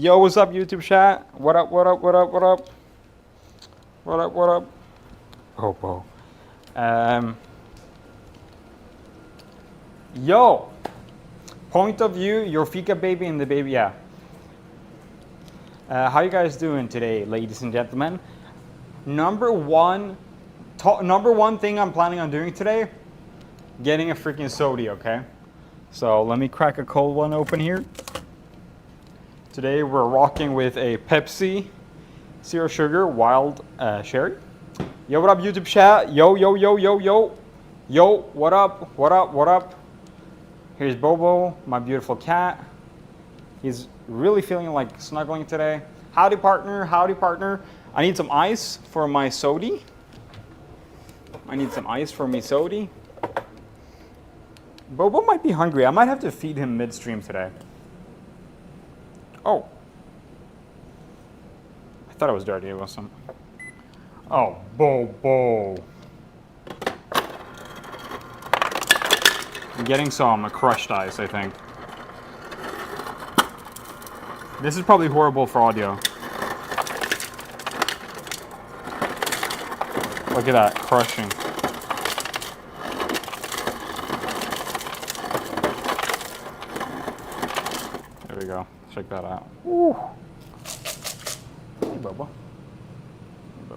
Yo, what's up, YouTube chat? What up, what up, what up, what up? What up, what up? Oh, whoa. Yo, point of view, Yungfika baby and the baby, yeah. How you guys doing today, ladies and gentlemen? Number one thing I'm planning on doing today, getting a freaking soda, okay? So let me crack a cold one open here. Today we're rocking with a Pepsi, zero sugar, wild cherry. Yo, what up, YouTube chat? Yo, yo, yo, yo, yo. Yo, what up, what up, what up? Here's Bobo, my beautiful cat. He's really feeling like snuggling today. Howdy, partner, howdy, partner. I need some ice for my soda. I need some ice for me soda. Bobo might be hungry. I might have to feed him midstream today. Oh. I thought it was dirty. It wasn't. Oh, Bobo. I'm getting some crushed ice, I think. This is probably horrible for audio. Look at that, crushing. There we go. Check that out. Woo. Hey, Bubba. Hey,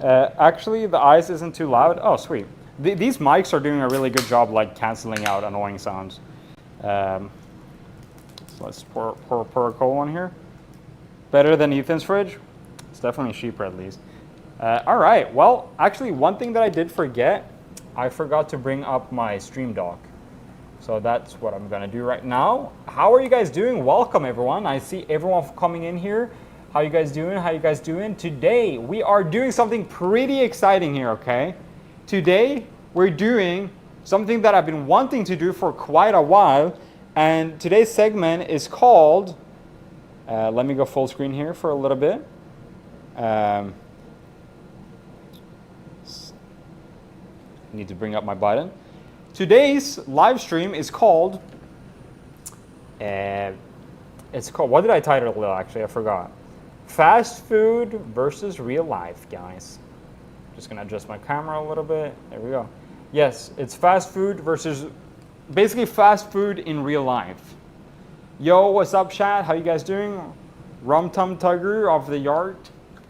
Bubba. Actually, the ice isn't too loud. Oh, sweet. These mics are doing a really good job, like canceling out annoying sounds. So let's pour a cold one here. Better than Ethan's fridge. It's definitely cheaper, at least. All right. Well, actually, one thing that I did forget, I forgot to bring up my stream dock. So that's what I'm gonna do right now. How are you guys doing? Welcome, everyone. I see everyone coming in here. How you guys doing? How you guys doing? Today, we are doing something pretty exciting here, okay? Today, we're doing something that I've been wanting to do for quite a while. And today's segment is called, let me go full screen here for a little bit. Need to bring up my button. Today's live stream is called, what did I title it actually? I forgot. Fast food versus real life, guys. Just gonna adjust my camera a little bit. There we go. Yes, it's fast food versus, basically fast food in real life. Yo, what's up, chat? How you guys doing? Rum Tum Tugger of the yard.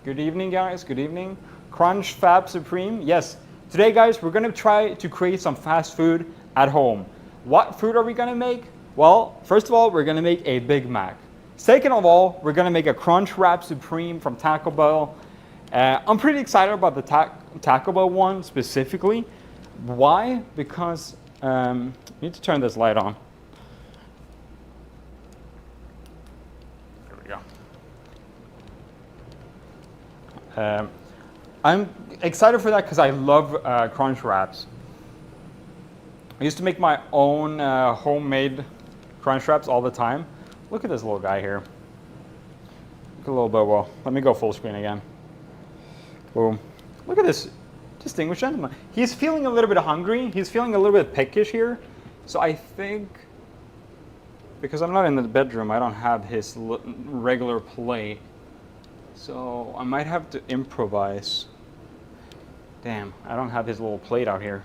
Good evening, guys. Good evening. Crunchwrap Supreme. Yes. Today, guys, we're gonna try to create some fast food at home. What food are we gonna make? Well, first of all, we're gonna make a Big Mac. Second of all, we're gonna make a Crunchwrap Supreme from Taco Bell. I'm pretty excited about the Taco Bell one specifically. Why? Because I need to turn this light on. There we go. I'm excited for that because I love Crunch Wraps. I used to make my own homemade Crunch Wraps all the time. Look at this little guy here. Look at a little bit. Well, let me go full screen again. Boom. Look at this distinguished gentleman. He's feeling a little bit hungry. He's feeling a little bit peckish here. So I think, because I'm not in the bedroom, I don't have his regular plate. So I might have to improvise. Damn, I don't have his little plate out here.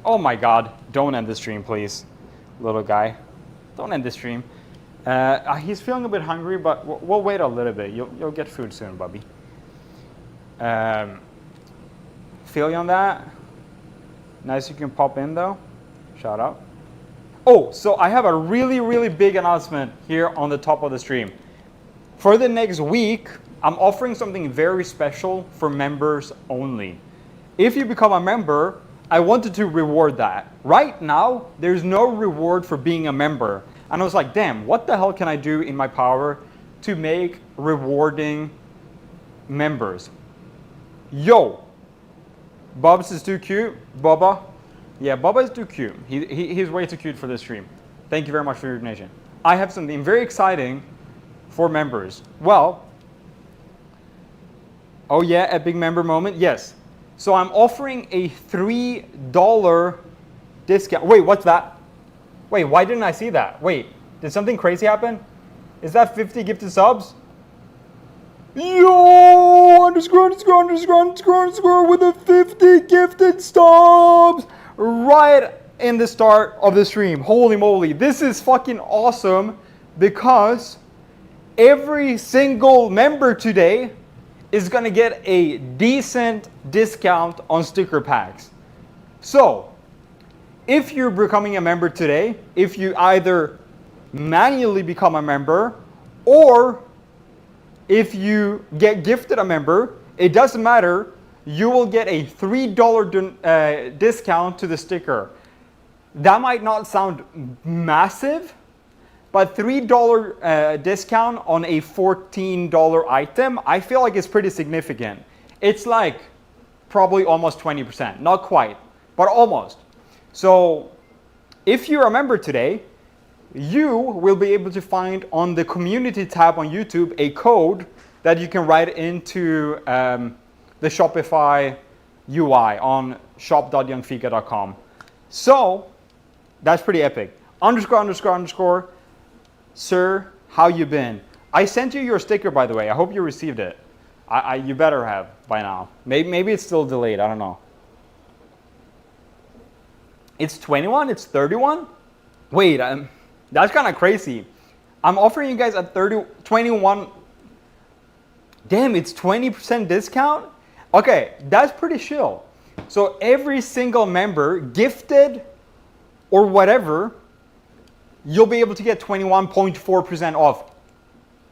Oh my God, don't end the stream, please. Little guy, don't end the stream. He's feeling a bit hungry, but we'll wait a little bit. You'll get food soon, Bubby. Feel you on that? Nice you can pop in though. Shout out. Oh, so I have a really, really big announcement here on the top of the stream. For the next week, I'm offering something very special for members only. If you become a member, I wanted to reward that. Right now, there's no reward for being a member. And I was like, damn, what the hell can I do in my power to make rewarding members? Yo, Bubs is too cute. Bubba. Yeah, Bubba is too cute. He's way too cute for this stream. Thank you very much for your donation. I have something very exciting for members. Well, oh yeah, a big member moment. Yes. So I'm offering a $3 discount. Wait, what's that? Wait, why didn't I see that? Wait, did something crazy happen? Is that 50 gifted subs? Yo, underscore with a 50 gifted subs right in the start of the stream. Holy moly, this is fucking awesome because every single member today is gonna get a decent discount on sticker packs. So, if you're becoming a member today, if you either manually become a member or if you get gifted a member, it doesn't matter, you will get a $3 discount to the sticker. That might not sound massive, but $3 discount on a $14 item, I feel like it's pretty significant. It's like probably almost 20%, not quite, but almost. So if you're a member today, you will be able to find on the community tab on YouTube a code that you can write into the Shopify UI on shop.yungfika.com. So that's pretty epic. ___, sir, how you been? I sent you your sticker, by the way. I hope you received it. You better have by now. Maybe it's still delayed. I don't know. It's 21? It's 31? Wait, that's kind of crazy. I'm offering you guys a 21. Damn, it's 20% discount? Okay, that's pretty chill. So every single member, gifted or whatever, you'll be able to get 21.4% off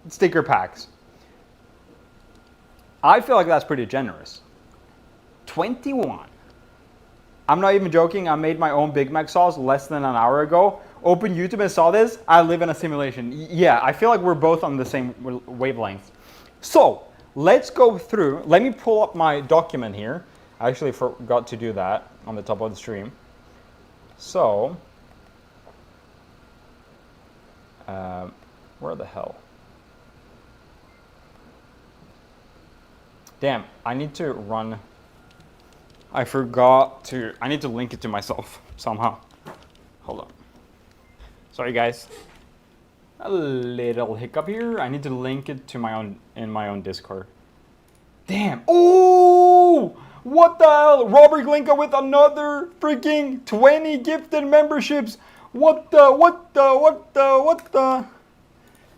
sticker packs. I feel like that's pretty generous. 21. I'm not even joking. I made my own Big Mac sauce less than an hour ago. Open YouTube and saw this. I live in a simulation. Yeah, I feel like we're both on the same wavelength. So let's go through. Let me pull up my document here. I actually forgot to do that on the top of the stream. So, where the hell? Damn, I need to run. I need to link it to myself somehow. Hold on. Sorry guys. A little hiccup here. I need to link it to in my own Discord. Damn. Oh! What the hell? Robert Glinka with another freaking 20 gifted memberships. What the?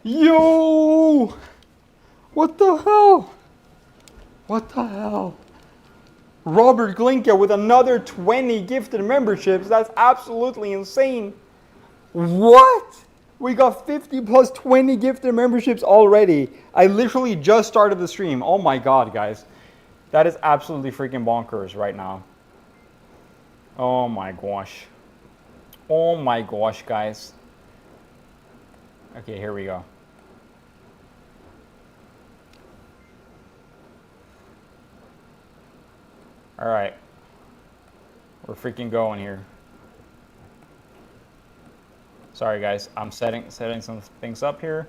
Yo! What the hell? What the hell? Robert Glinka with another 20 gifted memberships. That's absolutely insane. What? We got 50 plus 20 gifted memberships already. I literally just started the stream. Oh my god, guys. That is absolutely freaking bonkers right now. Oh my gosh. Oh my gosh, guys. Okay, here we go. All right. We're freaking going here. Sorry guys, I'm setting some things up here.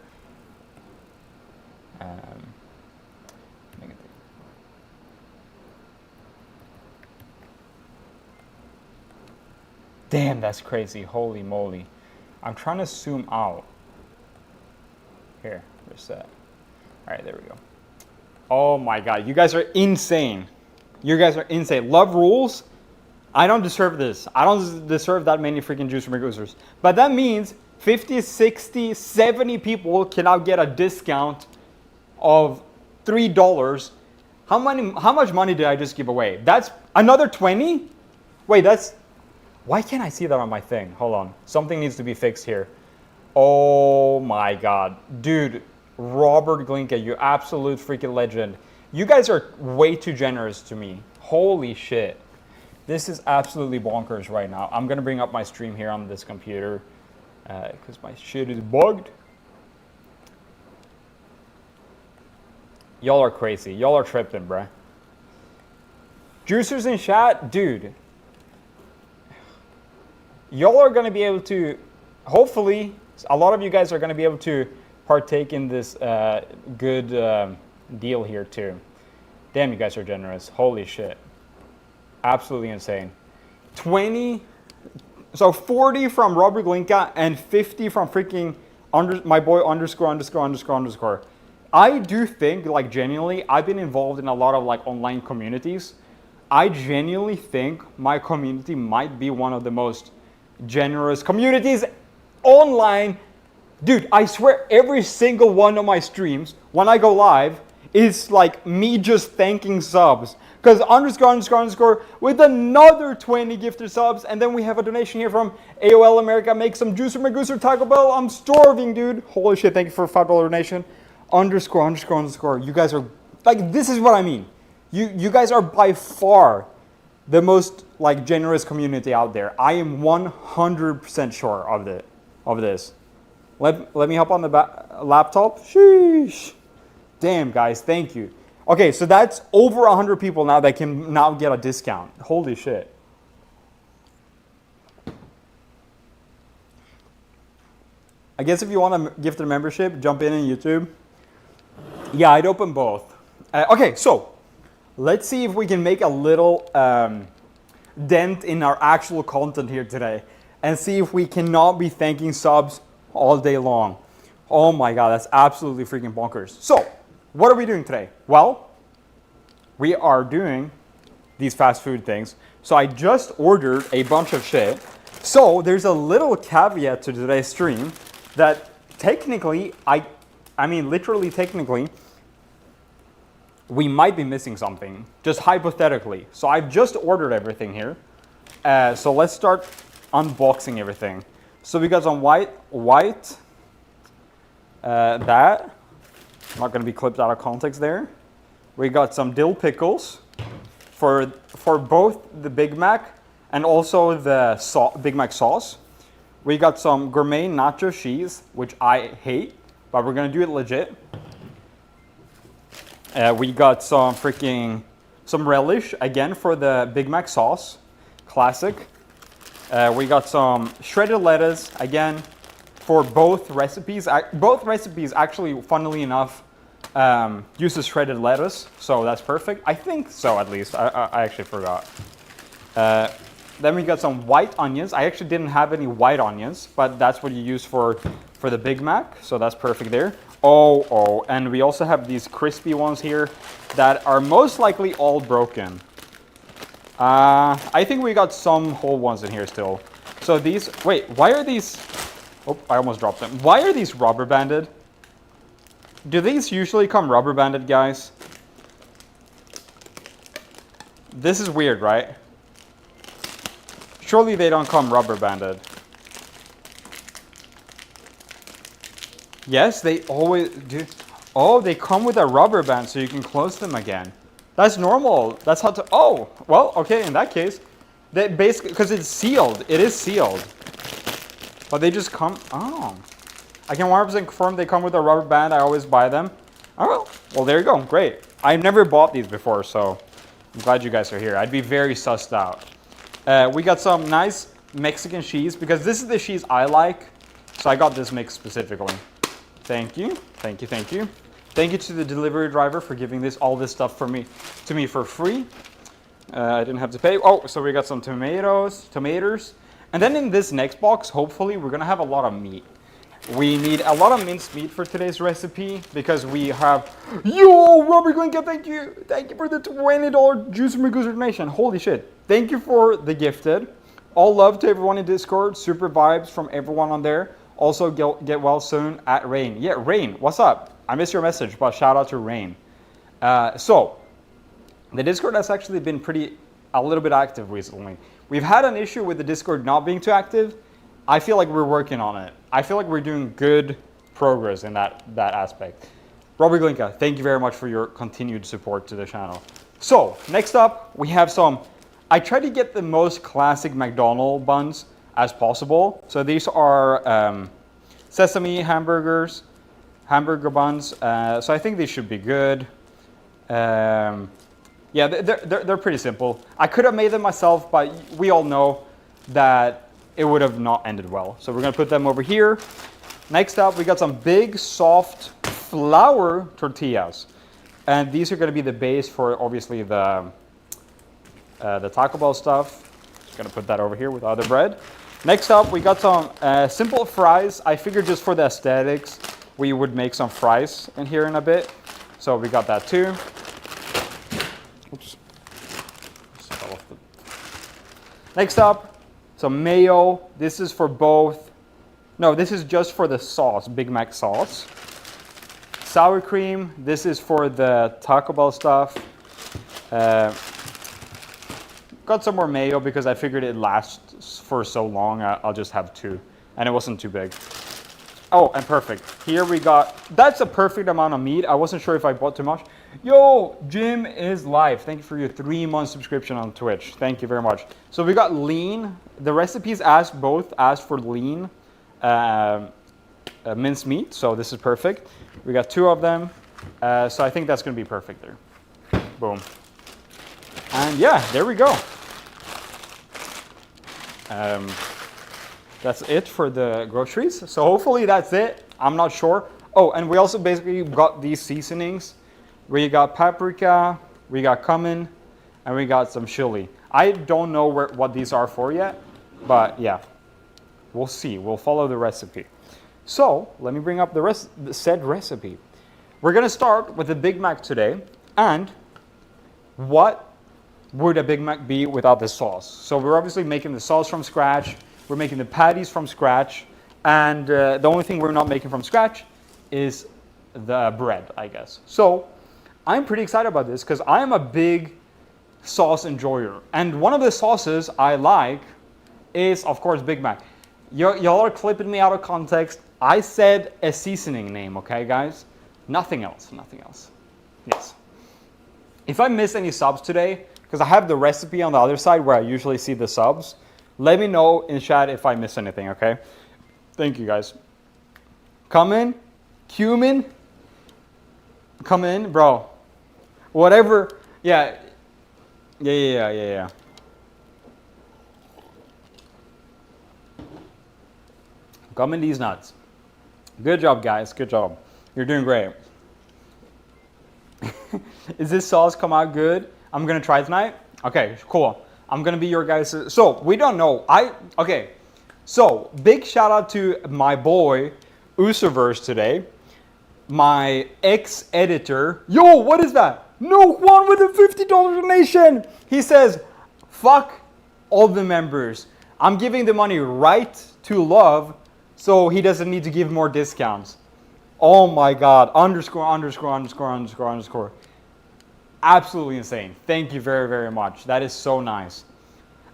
Damn, that's crazy. Holy moly. I'm trying to zoom out. Here, where's that? All right, there we go. Oh my god, you guys are insane. You guys are insane. Love rules. I don't deserve this. I don't deserve that many freaking juice reducers. But that means 50, 60, 70 people can now get a discount of $3. How much money did I just give away? That's another 20? Wait, that's... Why can't I see that on my thing? Hold on. Something needs to be fixed here. Oh my god. Dude, Robert Glinka, you absolute freaking legend. You guys are way too generous to me. Holy shit. This is absolutely bonkers right now. I'm going to bring up my stream here on this computer because my shit is bugged. Y'all are crazy. Y'all are tripping, bruh. Juicers in chat, dude. Y'all are going to be able to, hopefully, a lot of you guys are going to be able to partake in this good deal here too. Damn, you guys are generous. Holy shit. Absolutely insane. 20, so 40 from Robert Glinka and 50 from freaking my boy ______. I do think, like, genuinely, I've been involved in a lot of like online communities. I genuinely think my community might be one of the most generous communities online. Dude, I swear every single one of my streams, when I go live, is like me just thanking subs. Because _____ with another 20 gifted subs, and then we have a donation here from AOL America. Make some juicer magooser Taco Bell. I'm starving, dude. Holy shit, thank you for a $5 donation. ____. You guys are, like, this is what I mean. You guys are by far the most like generous community out there. I am 100% sure of this. Let me hop on the laptop. Sheesh. Damn, guys, thank you. Okay, so that's over 100 people now that can now get a discount. Holy shit. I guess if you want a gifted membership, jump in YouTube. Yeah, I'd open both. Okay, so let's see if we can make a little dent in our actual content here today and see if we cannot be thanking subs all day long. Oh my God, that's absolutely freaking bonkers. So, what are we doing today? Well, we are doing these fast food things. So I just ordered a bunch of shit. So there's a little caveat to today's stream that technically, I mean literally technically, we might be missing something, just hypothetically. So I've just ordered everything here. So let's start unboxing everything. So we got some white, that, not gonna be clipped out of context there. We got some dill pickles for both the Big Mac and also the Big Mac sauce. We got some gourmet nacho cheese, which I hate, but we're gonna do it legit. We got some relish, again, for the Big Mac sauce, classic. We got some shredded lettuce, again, for both recipes. Both recipes, actually, funnily enough, uses shredded lettuce, so that's perfect. I think so, at least. I actually forgot. Then we got some white onions. I actually didn't have any white onions, but that's what you use for the Big Mac, so that's perfect there. Oh, and we also have these crispy ones here that are most likely all broken. I think we got some whole ones in here still. So these, wait, why are these, oh, I almost dropped them. Why are these rubber banded? Do these usually come rubber banded, guys? This is weird, right? Surely they don't come rubber banded. Yes, they always do. Oh, they come with a rubber band so you can close them again. That's normal. That's how to, oh, well, okay, in that case, they basically, because it's sealed. It is sealed. But they just come, oh. I can 100% confirm they come with a rubber band. I always buy them. Oh, well, there you go. Great. I've never bought these before, so I'm glad you guys are here. I'd be very sussed out. We got some nice Mexican cheese, because this is the cheese I like. So I got this mix specifically. Thank you. Thank you. Thank you. Thank you to the delivery driver for giving all this stuff to me for free. I didn't have to pay. Oh, so we got some tomatoes. And then in this next box, hopefully, we're going to have a lot of meat. We need a lot of minced meat for today's recipe because we have... Yo, Robert Glinka, thank you. Thank you for the $20 Juice Magoozer donation. Holy shit. Thank you for the gifted. All love to everyone in Discord. Super vibes from everyone on there. Also, get well soon at Rain. Yeah, Rain, what's up? I missed your message, but shout out to Rain. So, the Discord has actually been a little bit active recently. We've had an issue with the Discord not being too active. I feel like we're working on it. I feel like we're doing good progress in that aspect. Robert Glinka, thank you very much for your continued support to the channel. So, next up, we have some... I try to get the most classic McDonald's buns as possible. So these are sesame hamburger buns. So I think these should be good. Yeah, they're pretty simple. I could have made them myself, but we all know that it would have not ended well. So we're gonna put them over here. Next up, we got some big, soft flour tortillas. And these are gonna be the base for, obviously, the Taco Bell stuff. Just gonna put that over here with other bread. Next up, we got some simple fries. I figured just for the aesthetics, we would make some fries in here in a bit. So we got that too. Oops. Next up, some mayo. This is for both. No, this is just for the sauce, Big Mac sauce. Sour cream. This is for the Taco Bell stuff. Got some more mayo because I figured it lasts for so long. I'll just have 2, and it wasn't too big. Oh, and perfect. Here we got, that's a perfect amount of meat. I wasn't sure if I bought too much. Yo, Jim is live. Thank you for your 3-month subscription on Twitch. Thank you very much. So we got lean. The recipes asked for lean minced meat. So this is perfect. We got 2 of them. So I think that's going to be perfect there. Boom. And yeah, there we go. That's it for the groceries. So hopefully that's it. I'm not sure. Oh, and we also basically got these seasonings. We got paprika, we got cumin, and we got some chili. I don't know what these are for yet, but yeah, we'll see. We'll follow the recipe. So let me bring up the said recipe. We're gonna start with the Big Mac today, and what would a Big Mac be without the sauce? So we're obviously making the sauce from scratch. We're making the patties from scratch. And the only thing we're not making from scratch is the bread, I guess. So I'm pretty excited about this because I am a big sauce enjoyer. And one of the sauces I like is, of course, Big Mac. Y'all are clipping me out of context. I said a seasoning name, okay, guys? Nothing else, nothing else. Yes. If I miss any subs today, because I have the recipe on the other side where I usually see the subs, let me know in chat if I miss anything, okay? Thank you, guys. Cumin, bro. Whatever, yeah. Cumin these nuts. Good job, guys, good job. You're doing great. Is this sauce come out good? I'm gonna try tonight. Okay, cool. I'm gonna be your guys. So we don't know. Okay. So big shout out to my boy Usaverse today, my ex-editor. Yo, what is that? No one with a $50 donation. He says, "Fuck all the members. I'm giving the money right to Love, so he doesn't need to give more discounts." Oh my God! _______. Absolutely insane. Thank you very, very much. That is so nice.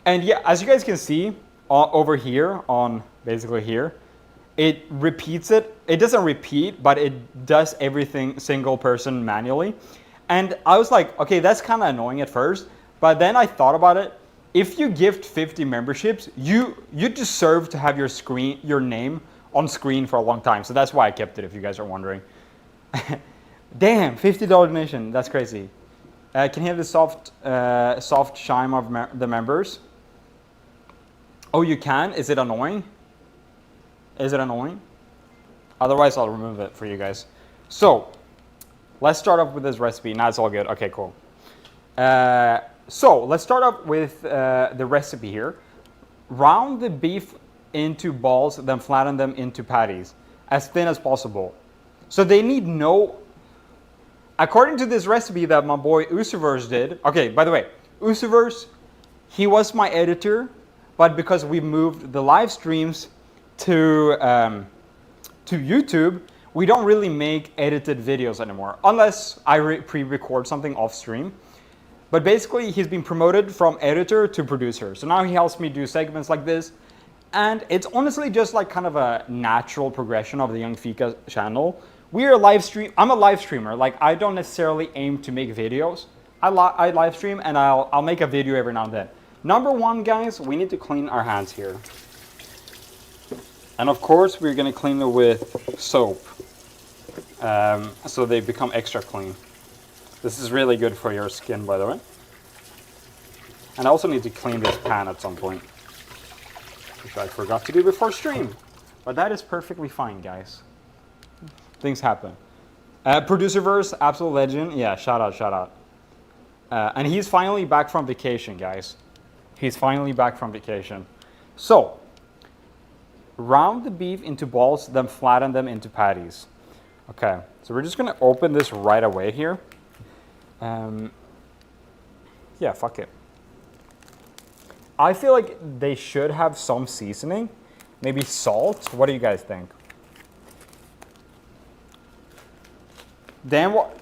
And yeah, as you guys can see over here, on basically here, it repeats it. It doesn't repeat, but it does everything single person manually. And I was like, okay, that's kind of annoying at first. But then I thought about it. If you gift 50 memberships, you deserve to have your name on screen for a long time. So that's why I kept it, if you guys are wondering. Damn, $50 donation. That's crazy. Can you have the soft chime of the members? Oh, you can? Is it annoying? Is it annoying? Otherwise, I'll remove it for you guys. So, let's start off with this recipe. Now it's all good. Okay, cool. So, let's start off with the recipe here. Round the beef into balls, then flatten them into patties, as thin as possible. So they need no... According to this recipe that my boy Usaverse did, okay, by the way, Usaverse, he was my editor, but because we moved the live streams to YouTube, we don't really make edited videos anymore, unless I pre-record something off stream. But basically, he's been promoted from editor to producer. So now he helps me do segments like this. And it's honestly just like kind of a natural progression of the Yungfika channel. I'm a live streamer. Like, I don't necessarily aim to make videos. I live stream and I'll make a video every now and then. Number one, guys, we need to clean our hands here. And of course, we're gonna clean it with soap. So they become extra clean. This is really good for your skin, by the way. And I also need to clean this pan at some point, which I forgot to do before stream. But that is perfectly fine, guys. Things happen. Producerverse, absolute legend. Yeah, shout out. And he's finally back from vacation, guys. He's finally back from vacation. So, round the beef into balls, then flatten them into patties. Okay, so we're just gonna open this right away here. Yeah, fuck it. I feel like they should have some seasoning, maybe salt. What do you guys think? Damn, what?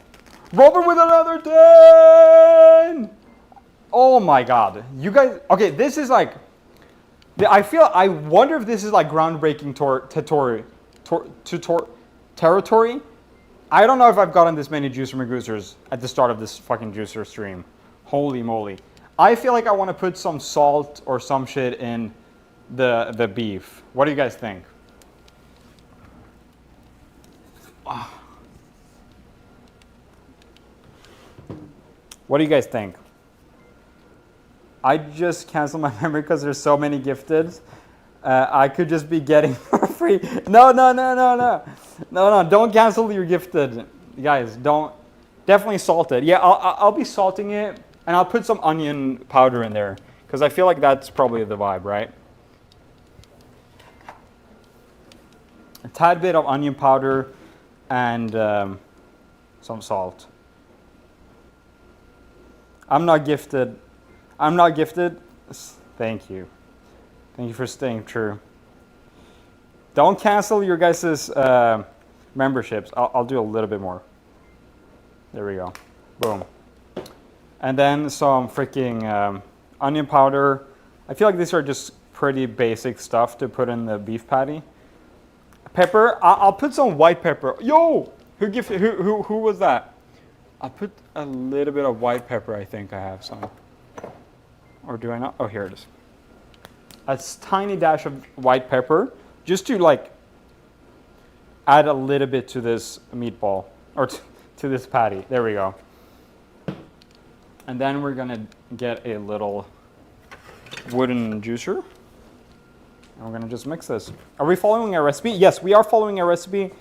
Robert with another 10! Oh my god. You guys, okay, this is like, I wonder if this is like groundbreaking territory. I don't know if I've gotten this many juicer magoosers at the start of this fucking juicer stream. Holy moly. I feel like I want to put some salt or some shit in the beef. What do you guys think? What do you guys think? I just canceled my memory because there's so many gifted. I could just be getting for free. No, don't cancel your gifted. Guys, don't. Definitely salt it. Yeah, I'll be salting it, and I'll put some onion powder in there because I feel like that's probably the vibe, right? A tad bit of onion powder and some salt. I'm not gifted. Thank you. Thank you for staying true. Don't cancel your guys' memberships. I'll do a little bit more. There we go. Boom. And then some freaking onion powder. I feel like these are just pretty basic stuff to put in the beef patty. Pepper. I'll put some white pepper. Yo! Who was that? I'll put a little bit of white pepper. I think I have some. Or do I not? Oh, here it is. A tiny dash of white pepper, just to like add a little bit to this meatball, or to this patty. There we go. And then we're gonna get a little wooden juicer. And we're gonna just mix this. Are we following a recipe? Yes, we are following a recipe.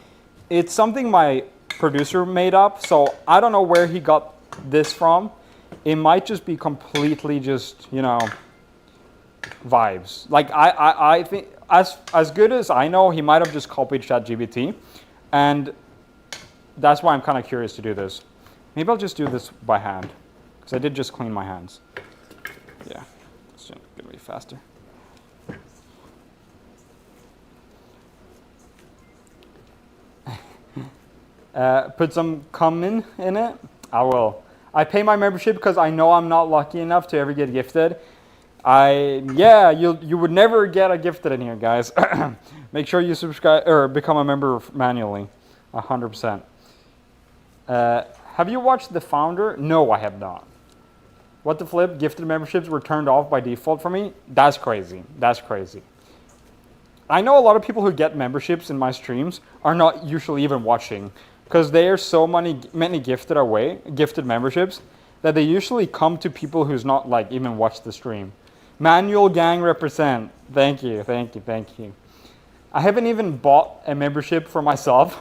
It's something my producer made up, so I don't know where he got this from. It might just be completely just, you know, vibes. Like I think as good as I know, he might have just copied ChatGPT, and that's why I'm kind of curious to do this. Maybe I'll just do this by hand, because I did just clean my hands. Yeah, it's gonna be faster. Put some cumin in it. I will. I pay my membership because I know I'm not lucky enough to ever get gifted. Yeah, you would never get a gifted in here, guys. Make sure you subscribe or become a member manually, 100%. Have you watched The Founder? No, I have not. What the flip? Gifted memberships were turned off by default for me? That's crazy. That's crazy. I know a lot of people who get memberships in my streams are not usually even watching, because there's so many gifted memberships that they usually come to people who's not like even watched the stream. Manual gang represent. Thank you. I haven't even bought a membership for myself.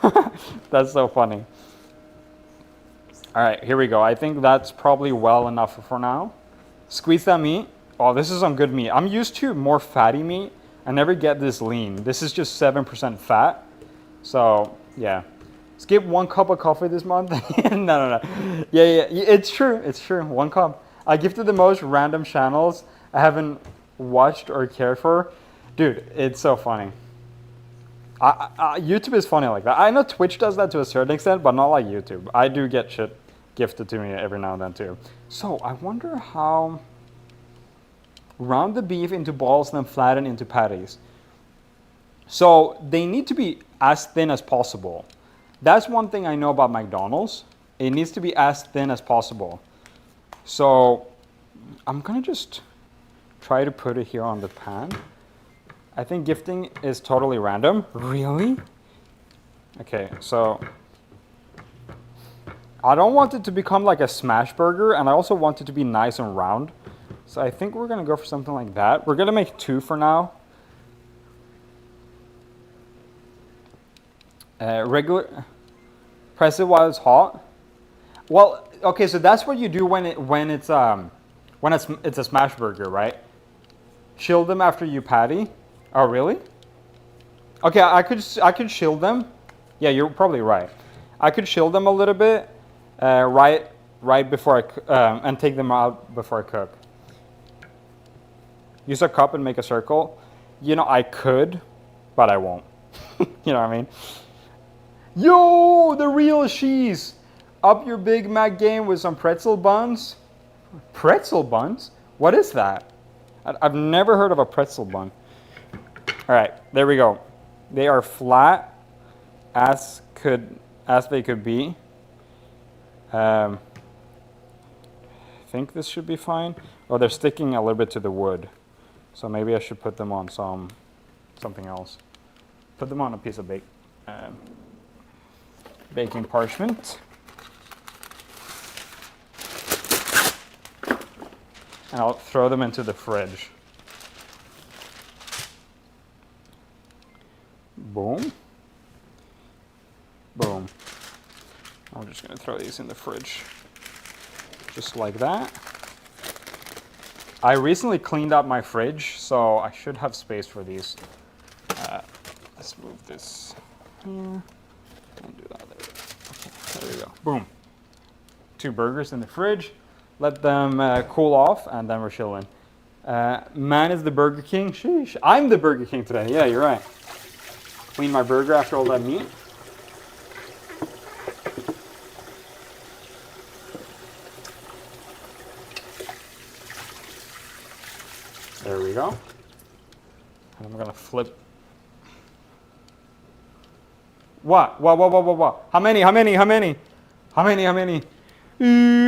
That's so funny. All right, here we go. I think that's probably well enough for now. Squeeze that meat. Oh, this is some good meat. I'm used to more fatty meat. I never get this lean. This is just 7% fat. So yeah. Skip 1 cup of coffee this month. No. Yeah, it's true. 1 cup. I gifted the most random channels I haven't watched or cared for. Dude, it's so funny. YouTube is funny like that. I know Twitch does that to a certain extent, but not like YouTube. I do get shit gifted to me every now and then too. So I wonder how... Round the beef into balls, then flatten into patties. So they need to be as thin as possible. That's one thing I know about McDonald's. It needs to be as thin as possible. So I'm gonna just try to put it here on the pan. I think gifting is totally random. Really? Okay, so I don't want it to become like a smash burger, and I also want it to be nice and round. So I think we're gonna go for something like that. We're gonna make 2 for now. Regular, press it while it's hot. Well, okay, so that's what you do when it's a smash burger, right? Chill them after you patty. Oh, really? Okay, I could shield them. Yeah, you're probably right. I could shield them a little bit, right before and take them out before I cook. Use a cup and make a circle. You know, I could, but I won't. You know what I mean? Yo, the real cheese. Up your Big Mac game with some pretzel buns. Pretzel buns? What is that? I've never heard of a pretzel bun. All right, there we go. They are flat as they could be. I think this should be fine. Oh, they're sticking a little bit to the wood. So maybe I should put them on something else. Put them on a piece of baking parchment. And I'll throw them into the fridge. Boom. Boom. I'm just gonna throw these in the fridge. Just like that. I recently cleaned out my fridge, so I should have space for these. Let's move this here and do that there. Okay, there we go. Boom. 2 burgers in the fridge. Let them cool off, and then we're chilling. Man is the Burger King. Sheesh. I'm the Burger King today. Yeah, you're right. Clean my burger after all that meat. There we go. And I'm gonna flip. What? How many?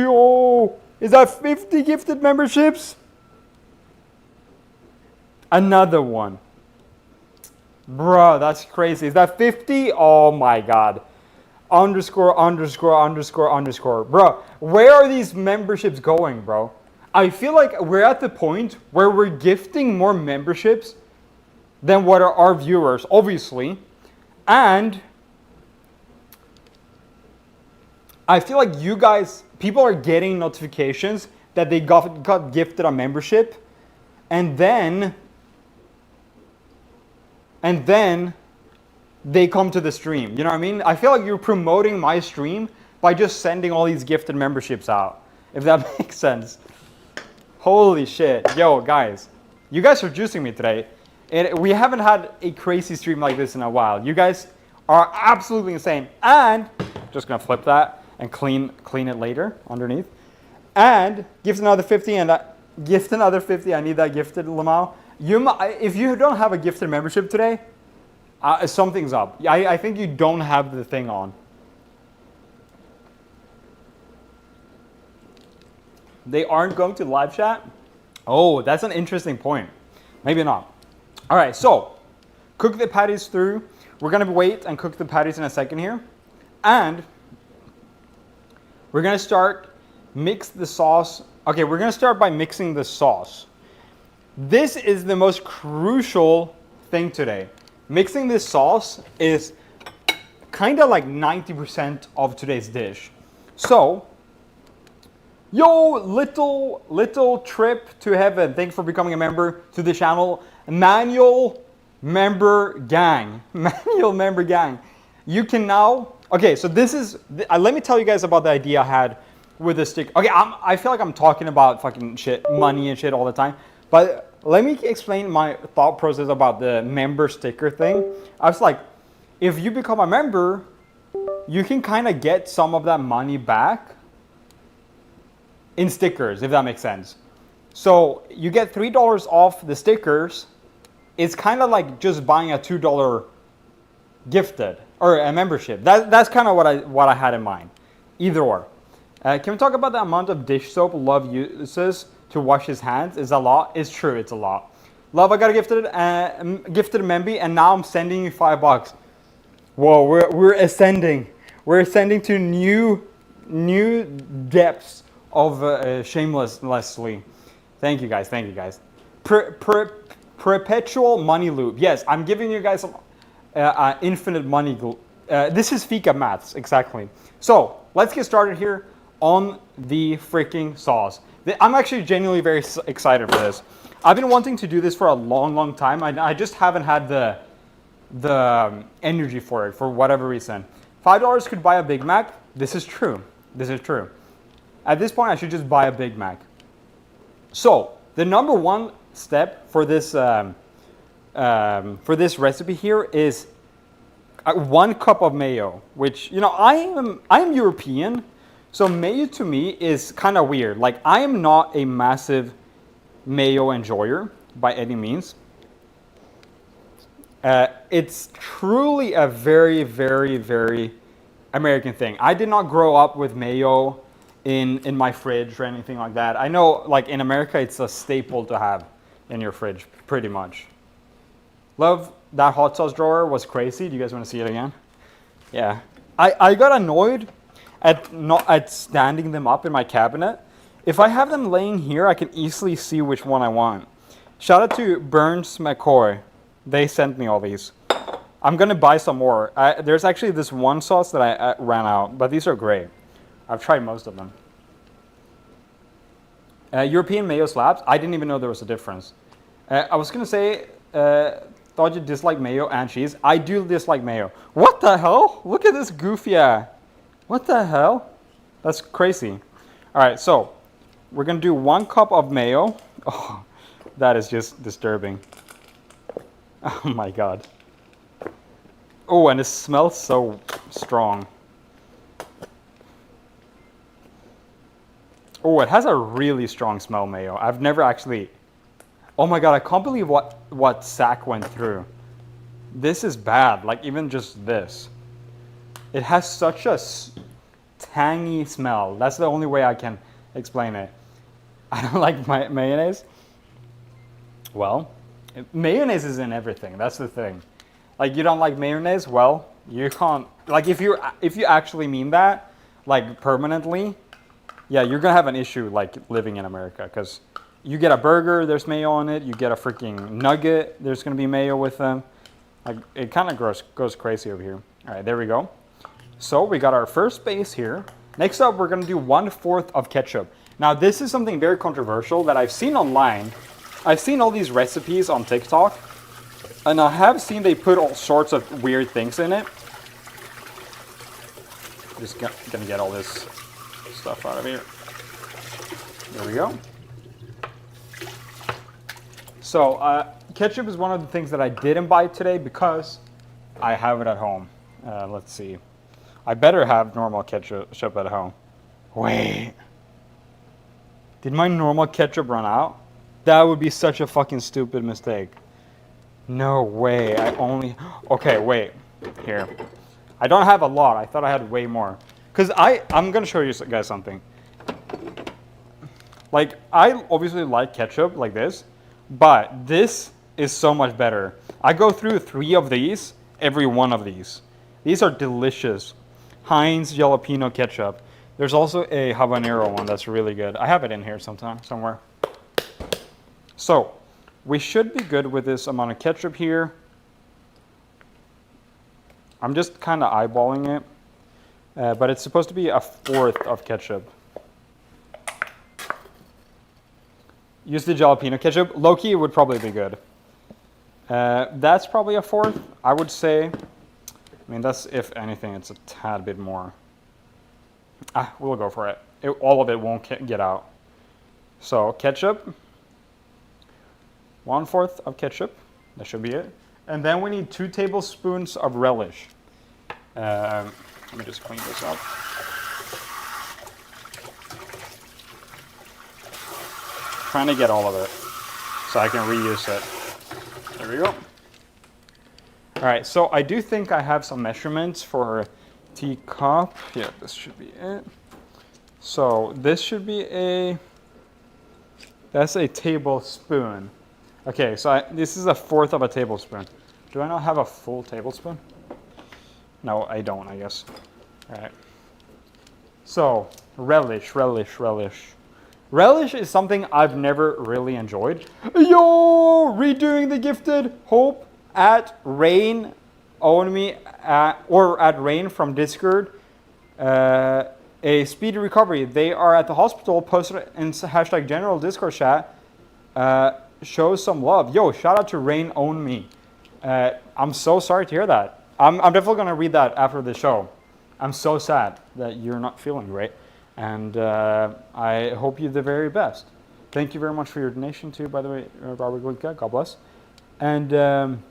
Oh, is that 50 gifted memberships? Another one. Bro, that's crazy. Is that 50? Oh my God. Underscore. Bro, where are these memberships going, bro? I feel like we're at the point where we're gifting more memberships than what are our viewers, obviously. And I feel like you guys, people are getting notifications that they got gifted a membership, and then they come to the stream. You know what I mean? I feel like you're promoting my stream by just sending all these gifted memberships out, if that makes sense. Holy shit. Yo, guys, you guys are juicing me today. We haven't had a crazy stream like this in a while. You guys are absolutely insane. And just gonna flip that and clean it later underneath. And gift another 50 and gift another 50. I need that gifted, Lamau. If you don't have a gifted membership today, something's up. I think you don't have the thing on. They aren't going to live chat? Oh, that's an interesting point. Maybe not. All right, so cook the patties through. We're gonna wait and cook the patties in a second here. And we're gonna start mix the sauce. Okay, we're gonna start by mixing the sauce. This is the most crucial thing today. Mixing this sauce is kind of like 90% of today's dish. So, yo, little trip to heaven. Thanks for becoming a member to the channel. Manual member gang. Manual member gang. You can now, okay, so this is, let me tell you guys about the idea I had with the stick. Okay, I feel like I'm talking about fucking shit, money and shit all the time. But let me explain my thought process about the member sticker thing. I was like, if you become a member, you can kind of get some of that money back in stickers, if that makes sense. So you get $3 off the stickers. It's kind of like just buying a $2 gifted or a membership. That's kind of what I had in mind. Either or. Can we talk about the amount of dish soap Love uses to wash his hands? Is a lot. It's true, it's a lot. Love, I got a gifted memby, and now I'm sending you $5. Whoa, we're ascending. We're ascending to new depths of shamelessly. Thank you guys. Perpetual money loop. Yes, I'm giving you guys infinite money. This is Fika maths, exactly. So let's get started here on the freaking sauce. I'm actually genuinely very excited for this. I've been wanting to do this for a long time. I just haven't had the energy for it for whatever reason. $5 could buy a Big Mac. This is true. This is true. At this point, I should just buy a Big Mac. So the number one step for this recipe here is 1 cup of mayo. Which, you know, I am European, so mayo to me is kind of weird. Like, I am not a massive mayo enjoyer by any means. It's truly a very, very, very American thing. I did not grow up with mayo in my fridge or anything like that. I know, like, in America, it's a staple to have in your fridge, pretty much. Love, that hot sauce drawer was crazy. Do you guys want to see it again? Yeah. I got annoyed at standing them up in my cabinet. If I have them laying here, I can easily see which one I want. Shout out to Burns McCoy. They sent me all these. I'm going to buy some more. There's actually this one sauce that I ran out, but these are great. I've tried most of them. European mayo slaps. I didn't even know there was a difference. I was going to say, thought you dislike mayo and cheese. I do dislike mayo. What the hell? Look at this goofy ass. What the hell? That's crazy. All right, so we're going to do 1 cup of mayo. Oh, that is just disturbing. Oh my God. Oh, and it smells so strong. Oh, it has a really strong smell, mayo. I've never actually... Oh my God, I can't believe what Zach went through. This is bad, like even just this. It has such a tangy smell. That's the only way I can explain it. I don't like mayonnaise. Well, mayonnaise is in everything. That's the thing. Like, you don't like mayonnaise? Well, you can't. Like, if you actually mean that, like, permanently, yeah, you're gonna have an issue like living in America, because you get a burger, there's mayo on it. You get a freaking nugget, there's gonna be mayo with them. Like, it kind of goes crazy over here. All right, there we go. So we got our first base here. Next up, we're gonna do 1/4 of ketchup. Now, this is something very controversial that I've seen online. I've seen all these recipes on TikTok, and I have seen they put all sorts of weird things in it. Just gonna get all this stuff out of here. There we go. So ketchup is one of the things that I didn't buy today because I have it at home. Let's see. I better have normal ketchup at home. Wait. Did my normal ketchup run out? That would be such a fucking stupid mistake. No way. Okay, wait. Here. I don't have a lot. I thought I had way more. Because I'm going to show you guys something. Like, I obviously like ketchup like this, but this is so much better. I go through 3 of these, every one of these. These are delicious. Heinz jalapeno ketchup. There's also a habanero one that's really good. I have it in here somewhere. So, we should be good with this amount of ketchup here. I'm just kind of eyeballing it. But it's supposed to be 1/4 of ketchup. Use the jalapeno ketchup. Low-key would probably be good. That's probably 1/4, I would say. I mean, that's, if anything, it's a tad bit more. We'll go for it. All of it won't get out. So, ketchup. 1/4 of ketchup. That should be it. And then we need 2 tablespoons of relish. Let me just clean this up. Trying to get all of it so I can reuse it. There we go. All right, so I do think I have some measurements for a teacup. Yeah, this should be it. So this should be that's a tablespoon. Okay, so this is 1/4 of a tablespoon. Do I not have a full tablespoon? No, I don't, I guess. All right. So, relish. Relish is something I've never really enjoyed. Yo, redoing the gifted hope at Rain own me or at Rain from Discord. A speedy recovery. They are at the hospital. Posted in hashtag general Discord chat. Show some love. Yo, shout out to Rain own me. I'm so sorry to hear that. I'm definitely going to read that after the show. I'm so sad that you're not feeling great. And I hope you the very best. Thank you very much for your donation too, by the way, Robert Yungfika. God bless. And am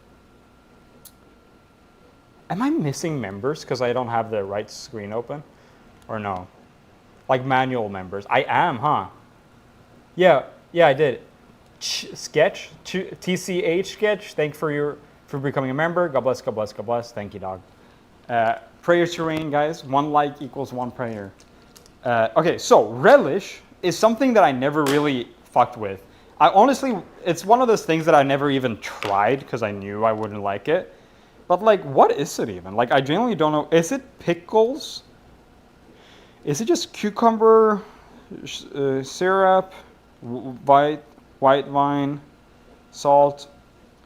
I missing members because I don't have the right screen open? Or no? Like manual members. I am, huh? Yeah, I did. Sketch, TCH Sketch. Thanks for becoming a member. God bless, God bless, God bless. Thank you, dog. Prayers to rain, guys. 1 like equals 1 prayer. Okay, so relish is something that I never really fucked with. I honestly, it's one of those things that I never even tried because I knew I wouldn't like it. But like, what is it even? Like, I genuinely don't know. Is it pickles? Is it just cucumber, syrup, white wine, salt?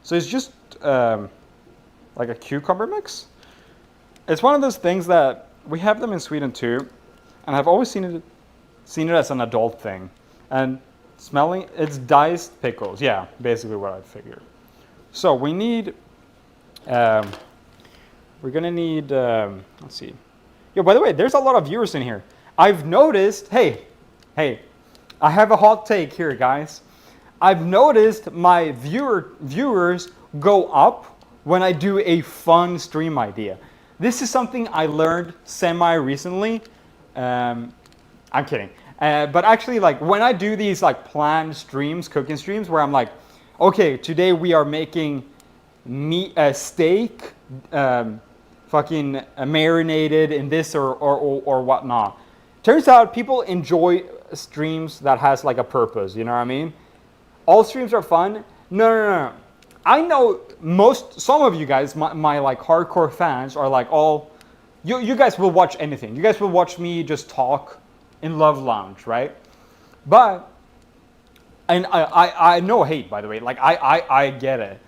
So it's just like a cucumber mix. It's one of those things that we have them in Sweden too, and I've always seen it as an adult thing. And smelling, it's diced pickles. Yeah, basically what I figured. So we need, we're gonna need, let's see. Yo, by the way, there's a lot of viewers in here. I've noticed, hey, I have a hot take here, guys. I've noticed my viewers go up when I do a fun stream idea. This is something I learned semi-recently. I'm kidding. But actually, like, when I do these like planned streams, cooking streams, where I'm like, okay, today we are making meat, steak, fucking marinated in this or whatnot. Turns out people enjoy streams that has like a purpose, you know what I mean? All streams are fun. No. I know some of you guys, my like hardcore fans are like you guys will watch anything. You guys will watch me just talk in Love Lounge, right? But, and I no hate, by the way, like I get it.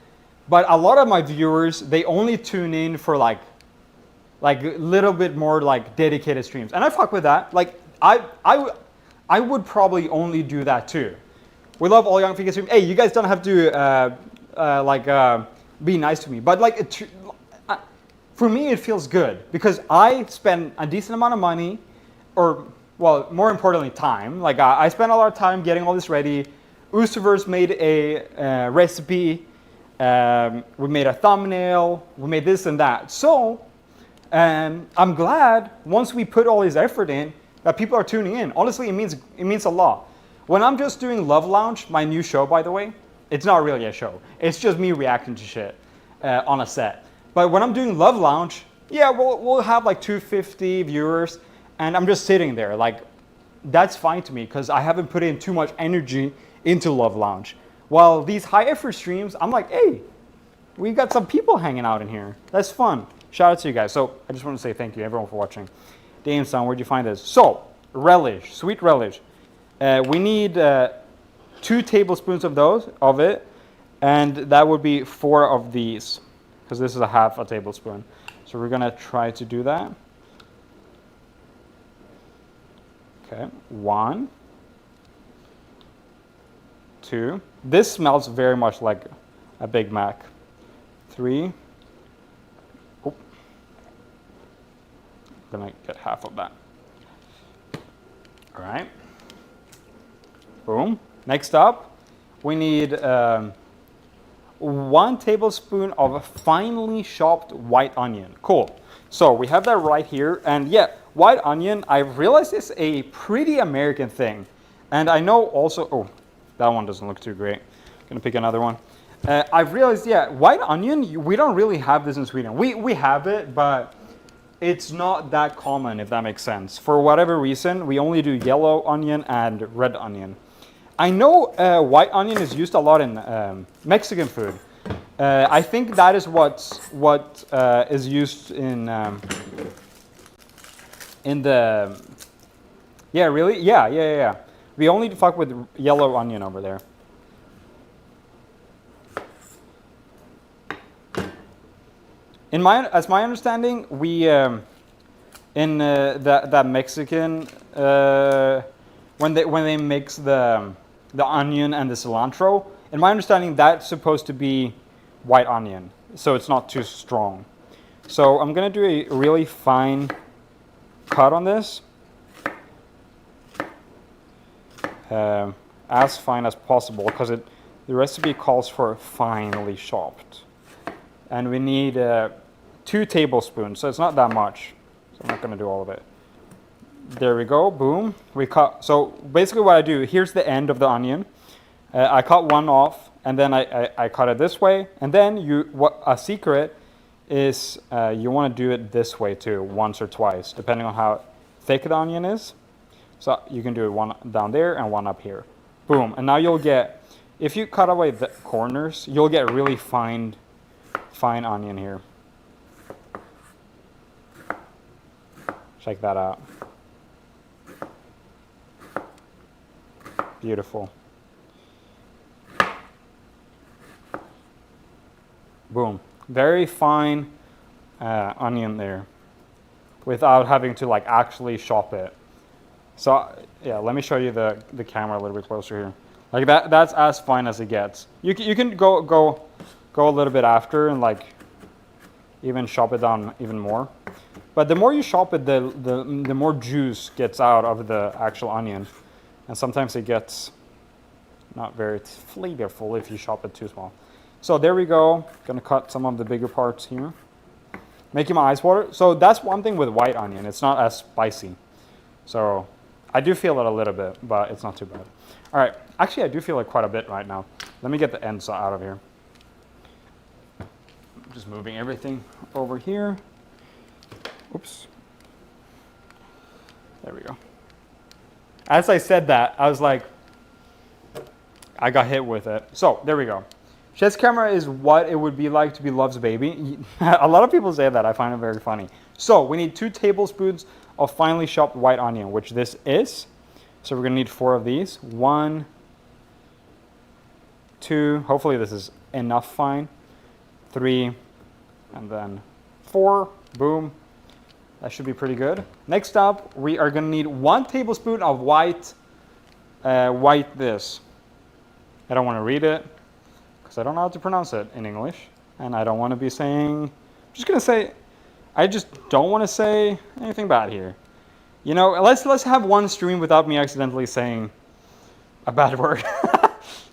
But a lot of my viewers, they only tune in for like a little bit more like dedicated streams. And I fuck with that. Like I would probably only do that too. We love all Yungfika streams. Hey, you guys don't have to be nice to me. But like for me, it feels good because I spend a decent amount of money, or well, more importantly, time. Like I spent a lot of time getting all this ready. Oosterverse made a recipe. We made a thumbnail. We made this and that. So I'm glad once we put all this effort in that people are tuning in. Honestly, it means a lot. When I'm just doing Love Lounge, my new show, by the way, it's not really a show. It's just me reacting to shit on a set. But when I'm doing Love Lounge, yeah, we'll have like 250 viewers, and I'm just sitting there. Like, that's fine to me because I haven't put in too much energy into Love Lounge. While these high effort streams, I'm like, hey, we got some people hanging out in here. That's fun. Shout out to you guys. So I just want to say thank you, everyone, for watching. Dameson, where'd you find this? So, relish, sweet relish. We need 2 tablespoons of it, and that would be 4 of these, because this is a half a tablespoon. So we're gonna try to do that. Okay, 1, 2. This smells very much like a Big Mac. 3. Oh. I'm gonna get half of that. All right. Boom. Next up, we need 1 tablespoon of finely chopped white onion. Cool. So we have that right here. And yeah, white onion, I've realized is a pretty American thing. And I know also, oh, that one doesn't look too great. Gonna pick another one. I've realized, yeah, white onion, we don't really have this in Sweden. We have it, but it's not that common, if that makes sense. For whatever reason, we only do yellow onion and red onion. I know white onion is used a lot in Mexican food. I think that is what is used in the. Yeah, really? Yeah. We only fuck with yellow onion over there. As my understanding, we in that Mexican when they mix the onion and the cilantro, in my understanding, that's supposed to be white onion. so it's not too strong. So I'm gonna do a really fine cut on this, as fine as possible, because the recipe calls for finely chopped, and we need 2 tablespoons, so it's not that much. So I'm not gonna do all of it. There we go, boom. We cut. So basically, what I do, here's the end of the onion. I cut one off, and then I cut it this way, and then a secret is you want to do it this way too, once or twice, depending on how thick the onion is. So you can do it one down there and one up here. Boom. And now you'll get, if you cut away the corners, you'll get really fine onion here. Check that out. Beautiful. Boom. Very fine onion there, without having to like actually chop it. So yeah, let me show you the camera a little bit closer here. Like that's as fine as it gets. You can go a little bit after and like even chop it down even more. But the more you chop it, the more juice gets out of the actual onion, and sometimes it gets not very flavorful if you chop it too small. So there we go. Gonna cut some of the bigger parts here. Making my eyes water. So that's one thing with white onion. It's not as spicy. So I do feel it a little bit, but it's not too bad. All right. Actually, I do feel it quite a bit right now. Let me get the ends out of here. Just moving everything over here. Oops. There we go. As I said that, I was like, I got hit with it. So there we go. Chef's camera is what it would be like to be Love's baby. A lot of people say that. I find it very funny. So we need 2 tablespoons of finely chopped white onion, which this is. So we're gonna need 4 of these. 1, 2, hopefully this is enough fine. 3, and then 4, boom. That should be pretty good. Next up, we are gonna need 1 tablespoon of white this. I don't wanna read it, because I don't know how to pronounce it in English, and I don't want to be saying, I just don't want to say anything bad here. You know, let's have one stream without me accidentally saying a bad word.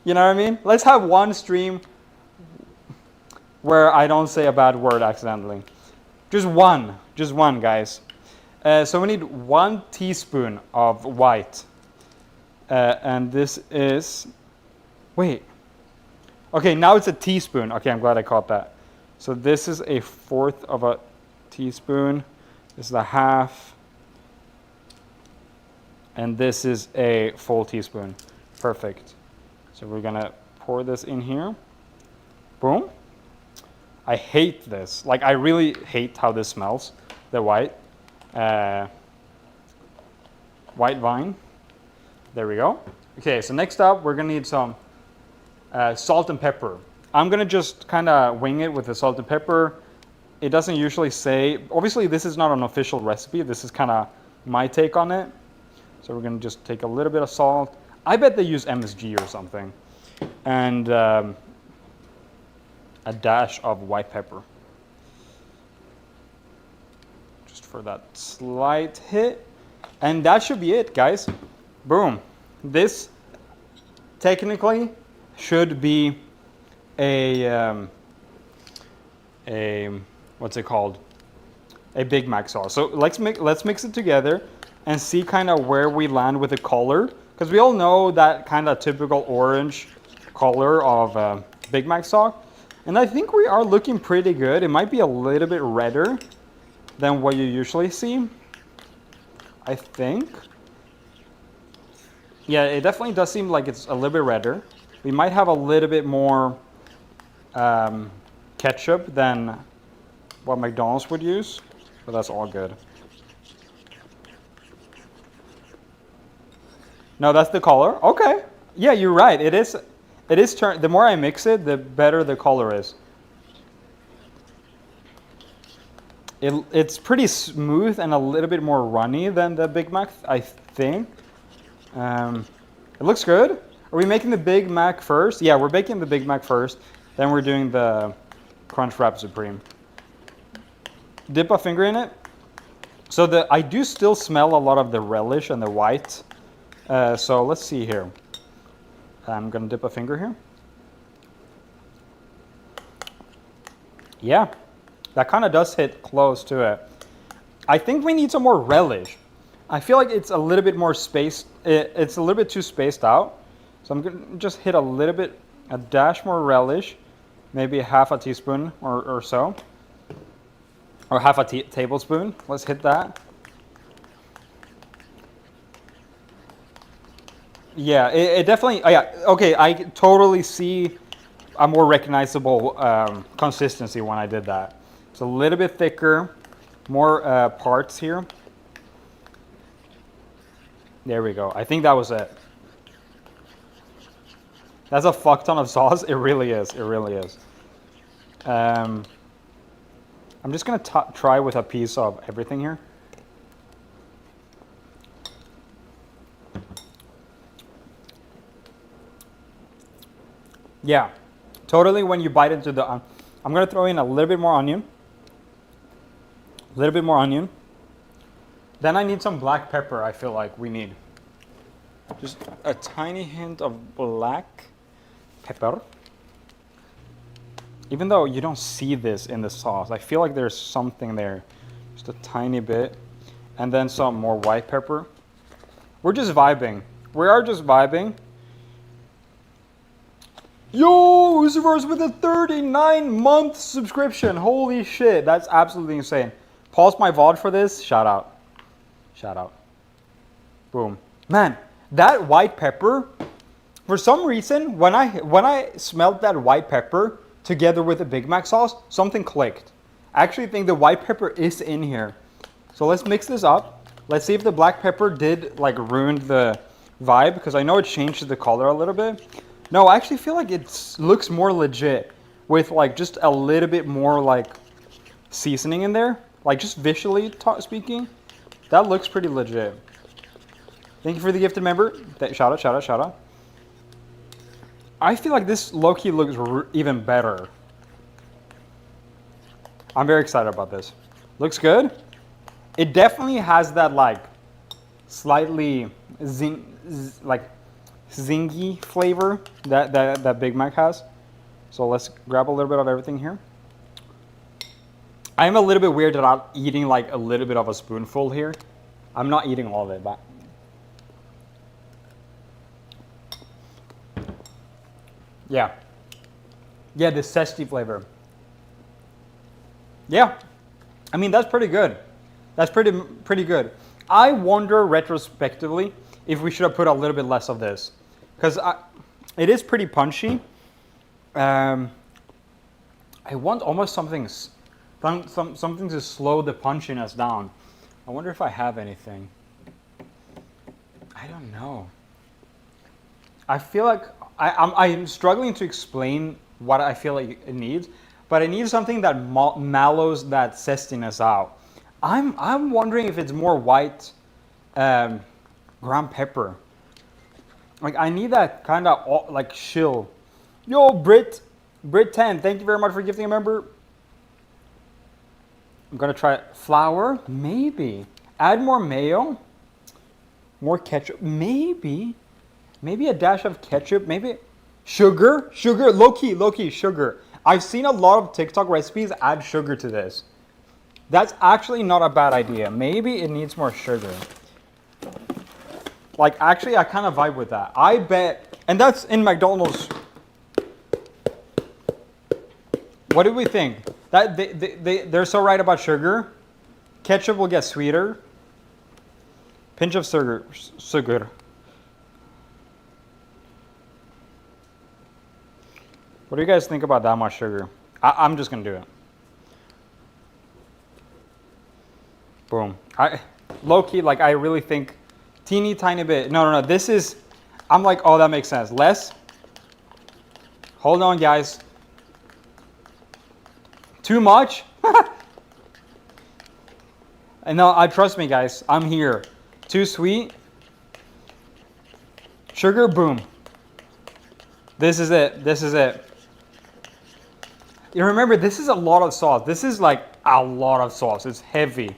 You know what I mean? Let's have one stream where I don't say a bad word accidentally. Just one, guys. So we need 1 teaspoon of white, and this is, wait. Okay, now it's a teaspoon. Okay, I'm glad I caught that. So this is 1/4 of a teaspoon. This is a half. And this is a full teaspoon. Perfect. So we're gonna pour this in here. Boom. I hate this. Like, I really hate how this smells. The white. White vine. There we go. Okay, so next up, we're gonna need some salt and pepper. I'm gonna just kind of wing it with the salt and pepper. It doesn't usually say, obviously this is not an official recipe, this is kind of my take on it. So we're gonna just take a little bit of salt. I bet they use MSG or something. And a dash of white pepper. Just for that slight hit. And that should be it, guys. Boom. This technically should be a what's it called? A Big Mac sauce. So let's mix it together and see kind of where we land with the color, because we all know that kind of typical orange color of Big Mac sauce, and I think we are looking pretty good. It might be a little bit redder than what you usually see, I think. Yeah, it definitely does seem like it's a little bit redder. We might have a little bit more ketchup than what McDonald's would use, but that's all good. No, that's the color. Okay. Yeah, you're right. It is the more I mix it, the better the color is. It's pretty smooth and a little bit more runny than the Big Mac, I think. It looks good. Are we making the Big Mac first? Yeah, we're making the Big Mac first. Then we're doing the Crunchwrap Supreme. Dip a finger in it. So I do still smell a lot of the relish and the white. So let's see here. I'm gonna dip a finger here. Yeah, that kind of does hit close to it. I think we need some more relish. I feel like it's a little bit more spaced. It's a little bit too spaced out. So I'm gonna just hit a little bit, a dash more relish, maybe half a teaspoon or so. Or half a tablespoon. Let's hit that. Yeah, it definitely, oh yeah, okay, I totally see a more recognizable consistency when I did that. It's a little bit thicker, more parts here. There we go. I think that was it. That's a fuck ton of sauce. It really is. It really is. I'm just going to try with a piece of everything here. Yeah, totally when you bite into the... I'm going to throw in a little bit more onion. A little bit more onion. Then I need some black pepper, I feel like we need. Just a tiny hint of black pepper. Even though you don't see this in the sauce, I feel like there's something there. Just a tiny bit. And then some more white pepper. We're just vibing. We are just vibing. Yo, Lucifer's with a 39-month subscription. Holy shit, that's absolutely insane. Pause my VOD for this. Shout out. Shout out. Boom. Man, that white pepper, for some reason, when I smelled that white pepper together with the Big Mac sauce, something clicked. I actually think the white pepper is in here. So let's mix this up. Let's see if the black pepper did like ruin the vibe, because I know it changed the color a little bit. No, I actually feel like it looks more legit with like just a little bit more like seasoning in there. Like just visually speaking, that looks pretty legit. Thank you for the gifted member. Shout out, shout out, shout out. I feel like this low-key looks even better. I'm very excited about this. Looks good. It definitely has that like slightly zingy flavor that Big Mac has. So let's grab a little bit of everything here. I'm a little bit weird that I'm eating like a little bit of a spoonful here. I'm not eating all of it, but yeah. Yeah, the zesty flavor. Yeah. I mean, that's pretty good. That's pretty good. I wonder retrospectively if we should have put a little bit less of this, because it is pretty punchy. I want almost something to slow the punchiness down. I wonder if I have anything. I don't know. I feel like I'm struggling to explain what I feel like it needs, but I need something that mellows that zestiness out. I'm wondering if it's more white ground pepper. Like I need that kind of like chill. Yo, Brit 10, thank you very much for gifting a member. I'm gonna try flour, maybe. Add more mayo, more ketchup, maybe a dash of ketchup, maybe sugar, low-key sugar. I've seen a lot of TikTok recipes add sugar to this. That's actually not a bad idea. Maybe it needs more sugar. Like actually I kind of vibe with that. I bet, and that's in McDonald's. What do we think? That they're so right about sugar. Ketchup will get sweeter. Pinch of sugar. What do you guys think about that much sugar? I'm just gonna do it. Boom. Low-key, like I really think teeny tiny bit. No. This is, I'm like, oh, that makes sense. Less. Hold on, guys. Too much? And no, trust me, guys. I'm here. Too sweet. Sugar, boom. This is it. This is it. You remember, this is a lot of sauce. This is like a lot of sauce. It's heavy.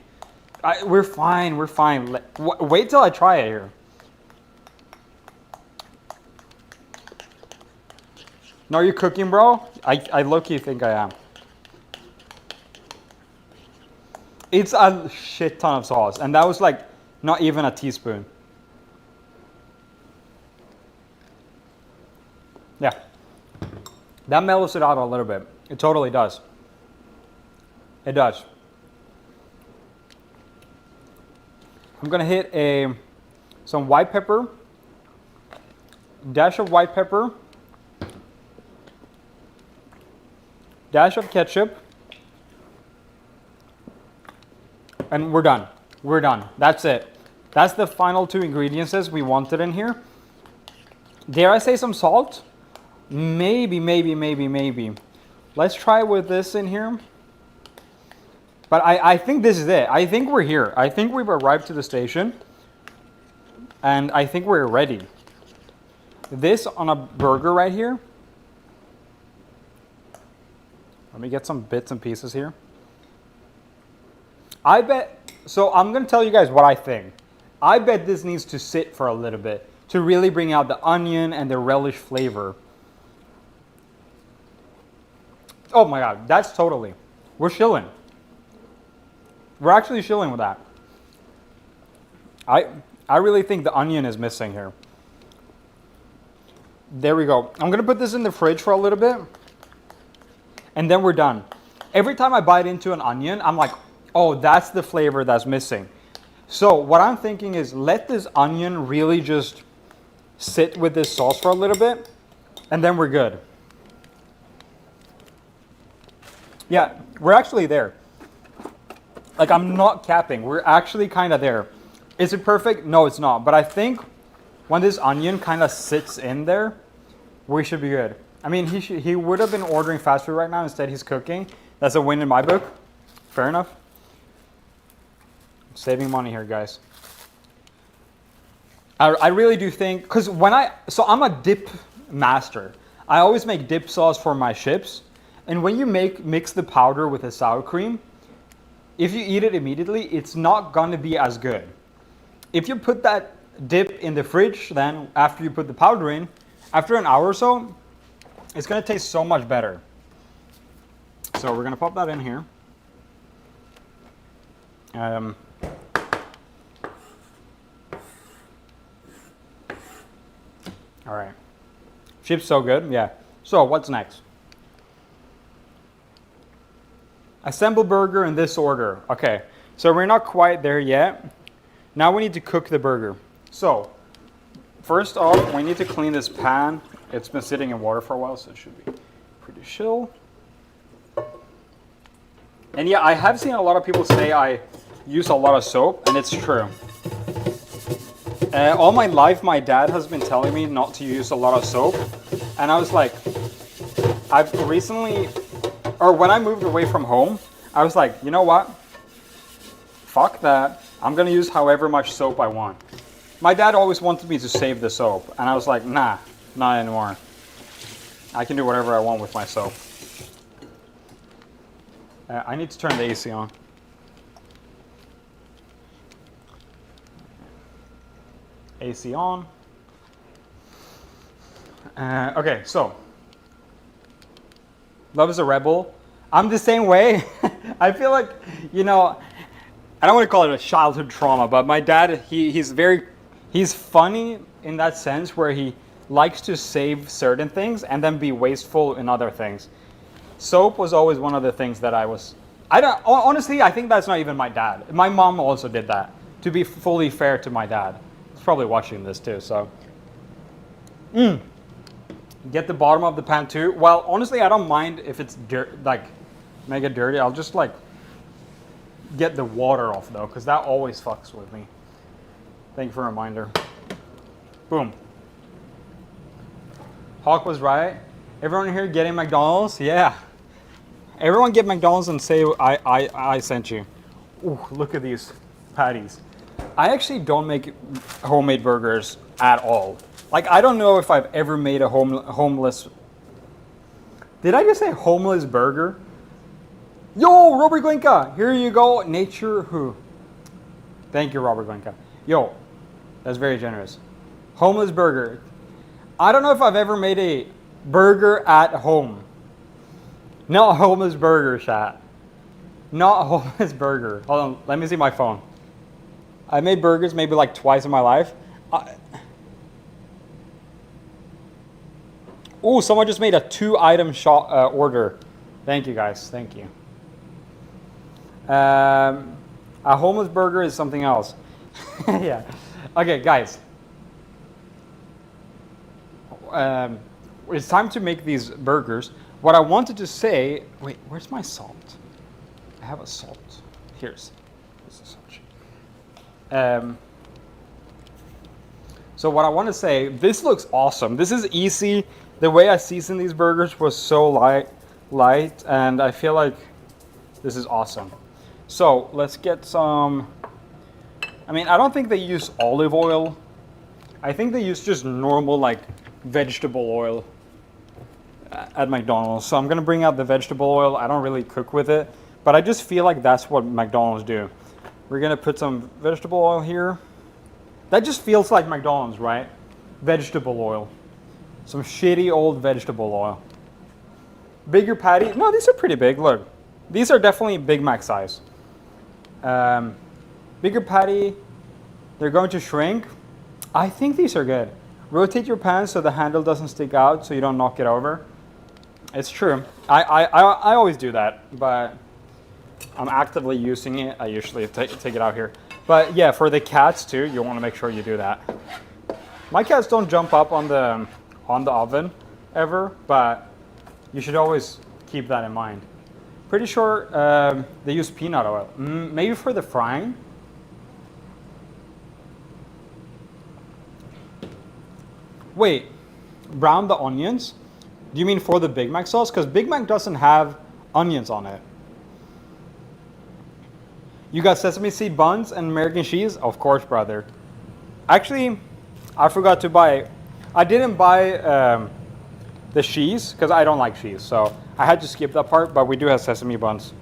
We're fine. We're fine. Wait till I try it here. No, you're cooking, bro? I low-key think I am. It's a shit ton of sauce. And that was like not even a teaspoon. Yeah. That mellows it out a little bit. It totally does. It does. I'm gonna hit some white pepper, dash of white pepper, dash of ketchup, and we're done. We're done. That's it. That's the final two ingredients we wanted in here. Dare I say some salt? Maybe. Let's try with this in here. But I think this is it. I think we're here. I think we've arrived to the station. And I think we're ready. This on a burger right here. Let me get some bits and pieces here. I bet, so I'm going to tell you guys what I think. I bet this needs to sit for a little bit to really bring out the onion and the relish flavor. Oh my God, that's totally, we're chilling. We're actually chilling with that. I really think the onion is missing here. There we go. I'm gonna put this in the fridge for a little bit and then we're done. Every time I bite into an onion, I'm like, oh, that's the flavor that's missing. So what I'm thinking is let this onion really just sit with this sauce for a little bit and then we're good. Yeah, we're actually there. Like, I'm not capping. We're actually kind of there. Is it perfect? No, it's not. But I think when this onion kind of sits in there, we should be good. I mean, he would have been ordering fast food right now. Instead, he's cooking. That's a win in my book. Fair enough. Saving money here, guys. I really do think, because so I'm a dip master. I always make dip sauce for my chips. And when you mix the powder with the sour cream, if you eat it immediately, it's not going to be as good. If you put that dip in the fridge, then after you put the powder in, after an hour or so, it's going to taste so much better. So we're going to pop that in here. All right. Chips so good, yeah. So what's next? Assemble burger in this order. Okay, so we're not quite there yet. Now we need to cook the burger. So, first off, we need to clean this pan. It's been sitting in water for a while, so it should be pretty chill. And yeah, I have seen a lot of people say I use a lot of soap, and it's true. All my life, my dad has been telling me not to use a lot of soap. And I was like, I've recently... Or when I moved away from home, I was like, you know what? Fuck that. I'm going to use however much soap I want. My dad always wanted me to save the soap. And I was like, nah, not anymore. I can do whatever I want with my soap. I need to turn the AC on. AC on. Okay, so. Love is a rebel. I'm the same way. I feel like, you know, I don't want to call it a childhood trauma, but my dad, he's funny in that sense where he likes to save certain things and then be wasteful in other things. Soap was always one of the things that honestly, I think that's not even my dad. My mom also did that, to be fully fair to my dad. He's probably watching this too, so. Get the bottom of the pan too. Well, honestly, I don't mind if it's like mega dirty. I'll just like get the water off though, because that always fucks with me. Thank you for a reminder. Boom. Hawk was right. Everyone here getting McDonald's? Yeah. Everyone get McDonald's and say I sent you. Ooh, look at these patties. I actually don't make homemade burgers at all. Like, I don't know if I've ever made a homeless Did I just say homeless burger? Yo, Robert Glinka, here you go. Nature who? Thank you, Robert Glinka. Yo, that's very generous. Homeless burger. I don't know if I've ever made a burger at home. Not a homeless burger, chat. Not a homeless burger. Hold on, let me see my phone. I made burgers maybe like twice in my life. Oh, someone just made a 2-item order. Thank you, guys. Thank you. A homeless burger is something else. Yeah. Okay, guys. It's time to make these burgers. What I wanted to say... Wait, where's my salt? I have a salt. Here's the salt. So what I want to say, this looks awesome. This is easy. The way I seasoned these burgers was so light, and I feel like this is awesome. So let's get some... I mean, I don't think they use olive oil. I think they use just normal, like, vegetable oil at McDonald's. So I'm going to bring out the vegetable oil. I don't really cook with it, but I just feel like that's what McDonald's do. We're going to put some vegetable oil here. That just feels like McDonald's, right? Vegetable oil. Some shitty old vegetable oil. Bigger patty. No, these are pretty big. Look. These are definitely Big Mac size. Bigger patty. They're going to shrink. I think these are good. Rotate your pan so the handle doesn't stick out so you don't knock it over. It's true. I always do that, but I'm actively using it. I usually take it out here. But yeah, for the cats too, you want to make sure you do that. My cats don't jump up on the oven ever, but you should always keep that in mind. Pretty sure they use peanut oil. Maybe for the frying. Wait, brown the onions? Do you mean for the Big Mac sauce? Because Big Mac doesn't have onions on it. You got sesame seed buns and American cheese? Of course, brother. Actually, I forgot to buy... I didn't buy the cheese because I don't like cheese. So I had to skip that part, but we do have sesame buns.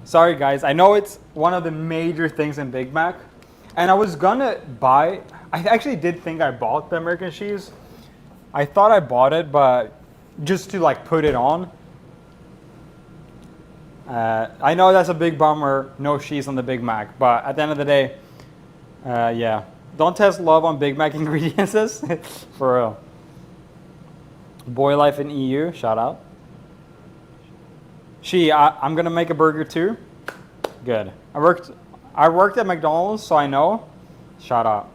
Sorry, guys. I know it's one of the major things in Big Mac. And I was going to buy... I actually did think I bought the American cheese. I thought I bought it, but just to like put it on. I know that's a big bummer, no cheese on the Big Mac, but at the end of the day, yeah. Don't test love on Big Mac ingredients, for real. Boy Life in EU, shout out. I'm gonna make a burger too. Good. I worked at McDonald's, so I know. Shout out.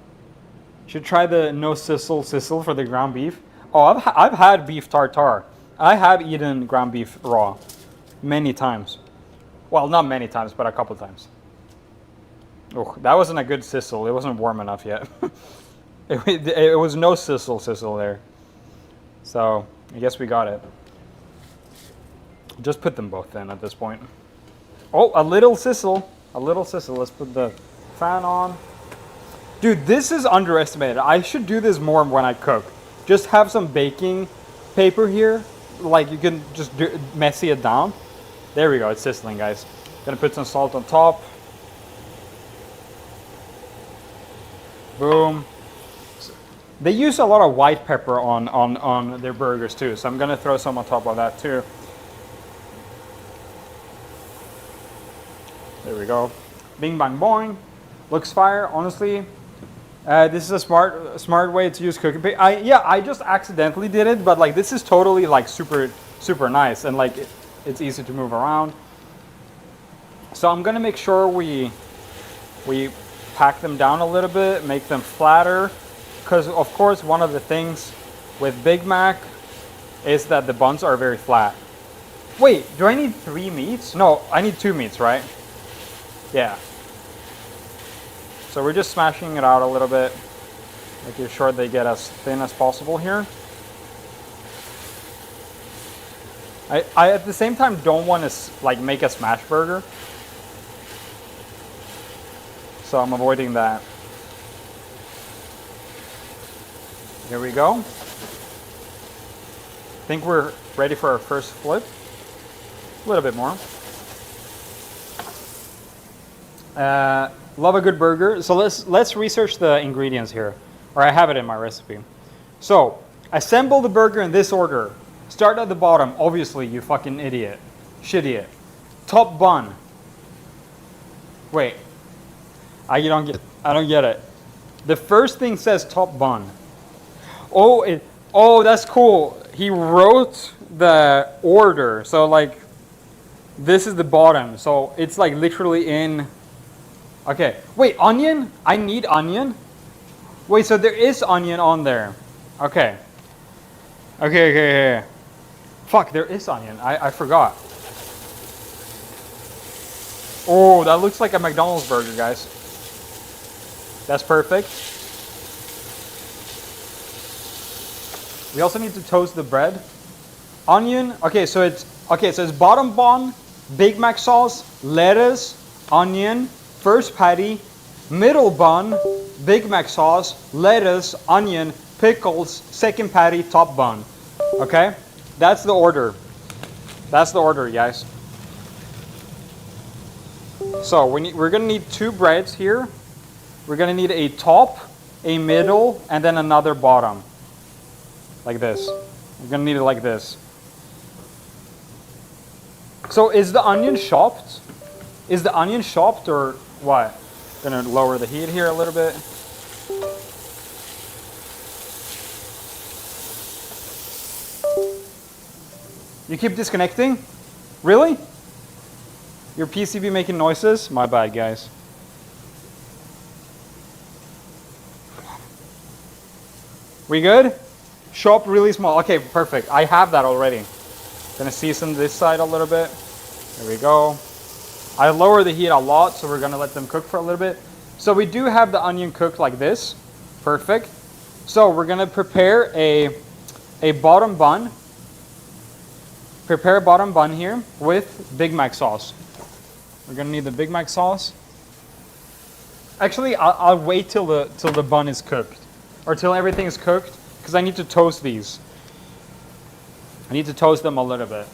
Should try the no sizzle for the ground beef. Oh, I've had beef tartare. I have eaten ground beef raw many times. Well, not many times, but a couple times. Oh, that wasn't a good sizzle. It wasn't warm enough yet. it was no sizzle there. So I guess we got it. Just put them both in at this point. Oh, a little sizzle. Let's put the fan on. Dude, this is underestimated. I should do this more when I cook. Just have some baking paper here. Like you can just messy it down. There we go, it's sizzling, guys. Gonna put some salt on top. Boom. They use a lot of white pepper on their burgers too, so I'm gonna throw some on top of that too. There we go. Bing bang boing. Looks fire, honestly. This is a smart way to use cooking paper. I just accidentally did it, but like this is totally like super nice, and like it's easy to move around. So I'm gonna make sure we pack them down a little bit, make them flatter, because of course one of the things with Big Mac is that the buns are very flat. Wait, do I need 3 meats? No, I need 2 meats, right? Yeah. So we're just smashing it out a little bit, making sure they get as thin as possible here. I at the same time don't want to like make a smash burger, so I'm avoiding that. Here we go. think we're ready for our first flip. A little bit more. Love a good burger. So let's research the ingredients here. Or I have it in my recipe. So, assemble the burger in this order. Start at the bottom, obviously, you fucking idiot. Shit-idiot. Top bun. Wait. I don't get it. The first thing says top bun. Oh, that's cool. He wrote the order. So like, this is the bottom. So it's like literally in. Okay. Wait, onion? I need onion? Wait, so there is onion on there. Okay. Okay. Fuck, there is onion. I forgot. Oh, that looks like a McDonald's burger, guys. That's perfect. We also need to toast the bread. Onion. Okay, so it's bottom bun, Big Mac sauce, lettuce, onion, first patty, middle bun, Big Mac sauce, lettuce, onion, pickles, second patty, top bun. Okay? That's the order. That's the order, guys. So we're gonna need 2 breads here. We're gonna need a top, a middle, and then another bottom. Like this. We're gonna need it like this. So is the onion chopped? Is the onion chopped or what? Gonna lower the heat here a little bit. You keep disconnecting? Really? Your PCB making noises? My bad, guys. We good? Chop really small. Okay, perfect. I have that already. Gonna season this side a little bit. There we go. I lower the heat a lot, so we're gonna let them cook for a little bit. So we do have the onion cooked like this. Perfect. So we're gonna prepare a bottom bun. Prepare a bottom bun here with Big Mac sauce. We're gonna need the Big Mac sauce. Actually, I'll wait till the bun is cooked, or till everything is cooked, because I need to toast these. I need to toast them a little bit.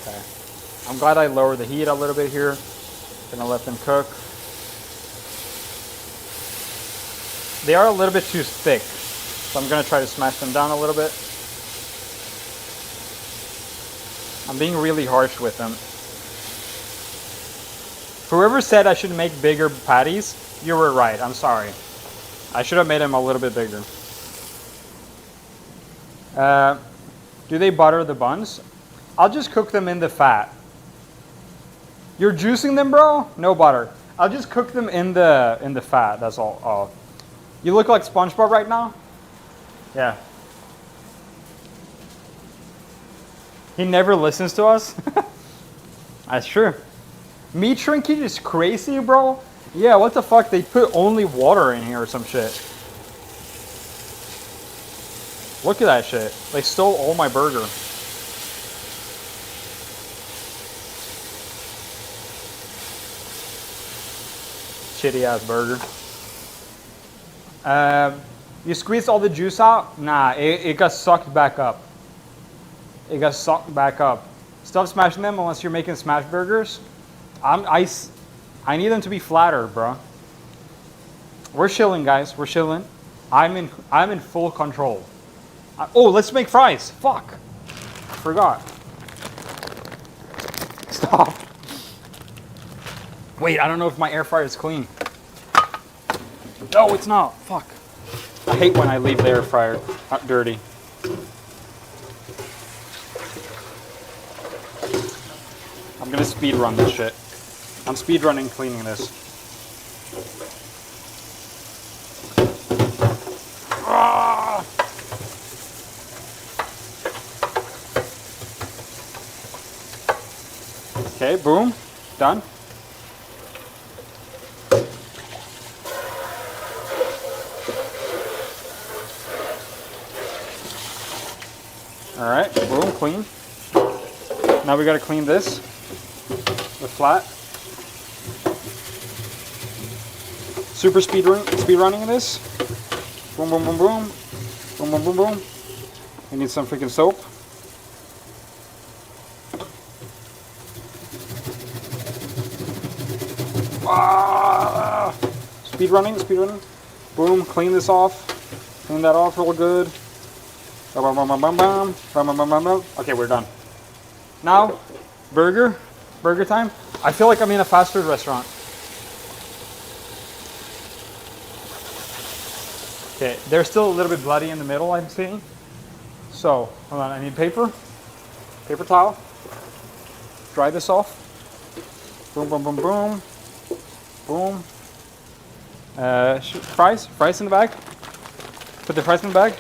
Okay. I'm glad I lowered the heat a little bit here. Gonna let them cook. They are a little bit too thick, so I'm gonna try to smash them down a little bit. I'm being really harsh with them. Whoever said I should make bigger patties, you were right. I'm sorry. I should have made them a little bit bigger. Do they butter the buns? I'll just cook them in the fat. You're juicing them, bro? No butter. I'll just cook them in the fat. That's all. Oh. You look like SpongeBob right now? Yeah. He never listens to us? That's true. Meat shrinkage is crazy, bro. Yeah, what the fuck? They put only water in here or some shit. Look at that shit. They stole all my burger. Shitty ass burger. You squeezed all the juice out? Nah, it got sucked back up. It got sucked back up. Stop smashing them unless you're making smash burgers. I need them to be flatter, bro. We're chilling, guys. We're chilling. I'm in full control. Oh, let's make fries. Fuck. I forgot. Stop. Wait, I don't know if my air fryer is clean. No, it's not. Fuck. I hate when I leave the air fryer dirty. I'm gonna speed run this shit. I'm speed running cleaning this. Ah! Okay, boom, done. All right, boom, clean. Now we gotta clean this, the flat. Super speed running this. Boom, boom, boom, boom. Boom, boom, boom, boom. We need some freaking soap. Ah! Speed running, speed running. Boom, clean this off. Clean that off real good. Bam, bam, bam, bam, bam. Bam, bam, bam, bam, bam. Okay, we're done. Now, burger time. I feel like I'm in a fast food restaurant. Okay, they're still a little bit bloody in the middle, I'm seeing. So, hold on, I need paper towel. Dry this off. Boom, boom, boom, boom. Boom. Fries in the bag. Put the fries in the bag.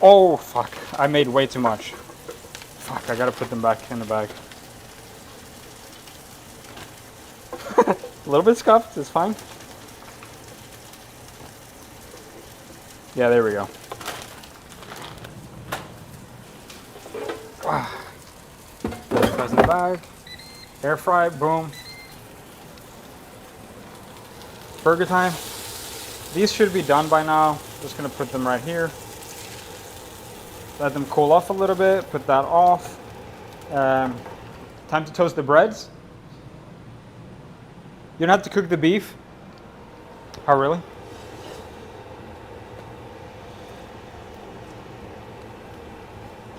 Oh, fuck, I made way too much. Fuck, I gotta put them back in the bag. A little bit scuffed, it's fine. Yeah, there we go. Fries in the bag. Air fry, boom. Burger time. These should be done by now. Just gonna put them right here. Let them cool off a little bit. Put that off. Time to toast the breads. You don't have to cook the beef. Oh, really?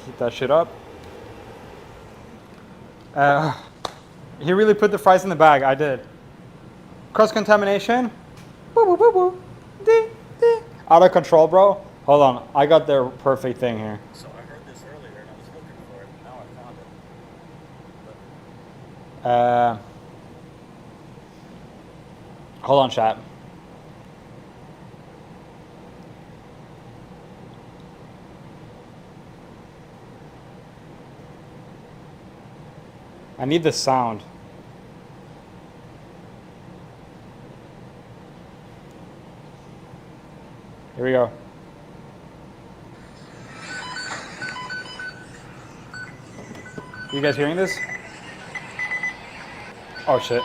Heat that shit up. He really put the fries in the bag. I did. Cross-contamination. Boo, boo, boo, boo. Dee, dee. Out of control, bro. Hold on. I got the perfect thing here. So I heard this earlier and I was looking for it. Now I found it. Hold on, chat. I need the sound. Here we go. You guys hearing this? Oh shit.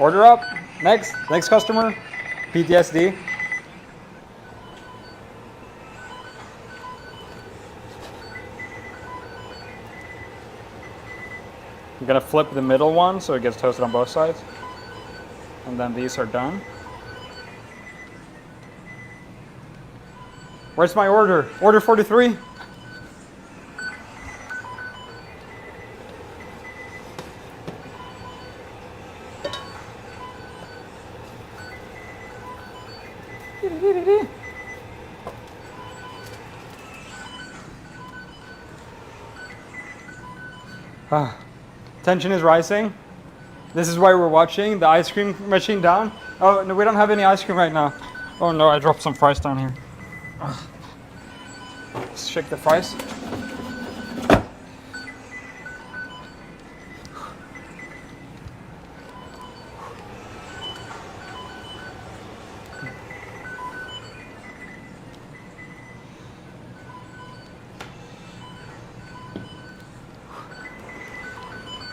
Order up. Next customer. PTSD. I'm gonna flip the middle one so it gets toasted on both sides. And then these are done. Where's my order? Order 43. Tension is rising. This is why we're watching the ice cream machine down. Oh, no, we don't have any ice cream right now. Oh no, I dropped some fries down here. Let's shake the fries.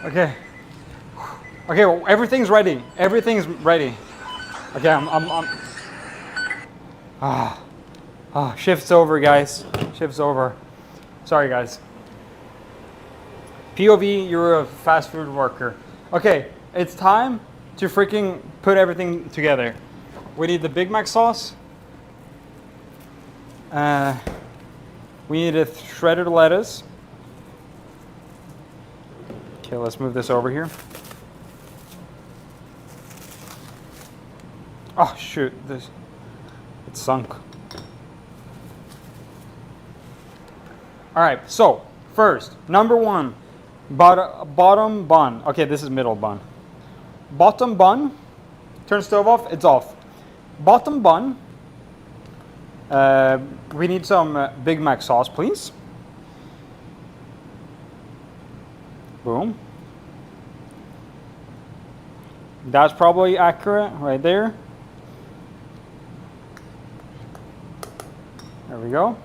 Okay. Okay, well, everything's ready. Everything's ready. Okay, shift's over, guys. Shift's over. Sorry, guys. POV, you're a fast food worker. Okay, it's time to freaking put everything together. We need the Big Mac sauce. We need a shredded lettuce. Okay, let's move this over here. Oh shoot, it's sunk. All right, so first, number one, bottom bun. Okay, this is middle bun. Bottom bun, turn stove off, it's off. Bottom bun, we need some Big Mac sauce, please. Boom. That's probably accurate right there. There we go.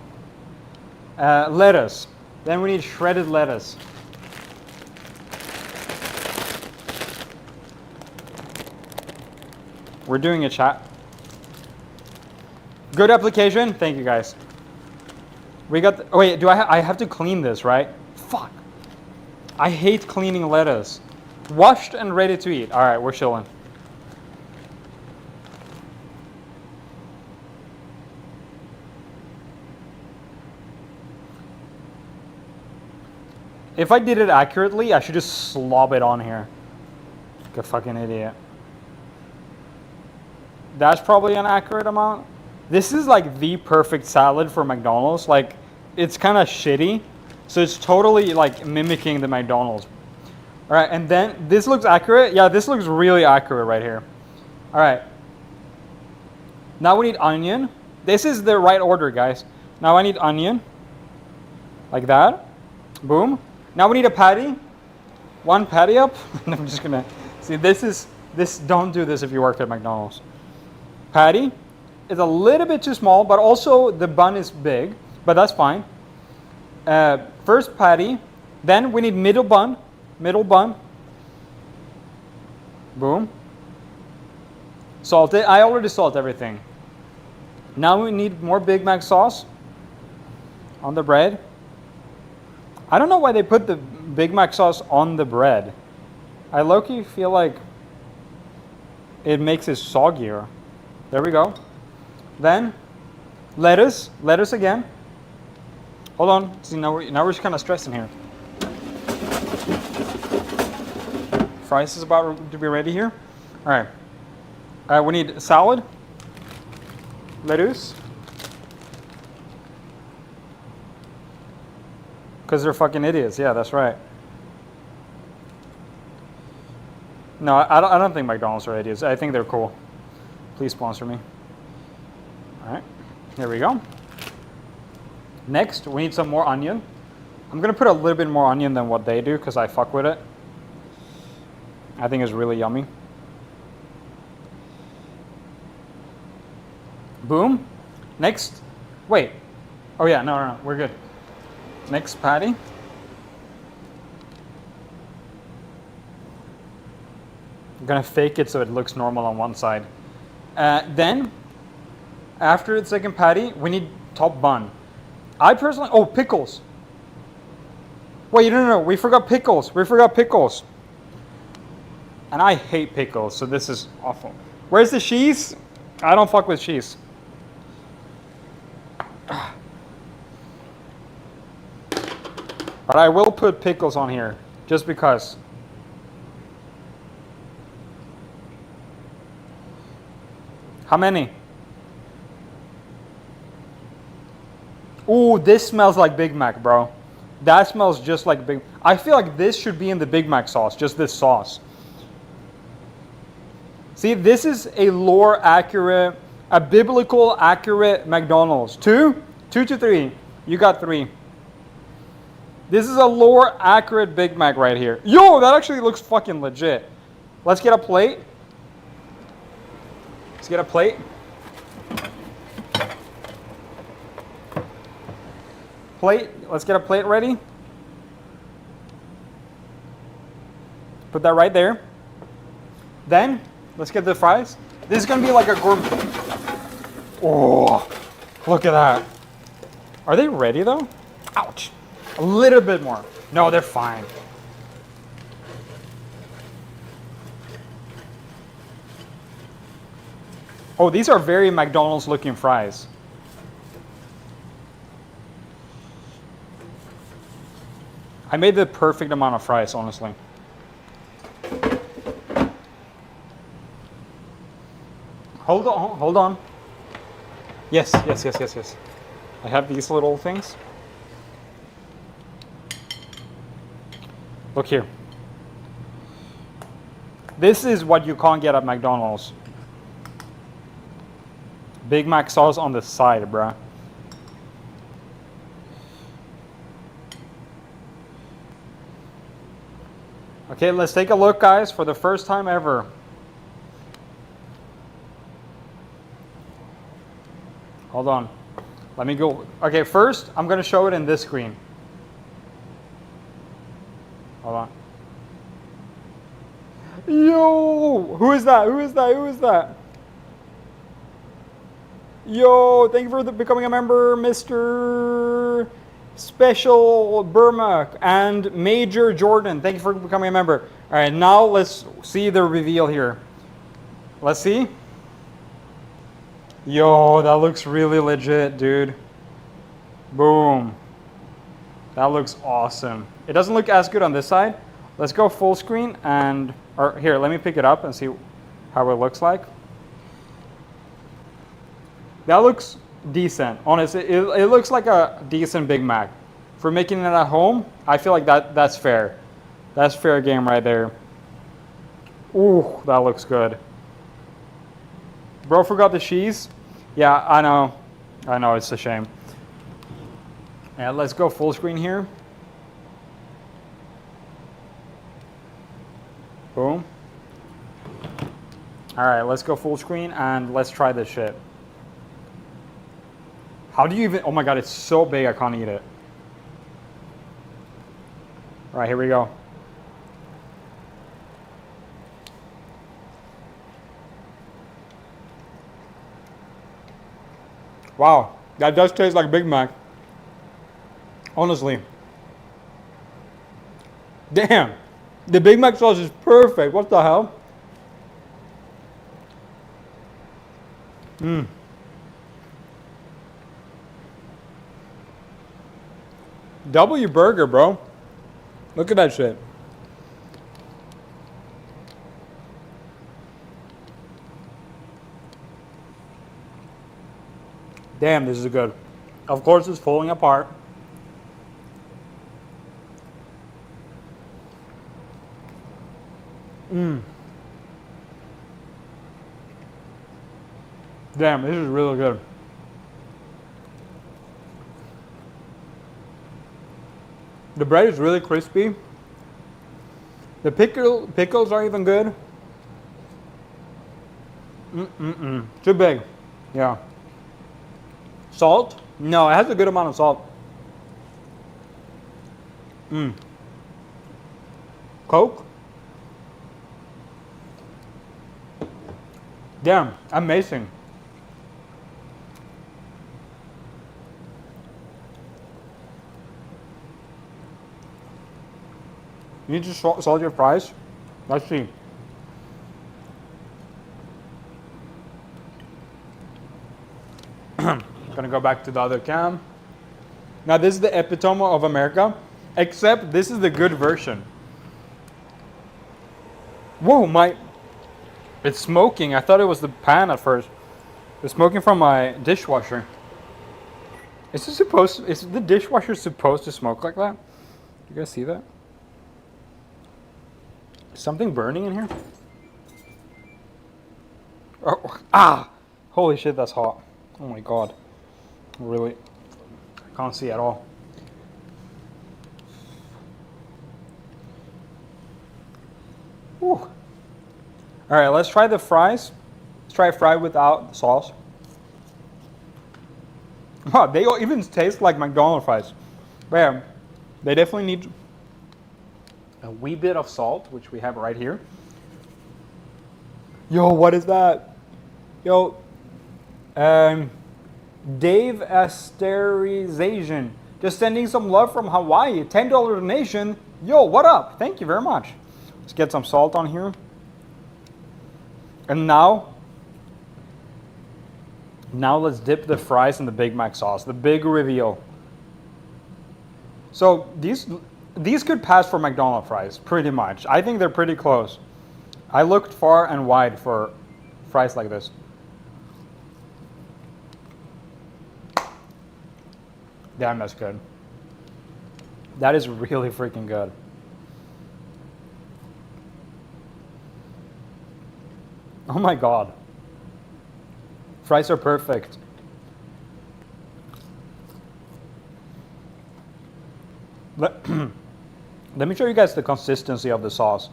Lettuce. Then we need shredded lettuce. We're doing a chat. Good application. Thank you guys. We got. Oh wait, do I have to clean this, right? Fuck. I hate cleaning lettuce. Washed and ready to eat. All right, we're chilling. If I did it accurately, I should just slob it on here. Like a fucking idiot. That's probably an accurate amount. This is like the perfect salad for McDonald's. Like, it's kind of shitty. So it's totally like mimicking the McDonald's. All right, and then this looks accurate. Yeah, this looks really accurate right here. All right. Now we need onion. This is the right order, guys. Now I need onion. Like that. Boom. Now we need a patty. One patty up. I'm just gonna see this. Don't do this if you work at McDonald's. Patty is a little bit too small, but also the bun is big, but that's fine. First patty, then we need middle bun. Boom. Salt it. I already salt everything. Now we need more Big Mac sauce on the bread. I don't know why they put the Big Mac sauce on the bread. I low-key feel like it makes it soggier. There we go. Then lettuce again. Hold on. See, now we're just kind of stressing here. Fries is about to be ready here. All right. We need salad, lettuce, because they're fucking idiots. Yeah, that's right. No, I don't think McDonald's are idiots. I think they're cool. Please sponsor me. All right, here we go. Next, we need some more onion. I'm gonna put a little bit more onion than what they do because I fuck with it. I think it's really yummy. Boom. Next, wait. Oh yeah, no, we're good. Next patty. I'm gonna fake it so it looks normal on one side. Then, after the second patty, we need top bun. I personally, pickles. Wait, no, we forgot pickles. And I hate pickles, so this is awful. Where's the cheese? I don't fuck with cheese. But I will put pickles on here, just because. How many? Ooh, this smells like Big Mac, bro. That smells just like Big Mac. I feel like this should be in the Big Mac sauce, just this sauce. See, this is a lore accurate, a biblical accurate McDonald's. 2 to 3. You got 3. This is a lore accurate Big Mac right here. Yo, that actually looks fucking legit. Let's get a plate. Let's get a plate. Let's get a plate ready. Put that right there. Then, let's get the fries. This is gonna be like a gourmet. Oh, look at that. Are they ready though? Ouch. A little bit more. No, they're fine. Oh, these are very McDonald's looking fries. I made the perfect amount of fries, honestly. Hold on. Yes. I have these little things. Look here. This is what you can't get at McDonald's. Big Mac sauce on the side, bruh. Okay, let's take a look, guys, for the first time ever. Hold on. Let me go. Okay, first I'm gonna show it in this screen. Hold on. Yo, who is that? Who is that? Who is that? Yo, thank you for becoming a member, Mr. Special Burma and Major Jordan. Thank you for becoming a member. All right, now let's see the reveal here. Let's see. Yo, that looks really legit, dude. Boom. That looks awesome. It doesn't look as good on this side. Let's go full screen and, or here, let me pick it up and see how it looks like. That looks decent. Honestly, it looks like a decent Big Mac. For making it at home, I feel like that's fair. That's fair game right there. Ooh, that looks good. Bro forgot the cheese. Yeah, I know. I know, it's a shame. Yeah, let's go full screen here. Boom. All right, let's go full screen and let's try this shit. How do you even, oh my God, it's so big I can't eat it. All right, here we go. Wow, that does taste like Big Mac. Honestly. Damn, the Big Mac sauce is perfect. What the hell? Mmm. W burger, bro. Look at that shit. Damn, this is good. Of course, it's falling apart. Mmm. Damn, this is really good. The bread is really crispy. The pickles are even good. Too big. Yeah. Salt? No, it has a good amount of salt. Coke? Damn, amazing. You need to salt your fries. Let's see. Gonna go back to the other cam. Now this is the epitome of America, except this is the good version. Whoa, it's smoking. I thought it was the pan at first. It's smoking from my dishwasher. Is the dishwasher supposed to smoke like that? You guys see that? Is something burning in here? Oh, ah! Holy shit, that's hot. Oh my God. Really, I can't see at all. Whew. All right, let's try the fries. Let's try a fry without the sauce. Wow, they even taste like McDonald's fries. But yeah, they definitely need a wee bit of salt, which we have right here. Yo, what is that? Yo, Dave Asterization, just sending some love from Hawaii. $10 donation. Yo, what up? Thank you very much. Let's get some salt on here. And now let's dip the fries in the Big Mac sauce. The big reveal. So these could pass for McDonald's fries, pretty much. I think they're pretty close. I looked far and wide for fries like this. Damn, that's good. That is really freaking good. Oh my God. Fries are perfect. Let me show you guys the consistency of the sauce.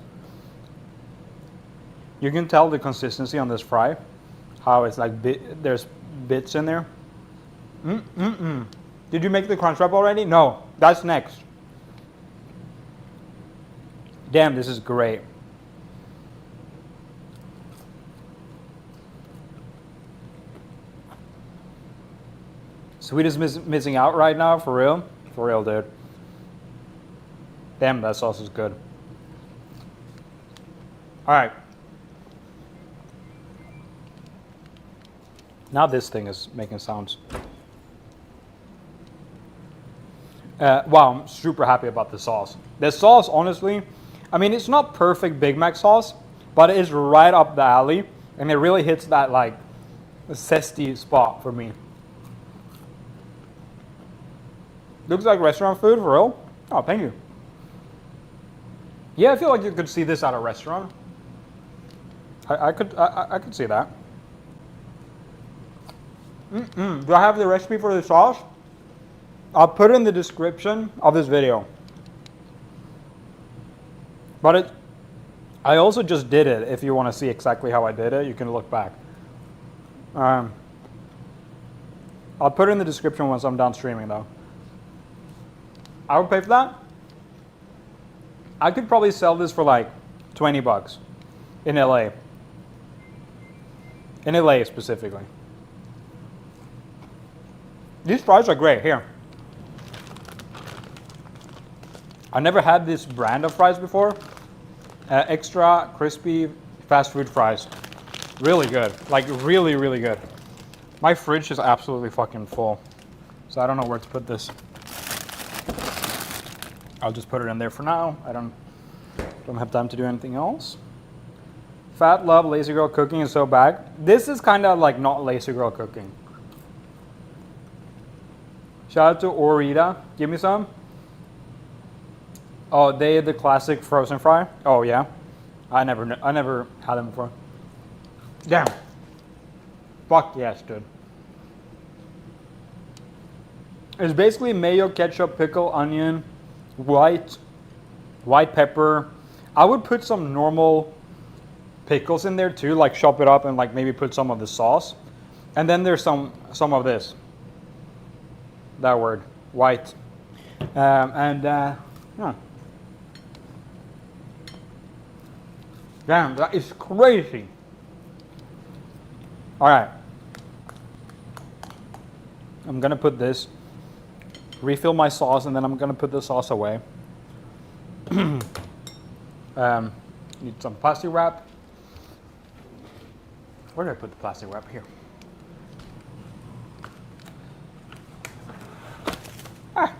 You can tell the consistency on this fry, how it's like there's bits in there. Did you make the Crunchwrap already? No, that's next. Damn, this is great. Sweet is missing out right now, for real? For real, dude. Damn, that sauce is good. All right. Now this thing is making sounds. Wow, I'm super happy about the sauce. The sauce, honestly, I mean, it's not perfect Big Mac sauce, but it is right up the alley, and it really hits that, like, zesty spot for me. Looks like restaurant food, for real? Oh, thank you. Yeah, I feel like you could see this at a restaurant. I could see that. Do I have the recipe for the sauce? I'll put it in the description of this video. But I also just did it. If you want to see exactly how I did it, you can look back. I'll put it in the description once I'm done streaming, though. I would pay for that. I could probably sell this for like 20 bucks in LA. In LA specifically. These fries are great. Here. I never had this brand of fries before. Extra crispy fast food fries. Really good. Like really, really good. My fridge is absolutely fucking full. So I don't know where to put this. I'll just put it in there for now. I don't have time to do anything else. Fat love lazy girl cooking is so bad. This is kind of like not lazy girl cooking. Shout out to Orita. Give me some. Oh, they the classic frozen fry. Oh yeah, I never had them before. Damn. Fuck yes, dude. It's basically mayo, ketchup, pickle, onion, white pepper. I would put some normal pickles in there too, like chop it up and like maybe put some of the sauce. And then there's some of this. That word, white. Yeah. Damn, that is crazy. All right. I'm gonna put this, refill my sauce, and then I'm gonna put the sauce away. Need some plastic wrap. Where did I put the plastic wrap? Here. Ah.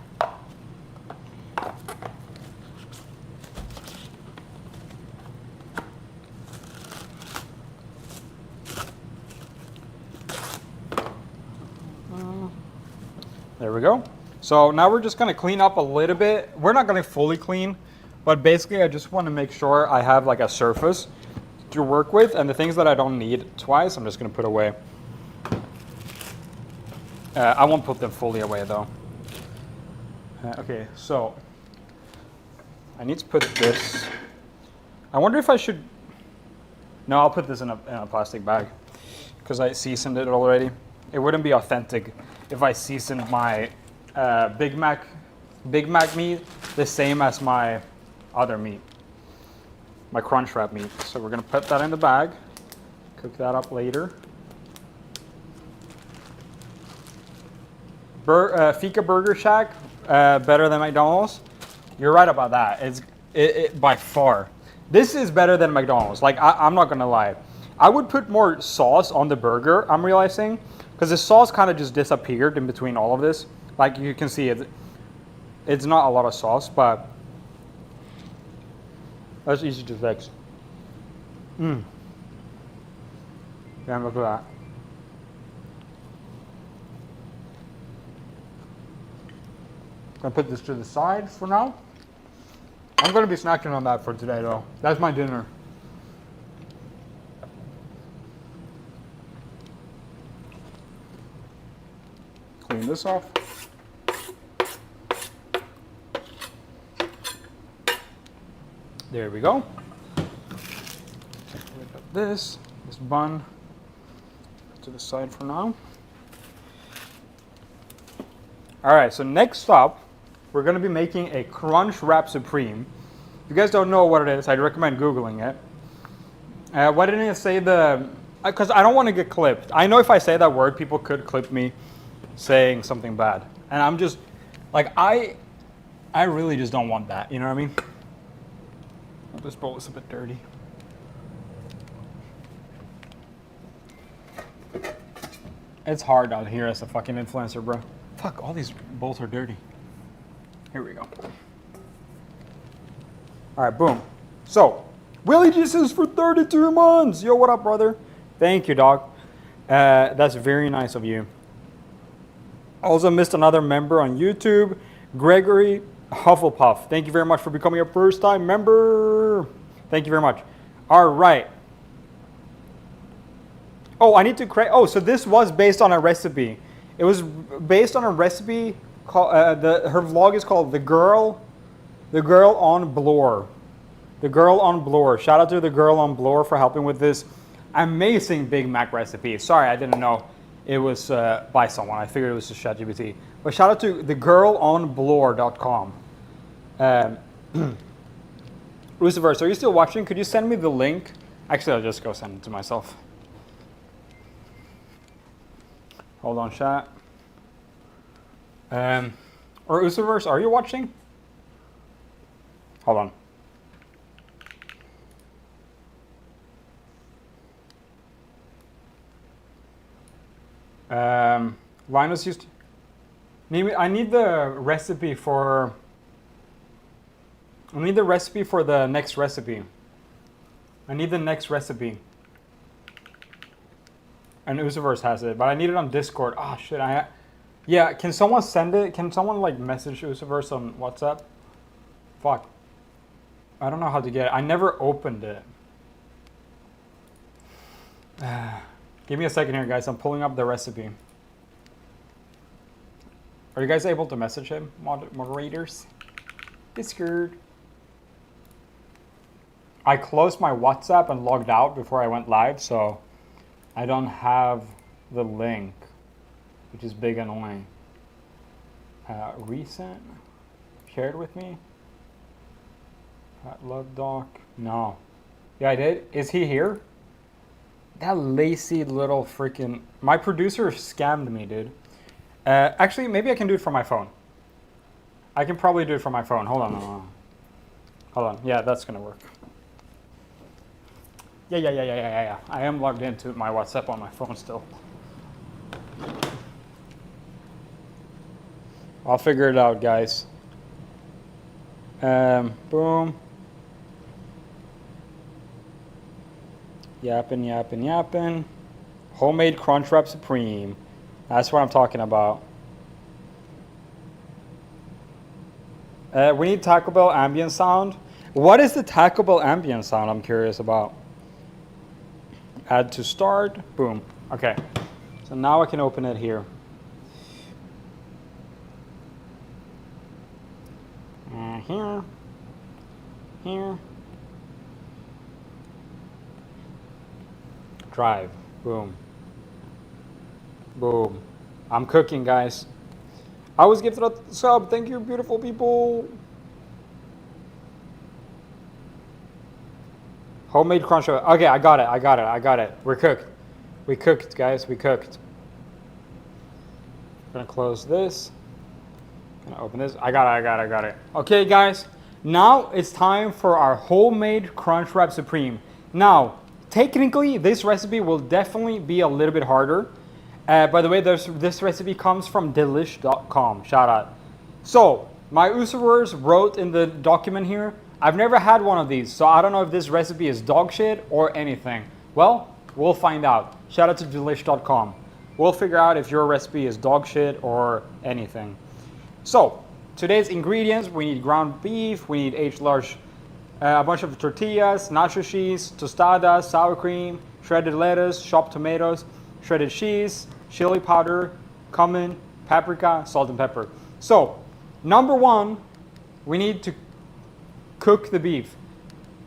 There we go. So now we're just going to clean up a little bit. We're not going to fully clean, but basically I just want to make sure I have like a surface to work with, and the things that I don't need twice, I'm just going to put away. I won't put them fully away though. Okay, so I need to put this. I wonder if I should. No, I'll put this in a plastic bag because I seasoned it already. It wouldn't be authentic if I seasoned my Big Mac meat the same as my other meat, my Crunchwrap meat. So we're gonna put that in the bag, cook that up later. Fika Burger Shack, better than McDonald's. You're right about that. It's by far. This is better than McDonald's. Like I'm not gonna lie. I would put more sauce on the burger, I'm realizing, because the sauce kind of just disappeared in between all of this. Like you can see, it's not a lot of sauce, but that's easy to fix. Damn, look at that. Gonna put this to the side for now. I'm gonna be snacking on that for today though. That's my dinner. Clean this off. There we go. Put this bun to the side for now. All right, so next up, we're gonna be making a Crunchwrap Supreme. If you guys don't know what it is, I'd recommend Googling it. Why didn't it say the, because I don't want to get clipped. I know if I say that word, people could clip me saying something bad. And I'm just, like, I really just don't want that, you know what I mean? Oh, this bowl is a bit dirty. It's hard out here as a fucking influencer, bro. Fuck, all these bowls are dirty. Here we go. All right, boom. So, Willie Jesus for 32 months. Yo, what up, brother? Thank you, dog. That's very nice of you. Also missed another member on YouTube, Gregory Hufflepuff. Thank you very much for becoming a first-time member. Thank you very much. All right. Oh, I need to create. Oh, so this was based on a recipe. It was based on a recipe. Called, her vlog is called The Girl on Bloor. The Girl on Bloor. Shout out to The Girl on Bloor for helping with this amazing Big Mac recipe. Sorry, I didn't know it was by someone. I figured it was just ChatGPT. But shout out to thegirlonbloor.com. Lucifer, so are you still watching? Could you send me the link? Actually, I'll just go send it to myself. Hold on, chat. Or Usaverse, are you watching? Hold on. Linus used. I need the recipe for. I need the recipe for the next recipe. I need the next recipe. And Usaverse has it, but I need it on Discord. Oh shit! Yeah, can someone send it? Can someone like message Usaverse on WhatsApp? Fuck. I don't know how to get it. I never opened it. Give me a second here, guys. I'm pulling up the recipe. Are you guys able to message him, moderators? Discord. I closed my WhatsApp and logged out before I went live, so I don't have the link, which is big and annoying. Recent? Shared with me? Love doc? No. Yeah, I did. Is he here? That lazy little freaking... My producer scammed me, dude. Actually, maybe I can do it from my phone. I can probably do it from my phone. Hold on. Hold on. Yeah, that's going to work. Yeah. I am logged into my WhatsApp on my phone still. I'll figure it out, guys. Boom. Yapping. Homemade Crunchwrap Supreme. That's what I'm talking about. We need Taco Bell ambient sound. What is the Taco Bell ambient sound? I'm curious about. Add to start. Boom. Okay. So now I can open it here. Here. Drive. Boom. I'm cooking, guys. I was gifted a sub. Thank you, beautiful people. Homemade crunch. Okay, I got it. We're cooked. We cooked, guys. We cooked. Gonna close this. Gonna open this. I got it. Okay, guys. Now it's time for our homemade Crunchwrap Supreme. Now, technically, this recipe will definitely be a little bit harder. By the way, this recipe comes from delish.com. Shout out. So, my Usaverse wrote in the document here, I've never had one of these, so I don't know if this recipe is dog shit or anything. Well, we'll find out. Shout out to delish.com. We'll figure out if your recipe is dog shit or anything. So, today's ingredients, we need ground beef, we need H-large, a bunch of tortillas, nacho cheese, tostadas, sour cream, shredded lettuce, chopped tomatoes, shredded cheese, chili powder, cumin, paprika, salt and pepper. So, number one, we need to cook the beef.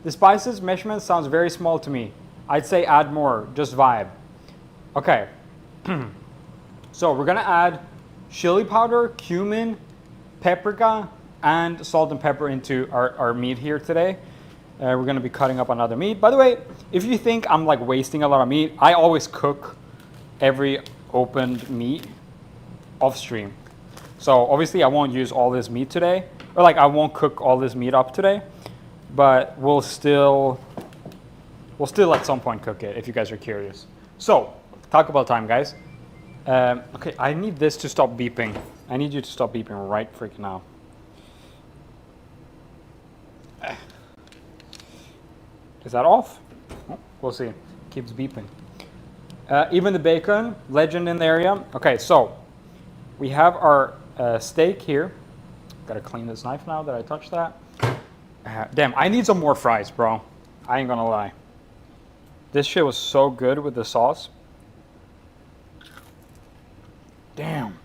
The spices measurement sounds very small to me. I'd say add more, just vibe. Okay. So we're gonna add chili powder, cumin, paprika, and salt and pepper into our meat here today. We're gonna be cutting up another meat. By the way, if you think I'm like wasting a lot of meat, I always cook every opened meat off stream. So obviously I won't use all this meat today, or like I won't cook all this meat up today, but we'll still at some point cook it if you guys are curious. So talk about time, guys. Okay, I need this to stop beeping. I need you to stop beeping right freaking now. Is that off? Oh, we'll see. Keeps beeping. Even the bacon, legend in the area. Okay, so we have our steak here. Gotta clean this knife now that I touched that. Damn, I need some more fries, bro. I ain't gonna lie. This shit was so good with the sauce. Damn.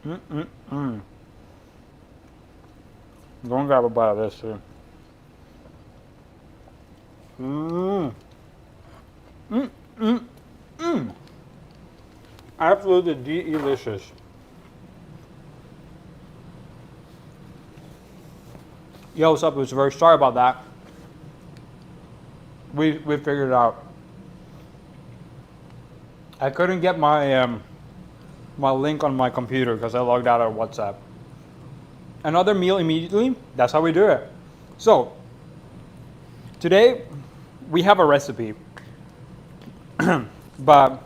Go and grab a bite of this too. Absolutely delicious. Yo, what's up, Lucifer? Sorry about that. We figured it out. I couldn't get my my link on my computer because I logged out of WhatsApp. Another meal immediately. That's how we do it. So today we have a recipe, but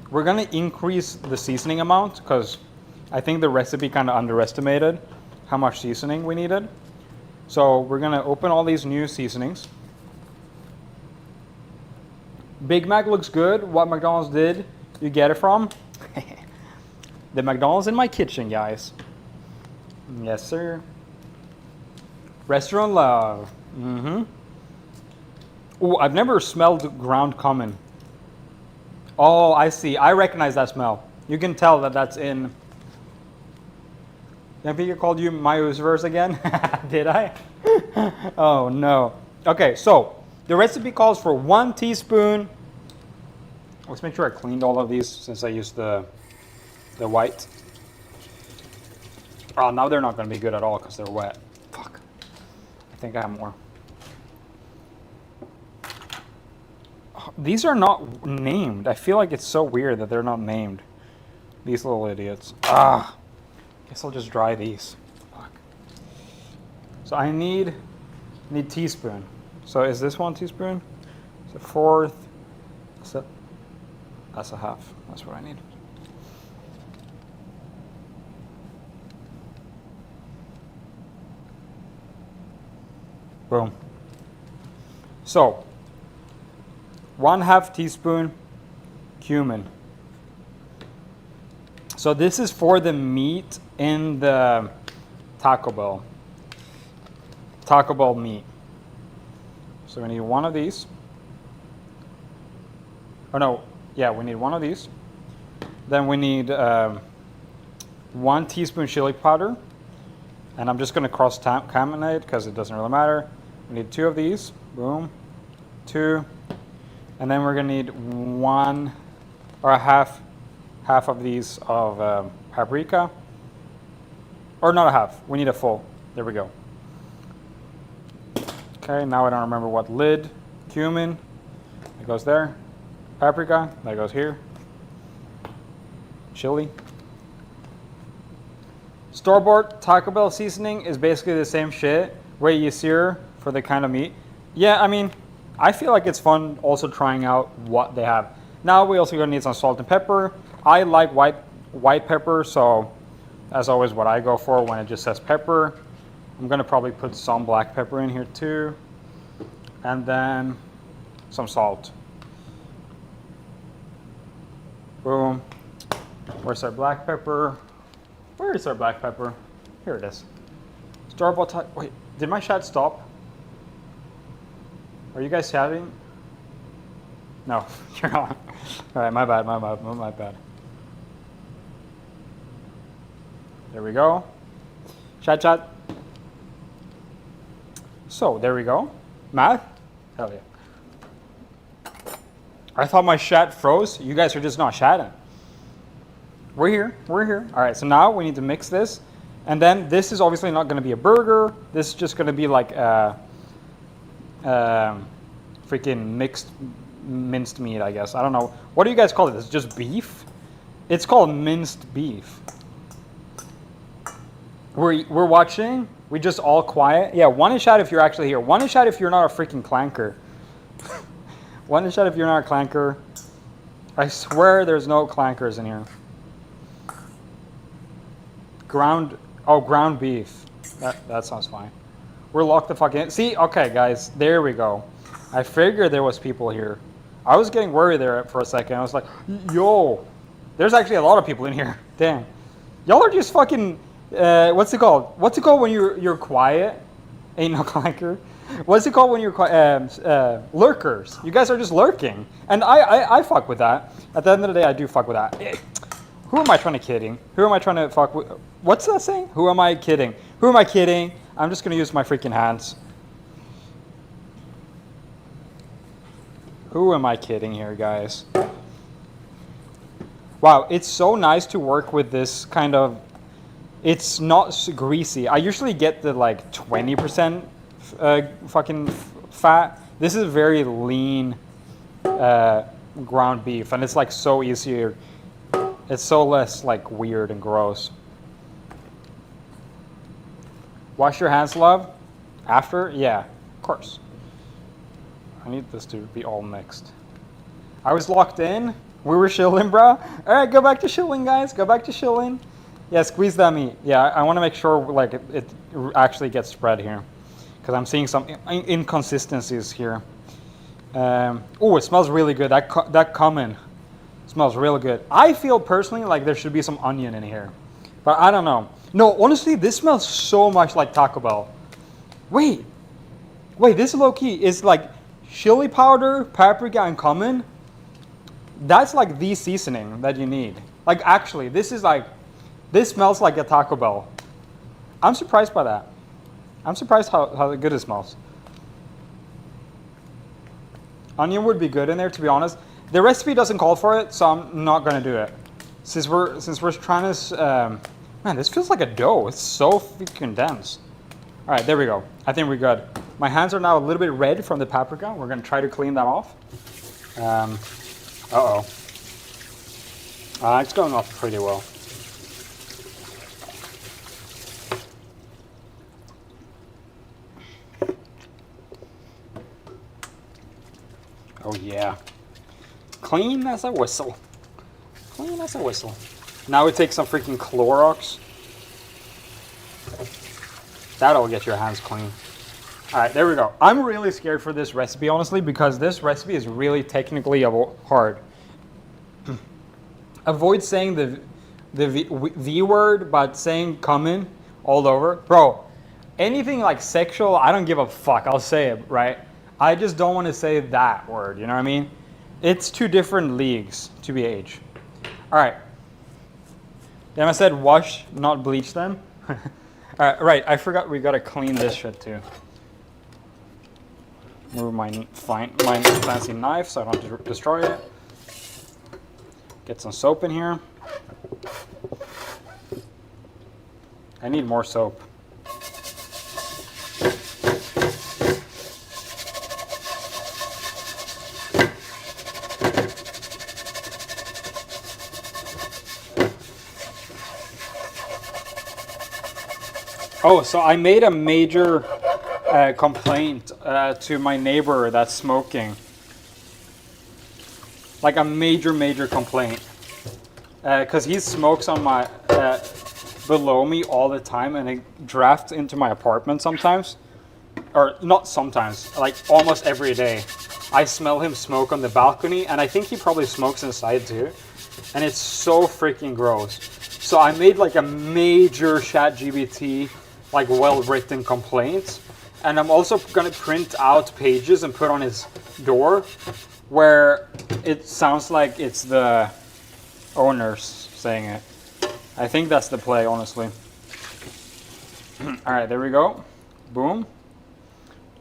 we're gonna increase the seasoning amount because I think the recipe kind of underestimated how much seasoning we needed. So we're gonna open all these new seasonings. Big Mac looks good. What McDonald's did you get it from? The McDonald's in my kitchen, guys. Yes, sir. Restaurant love. Oh, I've never smelled ground cumin. Oh, I see. I recognize that smell. You can tell that that's in. Yungfika called you Mayusverse again? Did I? Oh, no. Okay, so the recipe calls for 1 teaspoon. Let's make sure I cleaned all of these since I used the white. Oh, now they're not going to be good at all because they're wet. Fuck. I think I have more. Oh, these are not named. I feel like it's so weird that they're not named. These little idiots. Ah. Guess I'll just dry these. Fuck. So I need teaspoon. So is this 1 teaspoon? It's a 1/4. So that's a 1/2. That's what I need. Boom. So 1/2 teaspoon cumin. So this is for the meat in the Taco Bell meat. So we need 1 of these. Oh no, yeah, we need 1 of these. Then we need 1 teaspoon chili powder. And I'm just gonna cross-contaminate because it doesn't really matter. We need 2 of these, boom, 2. And then we're gonna need 1 or a half of these of paprika. Or not a half, we need a full. There we go. Okay, now I don't remember what lid. Cumin, that goes there. Paprika, that goes here. Chili. Store-bought Taco Bell seasoning is basically the same shit. Way easier for the kind of meat. Yeah, I mean, I feel like it's fun also trying out what they have. Now we also gonna need some salt and pepper. I like white pepper, so that's always what I go for when it just says pepper. I'm gonna probably put some black pepper in here too. And then some salt. Boom. Where's our black pepper? Where is our black pepper? Here it is. Store-bought. Wait, did my chat stop? Are you guys chatting? No, you're not. All right, my bad. There we go. Chat. So there we go. Math? Hell yeah. I thought my chat froze. You guys are just not chatting. We're here. We're here. All right. So now we need to mix this. And then this is obviously not going to be a burger. This is just going to be like freaking minced meat, I guess. I don't know. What do you guys call it? It's just beef? It's called minced beef. We're watching. We just all quiet. Yeah, one in chat if you're actually here. One in chat if you're not a freaking clanker. One in chat if you're not a clanker. I swear there's no clankers in here. Ground beef. That sounds fine. We're locked the fuck in. See, okay, guys, there we go. I figured there was people here. I was getting worried there for a second. I was like, yo, there's actually a lot of people in here. Damn. Y'all are just fucking, what's it called? What's it called when you're quiet? Ain't no clanker. What's it called when you're lurkers? You guys are just lurking. And I fuck with that. At the end of the day, I do fuck with that. Who am I trying to kidding? Who am I trying to fuck with? What's that saying? Who am I kidding? Who am I kidding? I'm just going to use my freaking hands. Who am I kidding here, guys? Wow, it's so nice to work with this kind of... It's not greasy. I usually get the like 20% fucking fat. This is very lean ground beef, and it's like so easier. It's so less like weird and gross. Wash your hands, love. After? Yeah, of course. I need this to be all mixed. I was locked in. We were chilling, bro. All right, go back to chilling, guys. Go back to chilling. Yeah, squeeze that meat. Yeah, I want to make sure like it actually gets spread here, because I'm seeing some inconsistencies here. Oh, it smells really good. That cumin smells really good. I feel personally like there should be some onion in here, but I don't know. No, honestly, this smells so much like Taco Bell. Wait, this low-key is like chili powder, paprika, and cumin. That's like the seasoning that you need. Like actually, this smells like a Taco Bell. I'm surprised by that. I'm surprised how good it smells. Onion would be good in there, to be honest. The recipe doesn't call for it, so I'm not gonna do it. Since we're trying to, man, this feels like a dough. It's so freaking dense. All right, there we go. I think we're good. My hands are now a little bit red from the paprika. We're gonna try to clean that off. It's going off pretty well. Oh yeah. Clean as a whistle. Clean as a whistle. Now we take some freaking Clorox. That'll get your hands clean. All right, there we go. I'm really scared for this recipe, honestly, because this recipe is really technically hard. Avoid saying the V word, but saying cumin all over. Bro, anything like sexual, I don't give a fuck. I'll say it, right? I just don't want to say that word, you know what I mean? It's two different leagues, to be age. All right. Then I said wash, not bleach them. All right, I forgot we got to clean this shit too. Move my fancy knife so I don't destroy it. Get some soap in here. I need more soap. Oh, so I made a major complaint to my neighbor that's smoking. Like a major complaint. Because he smokes on my below me all the time, and it drafts into my apartment sometimes. Or not sometimes, like almost every day. I smell him smoke on the balcony, and I think he probably smokes inside too. And it's so freaking gross. So I made like a major ChatGPT like well-written complaint, and I'm also gonna print out pages and put on his door where it sounds like it's the owners saying it. I think that's the play, honestly. All right, there we go. Boom.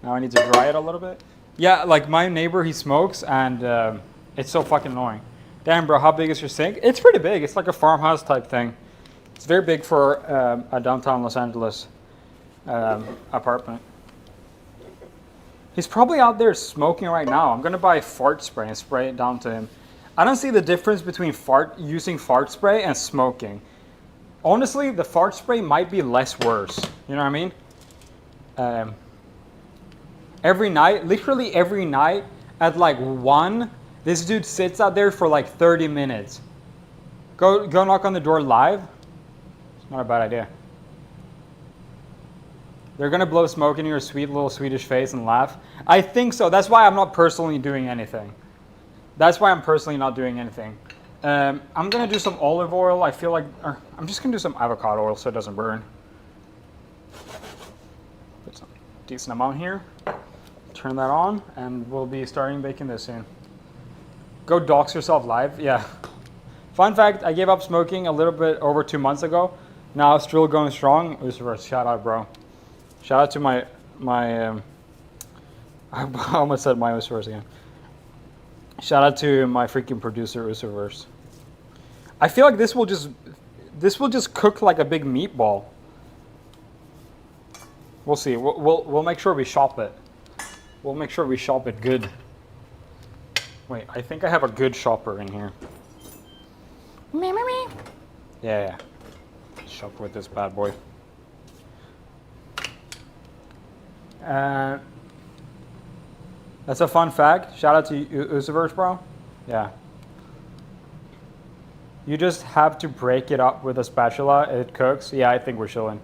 Now I need to dry it a little bit. Yeah, like my neighbor, he smokes, and It's so fucking annoying. Damn, bro, how big is your sink? It's pretty big. It's like a farmhouse type thing. It's very big for a downtown Los Angeles apartment. He's probably out there smoking right now. I'm gonna buy fart spray and spray it down to him. I don't see the difference between using fart spray and smoking. Honestly, the fart spray might be less worse. You know what I mean? Every night, literally every night at like 1, this dude sits out there for like 30 minutes. Go knock on the door live. It's not a bad idea. They're gonna blow smoke in your sweet little Swedish face and laugh. I think so. That's why I'm not personally doing anything. That's why I'm personally not doing anything. I'm gonna do some olive oil. I feel like, I'm just gonna do some avocado oil so it doesn't burn. Put some decent amount here. Turn that on, and we'll be starting baking this soon. Go dox yourself live. Yeah. Fun fact: I gave up smoking a little bit over 2 months ago. Now still going strong. Shout out, bro. Shout out to my I almost said my Usaverse again. Shout out to my freaking producer Usaverse. I feel like this will just cook like a big meatball. We'll see. We'll make sure we shop it. We'll make sure we shop it good. Wait, I think I have a good shopper in here. Yeah. Shop with this bad boy. That's a fun fact. Shout out to Usaverse, bro. Yeah. You just have to break it up with a spatula. It cooks. Yeah, I think we're chilling.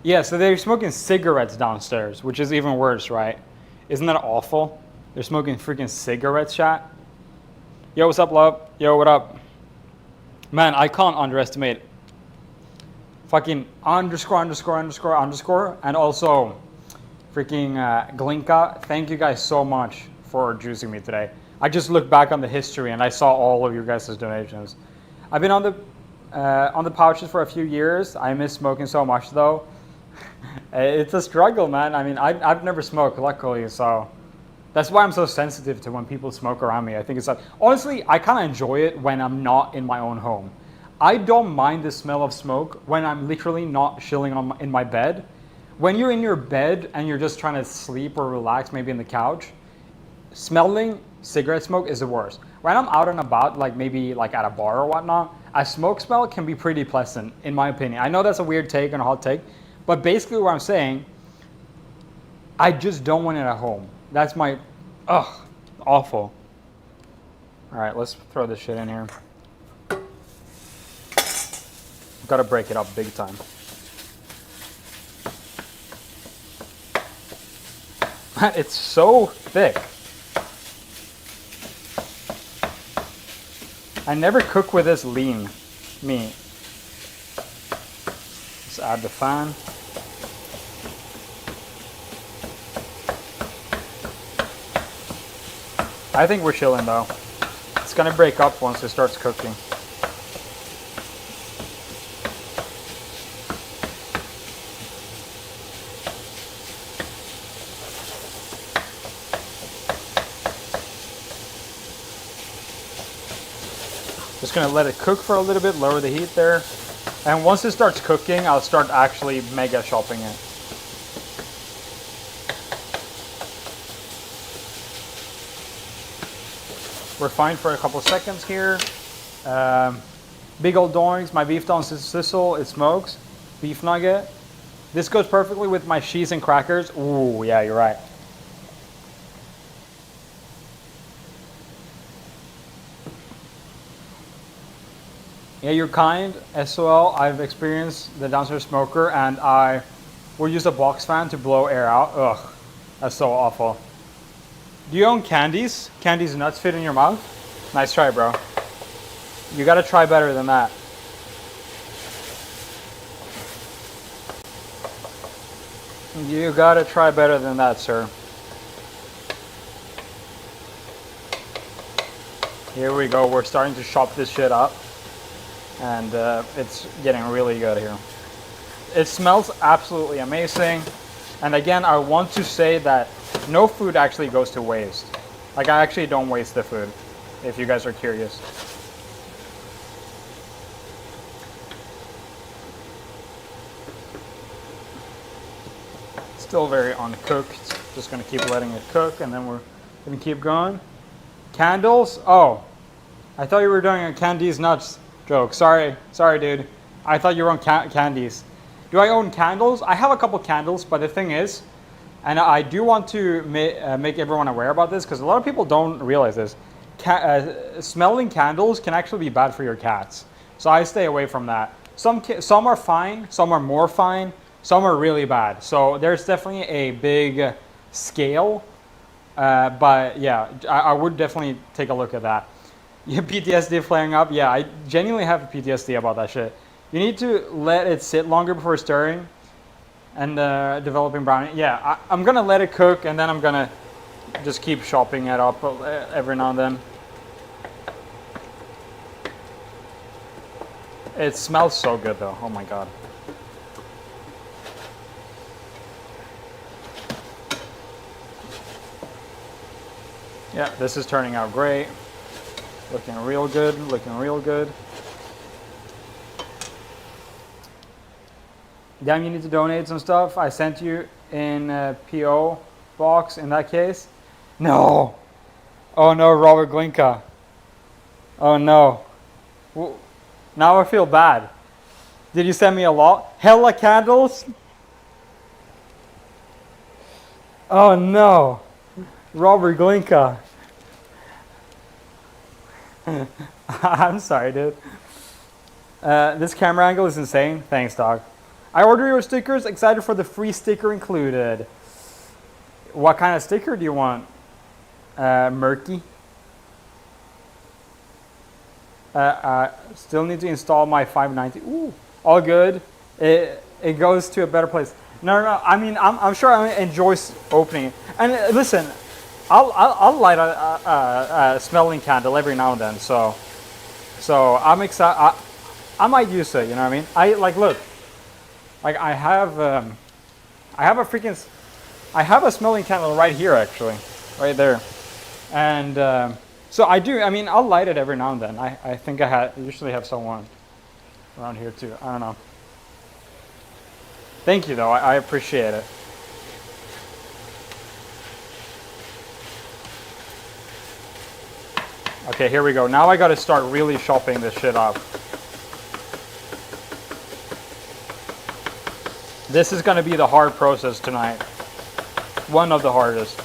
Yeah, so they're smoking cigarettes downstairs, which is even worse, right? Isn't that awful? They're smoking freaking cigarettes, chat. Yo, what's up, love? Yo, what up? Man, I can't underestimate fucking underscore, and also freaking Glinka. Thank you guys so much for juicing me today. I just looked back on the history and I saw all of your guys' donations. I've been on the pouches for a few years. I miss smoking so much though. It's a struggle, man. I mean, I've never smoked, luckily, so that's why I'm so sensitive to when people smoke around me. I think it's like, honestly, I kind of enjoy it when I'm not in my own home. I don't mind the smell of smoke when I'm literally not chilling in my bed. When you're in your bed and you're just trying to sleep or relax, maybe in the couch, smelling cigarette smoke is the worst. When I'm out and about, like maybe like at a bar or whatnot, a smoke smell can be pretty pleasant, in my opinion. I know that's a weird take and a hot take, but basically what I'm saying, I just don't want it at home. That's my, awful. All right, let's throw this shit in here. Gotta break it up big time. It's so thick. I never cook with this lean meat. Let's add the fan. I think we're chilling though. It's gonna break up once it starts cooking. Just gonna let it cook for a little bit, lower the heat there. And once it starts cooking, I'll start actually mega chopping it. We're fine for a couple seconds here. Big old doinks, my beef don't sizzle, it smokes. Beef nugget. This goes perfectly with my cheese and crackers. Ooh, yeah, you're right. Yeah, you're kind. SOL, I've experienced the downstairs smoker and I will use a box fan to blow air out. Ugh, that's so awful. Do you own candies? Candies nuts fit in your mouth? Nice try, bro. You gotta try better than that. You gotta try better than that, sir. Here we go. We're starting to chop this shit up. And it's getting really good here. It smells absolutely amazing. And again, I want to say that no food actually goes to waste. Like, I actually don't waste the food. if you guys are curious. Still very uncooked. Just gonna keep letting it cook, and then we're gonna keep going. Candles? Oh, I thought you were doing a candies nuts joke. Sorry, dude. I thought you were on candies. Do I own candles? I have a couple candles, but the thing is, and I do want to make everyone aware about this because a lot of people don't realize this. Smelling candles can actually be bad for your cats, so I stay away from that. Some are fine, some are more fine, some are really bad. So there's definitely a big scale, but yeah, I would definitely take a look at that. Yeah, PTSD flaring up. Yeah, I genuinely have PTSD about that shit. You need to let it sit longer before stirring and developing brownie. Yeah, I'm gonna let it cook, and then I'm gonna just keep chopping it up every now and then. It smells so good though. Oh my god. Yeah, this is turning out great. Looking real good, looking real good. Damn, you need to donate some stuff. I sent you in a PO box in that case. No. Oh no, Robert Glinka. Oh no. Now I feel bad. Did you send me a lot? Hella candles? Oh no. Robert Glinka. I'm sorry, dude. This camera angle is insane. Thanks, dog. I order your stickers. Excited for the free sticker included. What kind of sticker do you want? Murky. Still need to install my 590. Ooh, all good. It goes to a better place. No. I mean, I'm sure I enjoy opening it. And listen, I'll light a smelling candle every now and then. So I'm excited. I might use it. You know what I mean? Look. Like I have a smelling candle right here, actually, right there, and so I do. I mean, I'll light it every now and then. I think I usually have someone around here too. I don't know. Thank you though. I appreciate it. Okay, here we go. Now I got to start really chopping this shit up. This is going to be the hard process tonight. One of the hardest.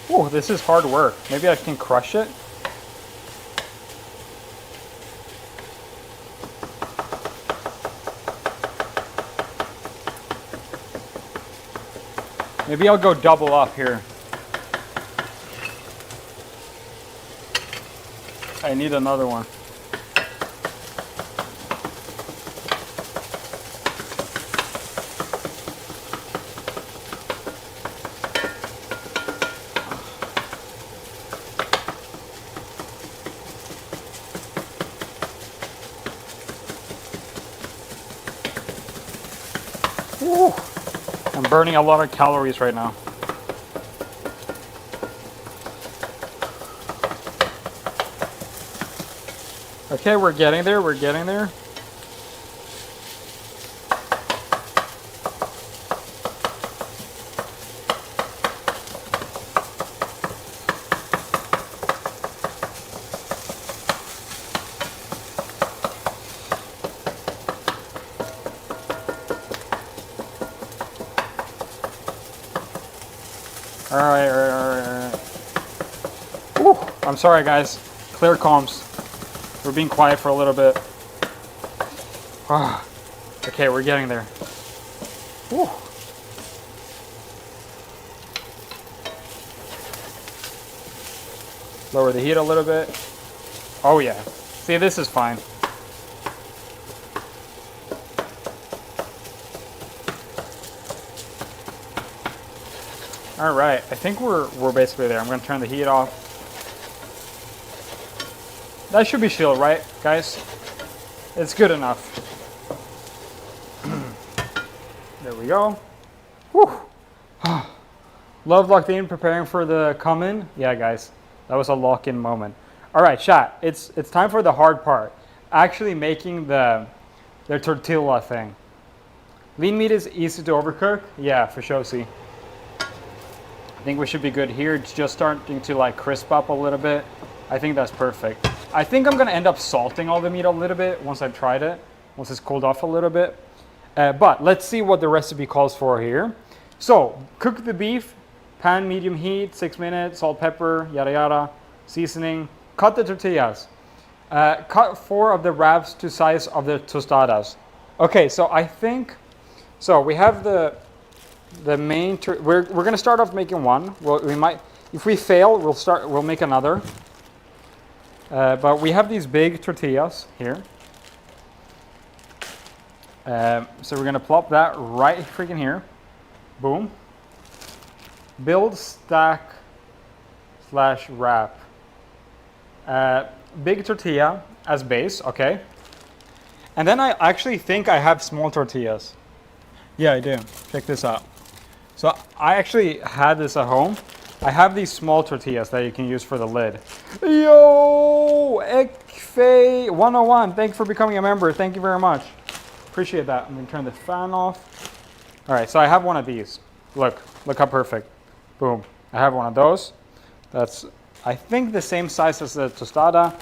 Oh, this is hard work. Maybe I can crush it. Maybe I'll go double up here. I need another one. Woo. I'm burning a lot of calories right now. Okay, we're getting there, we're getting there. All right. Woo, I'm sorry, guys. Clear comms. We're being quiet for a little bit. Okay, we're getting there. Woo. Lower the heat a little bit. Oh yeah. See, this is fine. All right, I think we're basically there. I'm gonna turn the heat off. That should be chill, right, guys? It's good enough. There we go. Whew. Love locked in, preparing for the come-in. Yeah, guys, that was a lock-in moment. All right, chat. It's time for the hard part. Actually making the tortilla thing. Lean meat is easy to overcook. Yeah, for sure. See, I think we should be good here. It's just starting to like crisp up a little bit. I think that's perfect. I think I'm gonna end up salting all the meat a little bit once I've tried it, once it's cooled off a little bit. But let's see what the recipe calls for here. So cook the beef, pan medium heat, 6 minutes, salt, pepper, yada yada, seasoning. Cut the tortillas. Cut 4 of the wraps to size of the tostadas. Okay, so I think, so we have the main, we're gonna start off making one. Well, we might, if we fail, we'll make another. But we have these big tortillas here. So we're gonna plop that right freaking here. Boom. Build, stack, / wrap. Big tortilla as base, okay. And then I actually think I have small tortillas. Yeah, I do. Check this out. So I actually had this at home. I have these small tortillas that you can use for the lid. Yo, Ekfe101, thanks for becoming a member. Thank you very much. Appreciate that. I'm gonna turn the fan off. All right, so I have one of these. Look how perfect. Boom, I have one of those. That's, I think, the same size as the tostada.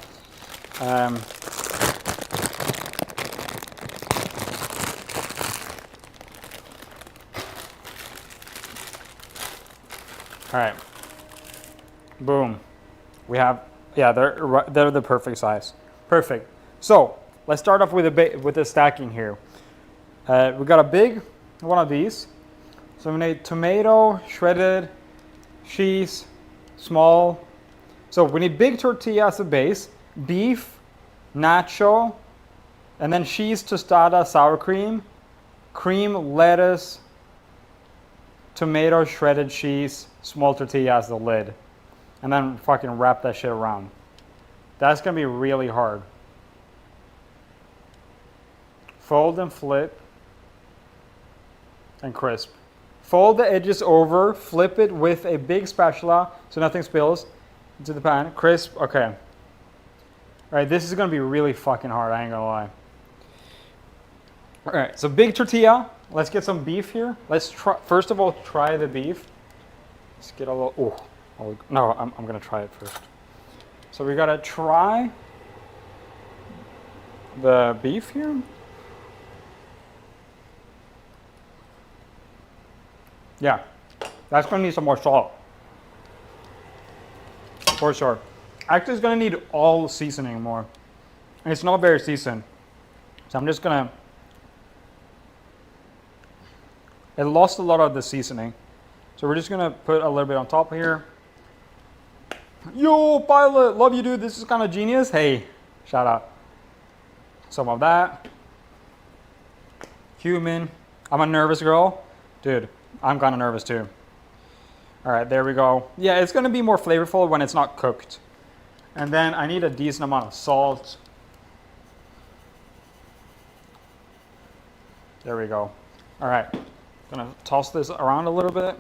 All right, boom. We have, yeah, they're the perfect size. Perfect. So let's start off with the stacking here. We got a big one of these. So we need tomato, shredded, cheese, small. So we need big tortilla as a base, beef, nacho, and then cheese, tostada, sour cream, lettuce, tomato, shredded cheese, small tortilla as the lid. And then fucking wrap that shit around. That's gonna be really hard. Fold and flip and crisp. Fold the edges over, flip it with a big spatula so nothing spills into the pan. Crisp, okay. All right, this is gonna be really fucking hard, I ain't gonna lie. All right, so big tortilla. Let's get some beef here. Let's try, first of all, try the beef. Let's get a little, oh no, I'm gonna try it first. So we gotta try the beef here. Yeah, that's gonna need some more salt. For sure. Actually, it's gonna need all seasoning more. And it's not very seasoned. So I'm just gonna, it lost a lot of the seasoning. So we're just gonna put a little bit on top here. Yo, Pilot, love you, dude. This is kind of genius. Hey, shout out. Some of that. Cumin. I'm a nervous girl. Dude, I'm kind of nervous too. All right, there we go. Yeah, it's gonna be more flavorful when it's not cooked. And then I need a decent amount of salt. There we go. All right, gonna toss this around a little bit.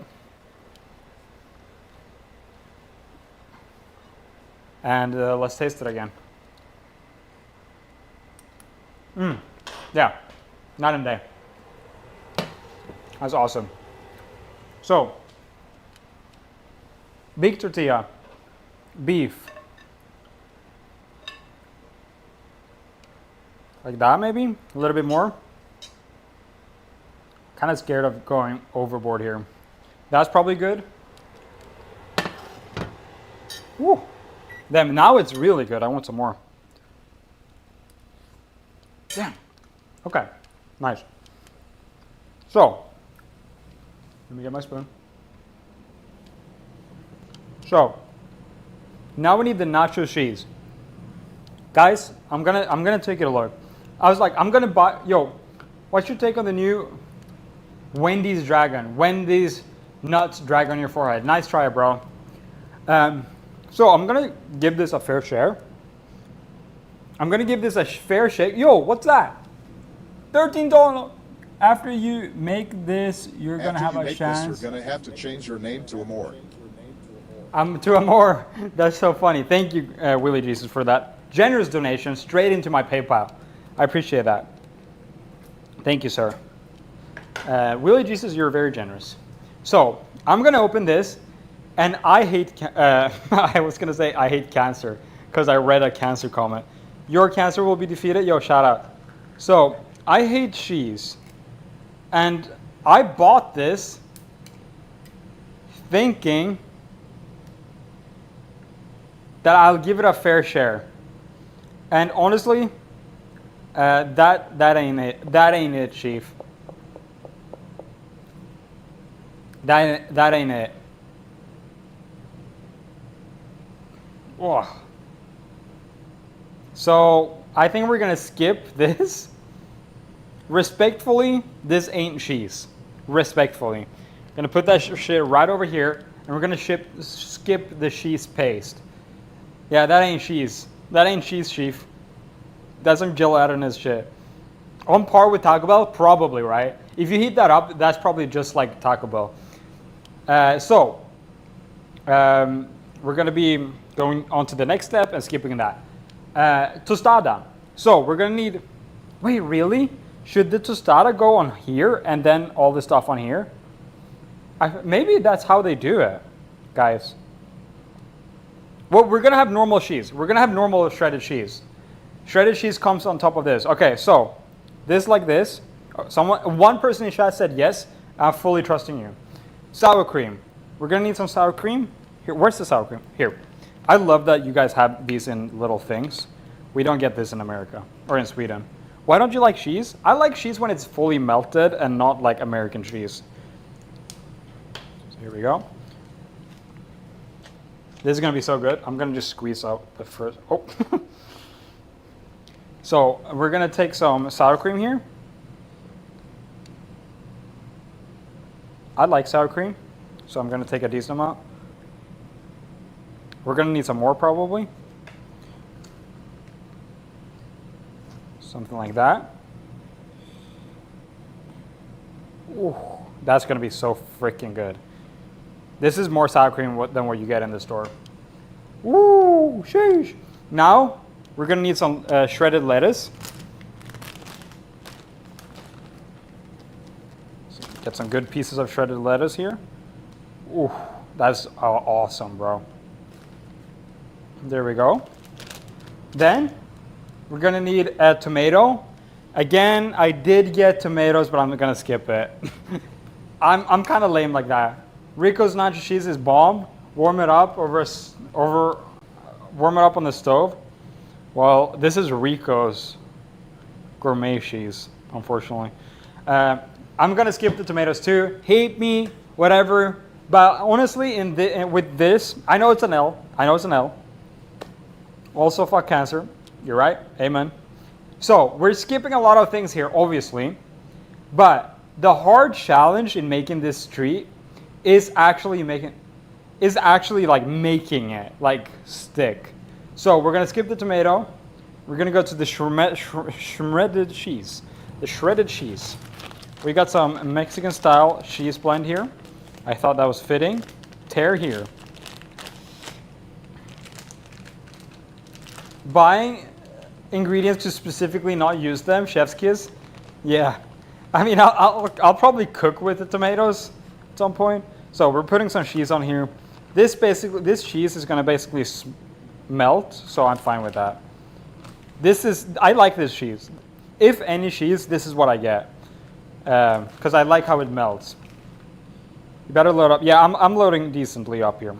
And let's taste it again. Yeah, night and day. That's awesome. So, big tortilla, beef. Like that maybe, a little bit more. Kind of scared of going overboard here. That's probably good. Woo. Then now it's really good. I want some more. Damn. Okay, nice. So, let me get my spoon. So, now we need the nacho cheese. Guys, I'm gonna take it a look. I was like, I'm gonna buy, yo, what's your take on the new Wendy's Dragon? Wendy's nuts drag on your forehead. Nice try, bro. So I'm gonna give this a fair share. I'm gonna give this a fair shake. Yo, what's that? $13. after you make this, you're gonna After have you a make chance. this, you're going to have to change your name to Amore. To a more. That's so funny. Thank you, Willie Jesus, for that generous donation straight into my PayPal. I appreciate that. Thank you, sir. Willie Jesus, you're very generous. So I'm gonna open this, and I hate. I was gonna say I hate cancer because I read a cancer comment. Your cancer will be defeated. Yo, shout out. So I hate cheese, and I bought this thinking that I'll give it a fair share. And honestly, that ain't it. That ain't it, Chief. That ain't it. Oh. So I think we're gonna skip this. Respectfully, this ain't cheese. Respectfully, gonna put that shit right over here, and we're gonna skip the cheese paste. Yeah, that ain't cheese. That ain't cheese, Chief. That's some gelatinous shit. On par with Taco Bell? Probably, right? If you heat that up, that's probably just like Taco Bell. We're going to be going on to the next step and skipping that. Tostada. So we're going to need... Wait, really? Should the tostada go on here and then all the stuff on here? Maybe that's how they do it, guys. Well, we're going to have normal cheese. We're going to have normal shredded cheese. Shredded cheese comes on top of this. Okay, so this like this. One person in chat said yes. I'm fully trusting you. Sour cream. We're going to need some sour cream. Here, where's the sour cream? Here. I love that you guys have these in little things. We don't get this in America or in Sweden. Why don't you like cheese? I like cheese when it's fully melted and not like American cheese. So here we go. This is going to be so good. I'm going to just squeeze out the first. Oh. So we're going to take some sour cream here. I like sour cream, so I'm going to take a decent amount. We're going to need some more probably. Something like that. Ooh, that's going to be so freaking good. This is more sour cream than what you get in the store. Woo, sheesh. Now, we're going to need some shredded lettuce. So get some good pieces of shredded lettuce here. Ooh, that's awesome, bro. There we go. Then, we're going to need a tomato. Again, I did get tomatoes, but I'm going to skip it. I'm kind of lame like that. Rico's nacho cheese is bomb. Warm it up warm it up on the stove. Well, this is Rico's gourmet cheese, unfortunately. I'm gonna skip the tomatoes too. Hate me, whatever. But honestly, with this, I know it's an L. I know it's an L. Also, fuck cancer. You're right. Amen. So we're skipping a lot of things here, obviously. But the hard challenge in making this treat is actually making it like stick. So we're gonna skip the tomato. We're gonna go to the shredded cheese. The shredded cheese. We got some Mexican style cheese blend here. I thought that was fitting. Tear here. Buying ingredients to specifically not use them, chef's kiss. Yeah, I mean I'll probably cook with the tomatoes at some point. So we're putting some cheese on here. This cheese is gonna basically melt, so I'm fine with that. I like this cheese. If any cheese, this is what I get, because I like how it melts. You better load up. Yeah, I'm loading decently up here.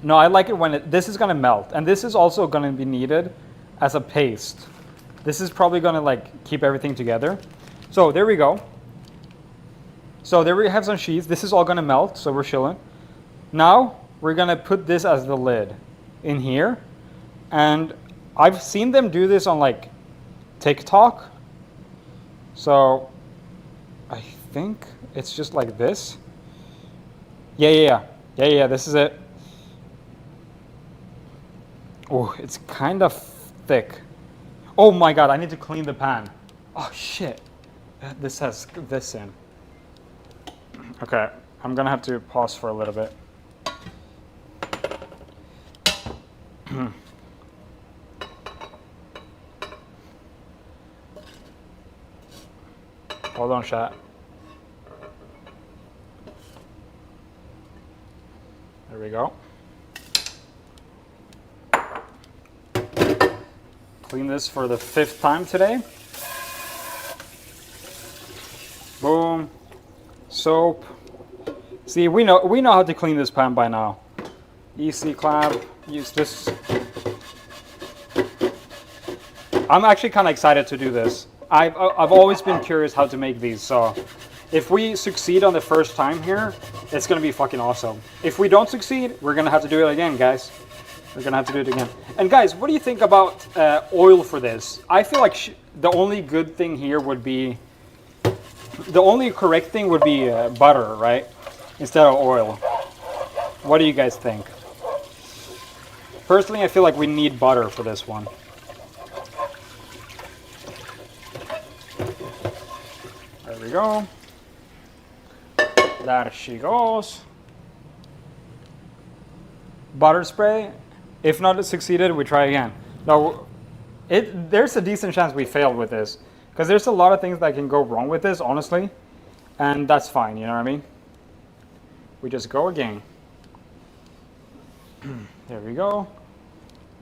No, I like it when this is gonna melt, and this is also gonna be needed as a paste. This is probably gonna like keep everything together. So there we go. So there we have some cheese. This is all gonna melt, so we're chilling. Now we're gonna put this as the lid in here, and I've seen them do this on like TikTok. So I think it's just like this. Yeah, this is it. Oh, it's kind of thick. Oh my God, I need to clean the pan. Oh shit. This has this in. Okay, I'm gonna have to pause for a little bit. Hold on, chat. There we go. Clean this for the 5th time today. Boom. Soap. See, we know how to clean this pan by now. Easy clap. Use this. I'm actually kind of excited to do this. I've always been curious how to make these, so if we succeed on the first time here, it's gonna be fucking awesome. If we don't succeed, we're gonna have to do it again, guys. We're gonna have to do it again. And guys, what do you think about oil for this? I feel like the only good thing here would be, the only correct thing would be butter, right? Instead of oil. What do you guys think? Personally, I feel like we need butter for this one. There we go. There she goes. Butter spray. If not succeeded, we try again. No, there's a decent chance we failed with this. Because there's a lot of things that can go wrong with this, honestly. And that's fine, you know what I mean? We just go again. There we go.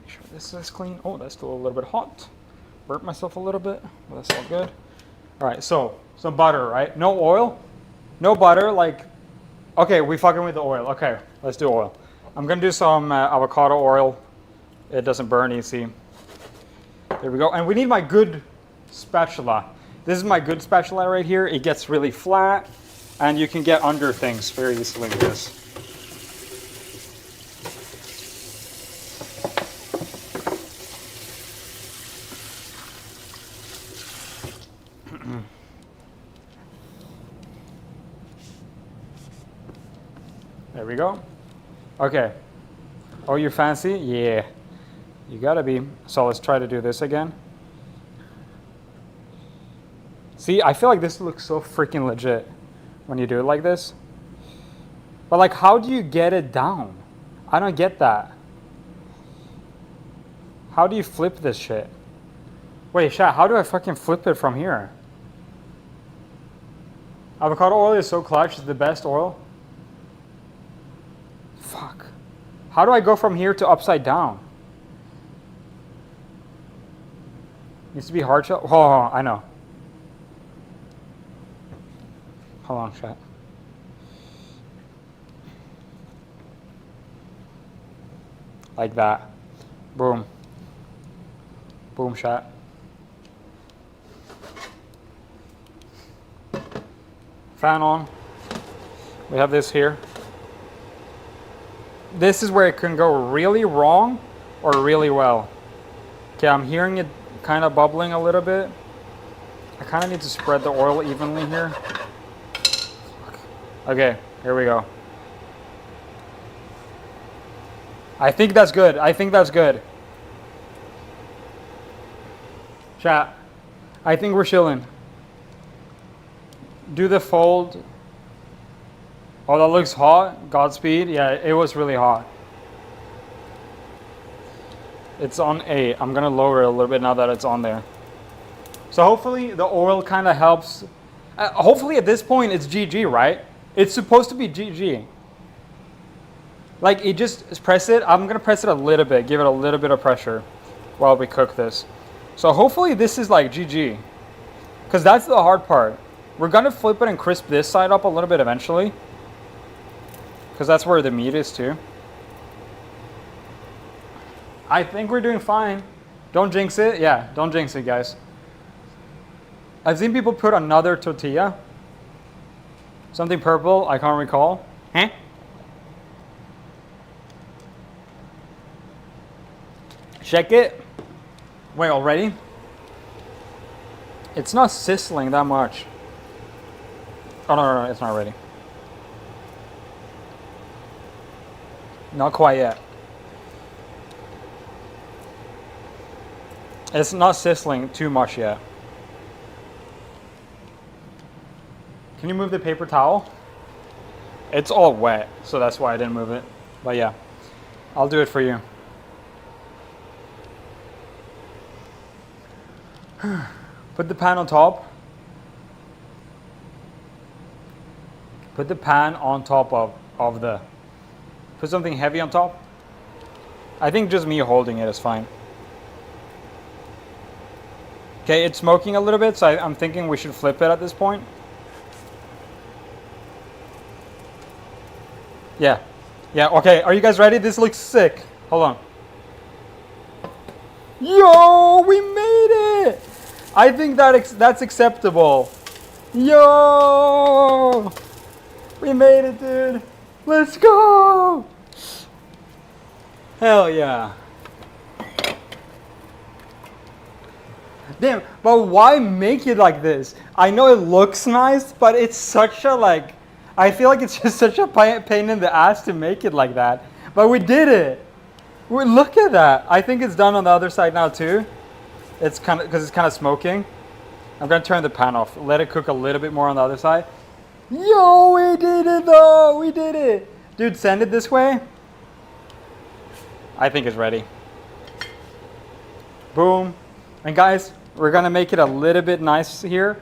Make sure this is clean. Oh, that's still a little bit hot. Burnt myself a little bit, but that's all good. All right, so some butter, right? No oil, no butter. Like, okay, we fucking with the oil. Okay, let's do oil. I'm gonna do some avocado oil. It doesn't burn easy. There we go. And we need my good spatula. This is my good spatula right here. It gets really flat, and you can get under things very easily with this. There we go. Okay. Oh, you're fancy? Yeah. You gotta be. So let's try to do this again. See, I feel like this looks so freaking legit when you do it like this. But like, how do you get it down? I don't get that. How do you flip this shit? Wait, chat, how do I fucking flip it from here? Avocado oil is so clutch. It's the best oil. Fuck. How do I go from here to upside down? Needs to be hard shell. Hold on, I know. Hold on, chat. Like that. Boom. Boom, chat. Fan on. We have this here. This is where it can go really wrong or really well. Okay, I'm hearing it kind of bubbling a little bit. I kind of need to spread the oil evenly here. Okay, here we go. I think that's good. I think that's good. Chat, I think we're chilling. Do the fold. Oh, that looks hot. Godspeed. Yeah, it was really hot. It's on 8. I'm gonna lower it a little bit now that it's on there. So hopefully the oil kind of helps. Hopefully at this point it's GG, right? It's supposed to be GG. Like, it just press it. I'm gonna press it a little bit, give it a little bit of pressure while we cook this. So hopefully this is like GG, because that's the hard part. We're gonna flip it and crisp this side up a little bit eventually, because that's where the meat is too. I think we're doing fine. Don't jinx it. Yeah, don't jinx it, guys. I've seen people put another tortilla. Something purple, I can't recall. Huh? Check it. Wait, already? It's not sizzling that much. Oh, no, it's not ready. Not quite yet. It's not sizzling too much yet. Can you move the paper towel? It's all wet, so that's why I didn't move it. But yeah, I'll do it for you. Put the pan on top. Put the pan on top of the... Put something heavy on top. I think just me holding it is fine. Okay, it's smoking a little bit, so I'm thinking we should flip it at this point. Yeah. Yeah, okay. Are you guys ready? This looks sick. Hold on. Yo, we made it! I think that's acceptable. Yo! We made it, dude. Let's go! Hell yeah. Damn, but why make it like this? I know it looks nice, but it's such a like... I feel like it's just such a pain in the ass to make it like that. But we did it. Look at that. I think it's done on the other side now too. It's kind of, because it's kind of smoking. I'm going to turn the pan off. Let it cook a little bit more on the other side. Yo, we did it though. We did it. Dude, send it this way. I think it's ready. Boom. And guys, we're going to make it a little bit nice here.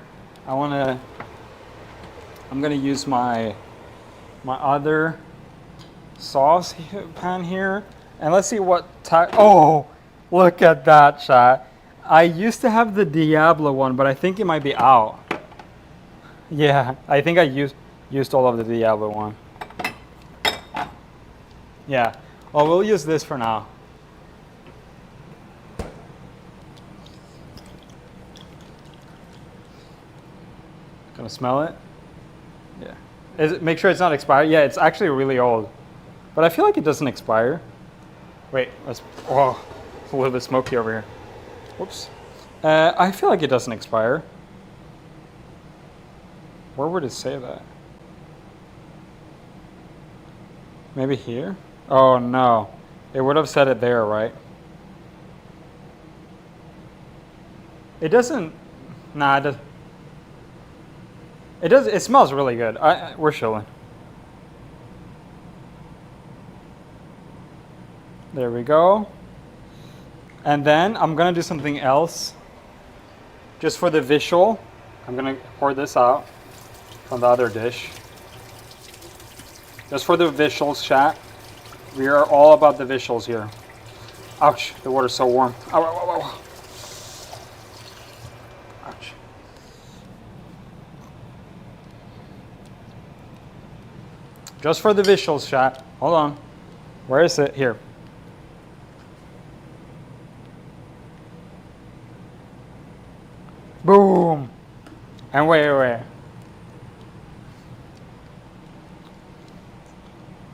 I'm going to use my other sauce pan here. And let's see what type. Oh, look at that, chat. I used to have the Diablo one, but I think it might be out. Yeah, I think I used all of the Diablo one. Yeah, well, we'll use this for now. Gonna smell it? Yeah. Make sure it's not expired. Yeah, it's actually really old. But I feel like it doesn't expire. Wait, oh, it's a little bit smoky over here. Whoops. I feel like it doesn't expire. Where would it say that? Maybe here? Oh no. It would have said it there, right? It doesn't... Nah, it does. It smells really good. We're chilling. There we go. And then I'm gonna do something else. Just for the visual, I'm gonna pour this out from the other dish. Just for the visuals, chat. We are all about the visuals here. Ouch, the water's so warm. Ow, ow, ow, ow. Ouch. Just for the visuals, chat. Hold on. Where is it? Here. Boom. And wait.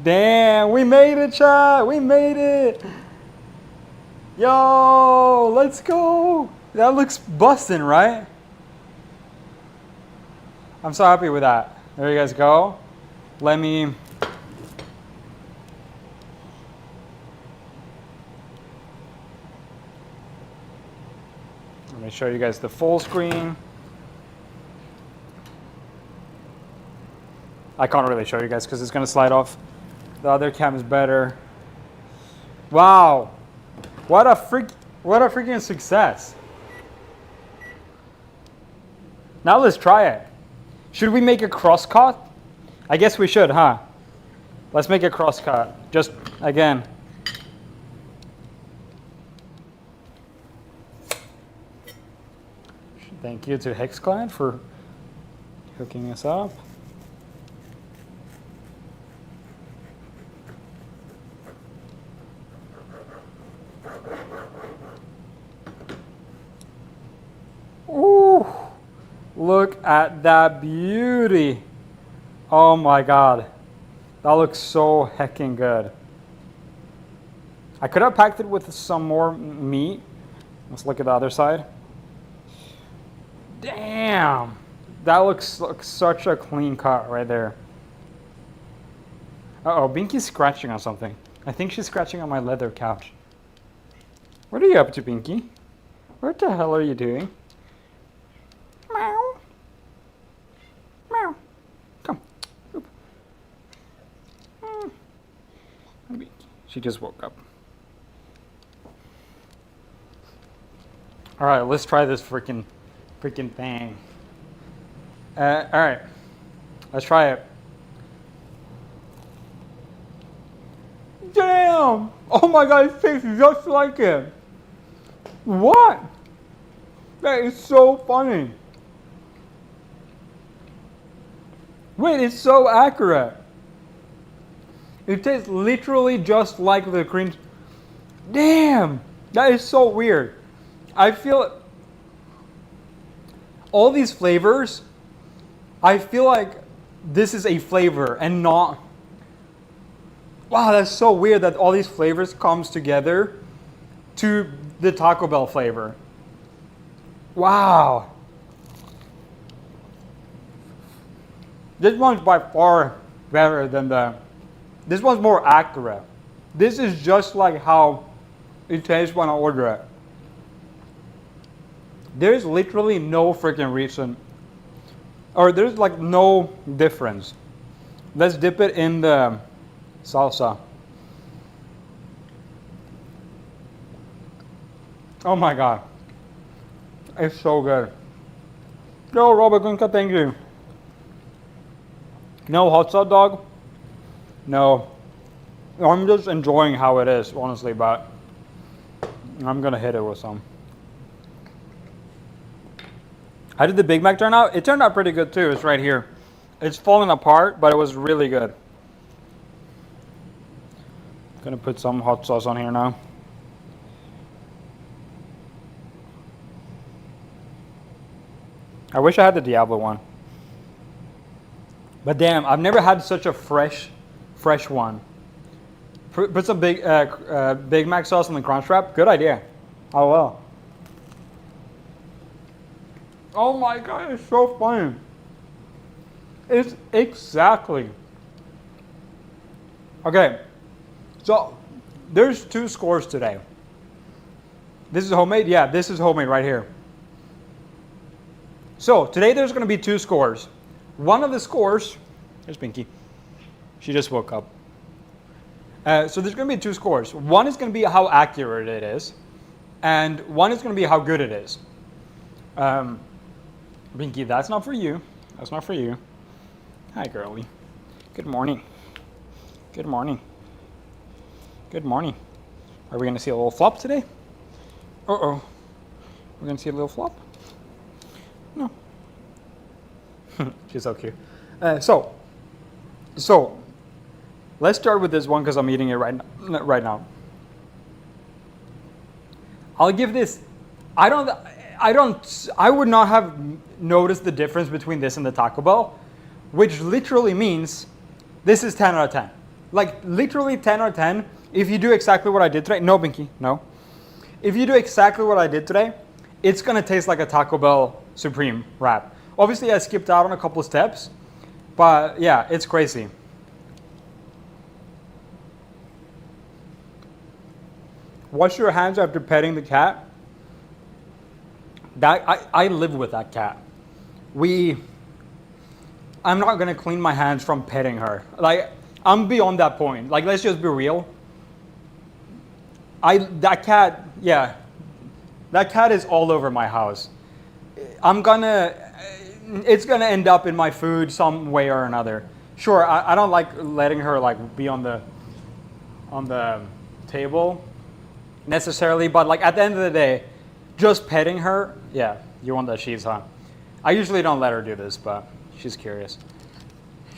Damn, we made it, chat. We made it. Yo, let's go. That looks bustin', right? I'm so happy with that. There you guys go. Let me show you guys the full screen. I can't really show you guys because it's going to slide off. The other cam is better. Wow. What a freaking success. Now let's try it. Should we make a cross cut? I guess we should, huh? Let's make a cross cut. Just again. Thank you to HexClad for hooking us up. Ooh, look at that beauty. Oh my God. That looks so heckin' good. I could have packed it with some more meat. Let's look at the other side. Damn, that looks like such a clean cut right there. Uh-oh, Binky's scratching on something. I think she's scratching on my leather couch. What are you up to, Binky? What the hell are you doing? Meow. Meow. She just woke up. All right, let's try this freaking thing. All right, let's try it. Damn! Oh my god, it tastes just like it. What? That is so funny. Wait, it's so accurate. It tastes literally just like the cream. Damn! That is so weird. I feel all these flavors, I feel like this is a flavor and not. Wow, that's so weird that all these flavors comes together to the Taco Bell flavor. Wow. This one's by far better than this one's more accurate. This is just like how it tastes when I order it. There's literally no freaking reason, or there's like no difference. Let's dip it in the salsa. Oh my god. It's so good. No, Robert, thank you. No hot sauce dog? No. I'm just enjoying how it is, honestly, but I'm gonna hit it with some. How did the Big Mac turn out? It turned out pretty good too. It's right here. It's falling apart, but it was really good. Gonna put some hot sauce on here now. I wish I had the Diablo one. But damn, I've never had such a fresh one. Put some Big Mac sauce on the Crunchwrap. Good idea. I will. Oh my god, it's so funny. It's exactly. Okay, so there's 2 scores today. This is homemade? Yeah, this is homemade right here. So today there's going to be 2 scores. One of the scores, here's Pinky. She just woke up. So there's going to be 2 scores. One is going to be how accurate it is, and one is going to be how good it is. Pinky, that's not for you. That's not for you. Hi, girlie. Good morning. Good morning. Good morning. Are we going to see a little flop today? Uh-oh. We're going to see a little flop? No. She's so cute. So let's start with this one because I'm eating it right now. I'll give this. I would not have noticed the difference between this and the Taco Bell, which literally means this is 10 out of 10. Like literally 10 out of 10. If you do exactly what I did today, no, Binky, no. If you do exactly what I did today, it's gonna taste like a Taco Bell Supreme wrap. Obviously, I skipped out on a couple of steps, but yeah, it's crazy. Wash your hands after petting the cat. I live with that cat. I'm not gonna clean my hands from petting her. Like, I'm beyond that point. Like, let's just be real. That cat is all over my house. It's gonna end up in my food some way or another. Sure, I don't like letting her like be on the table necessarily, but like at the end of the day, just petting her, yeah, you want that cheese, huh? I usually don't let her do this, but she's curious.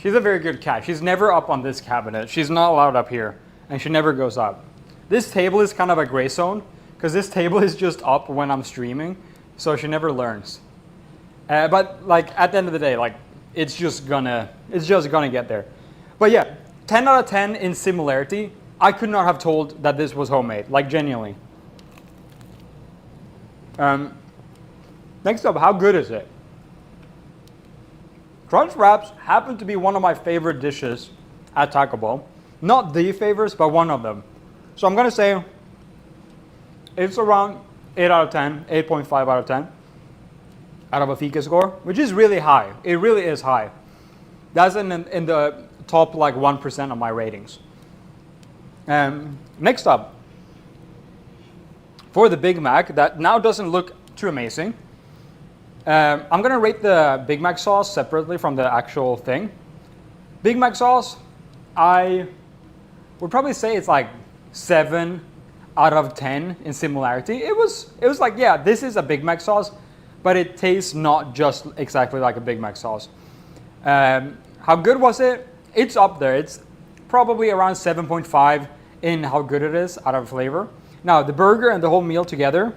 She's a very good cat. She's never up on this cabinet. She's not allowed up here, and she never goes up. This table is kind of a gray zone, because this table is just up when I'm streaming, so she never learns. But like at the end of the day, like it's just gonna get there. But yeah, 10 out of 10 in similarity. I could not have told that this was homemade, like genuinely. Next up, how good is it? Crunchwraps happen to be one of my favorite dishes at Taco Bell. Not the favorites, but one of them. So I'm gonna say it's around 8 out of 10, 8.5 out of 10 out of a Fika score, which is really high. It really is high. That's in the top like 1% of my ratings. Next up, for the Big Mac, that now doesn't look too amazing. I'm gonna rate the Big Mac sauce separately from the actual thing. Big Mac sauce, I would probably say it's like 7 out of 10 in similarity. It was like, yeah, this is a Big Mac sauce, but it tastes not just exactly like a Big Mac sauce. How good was it? It's up there. It's probably around 7.5 in how good it is out of flavor. Now, the burger and the whole meal together,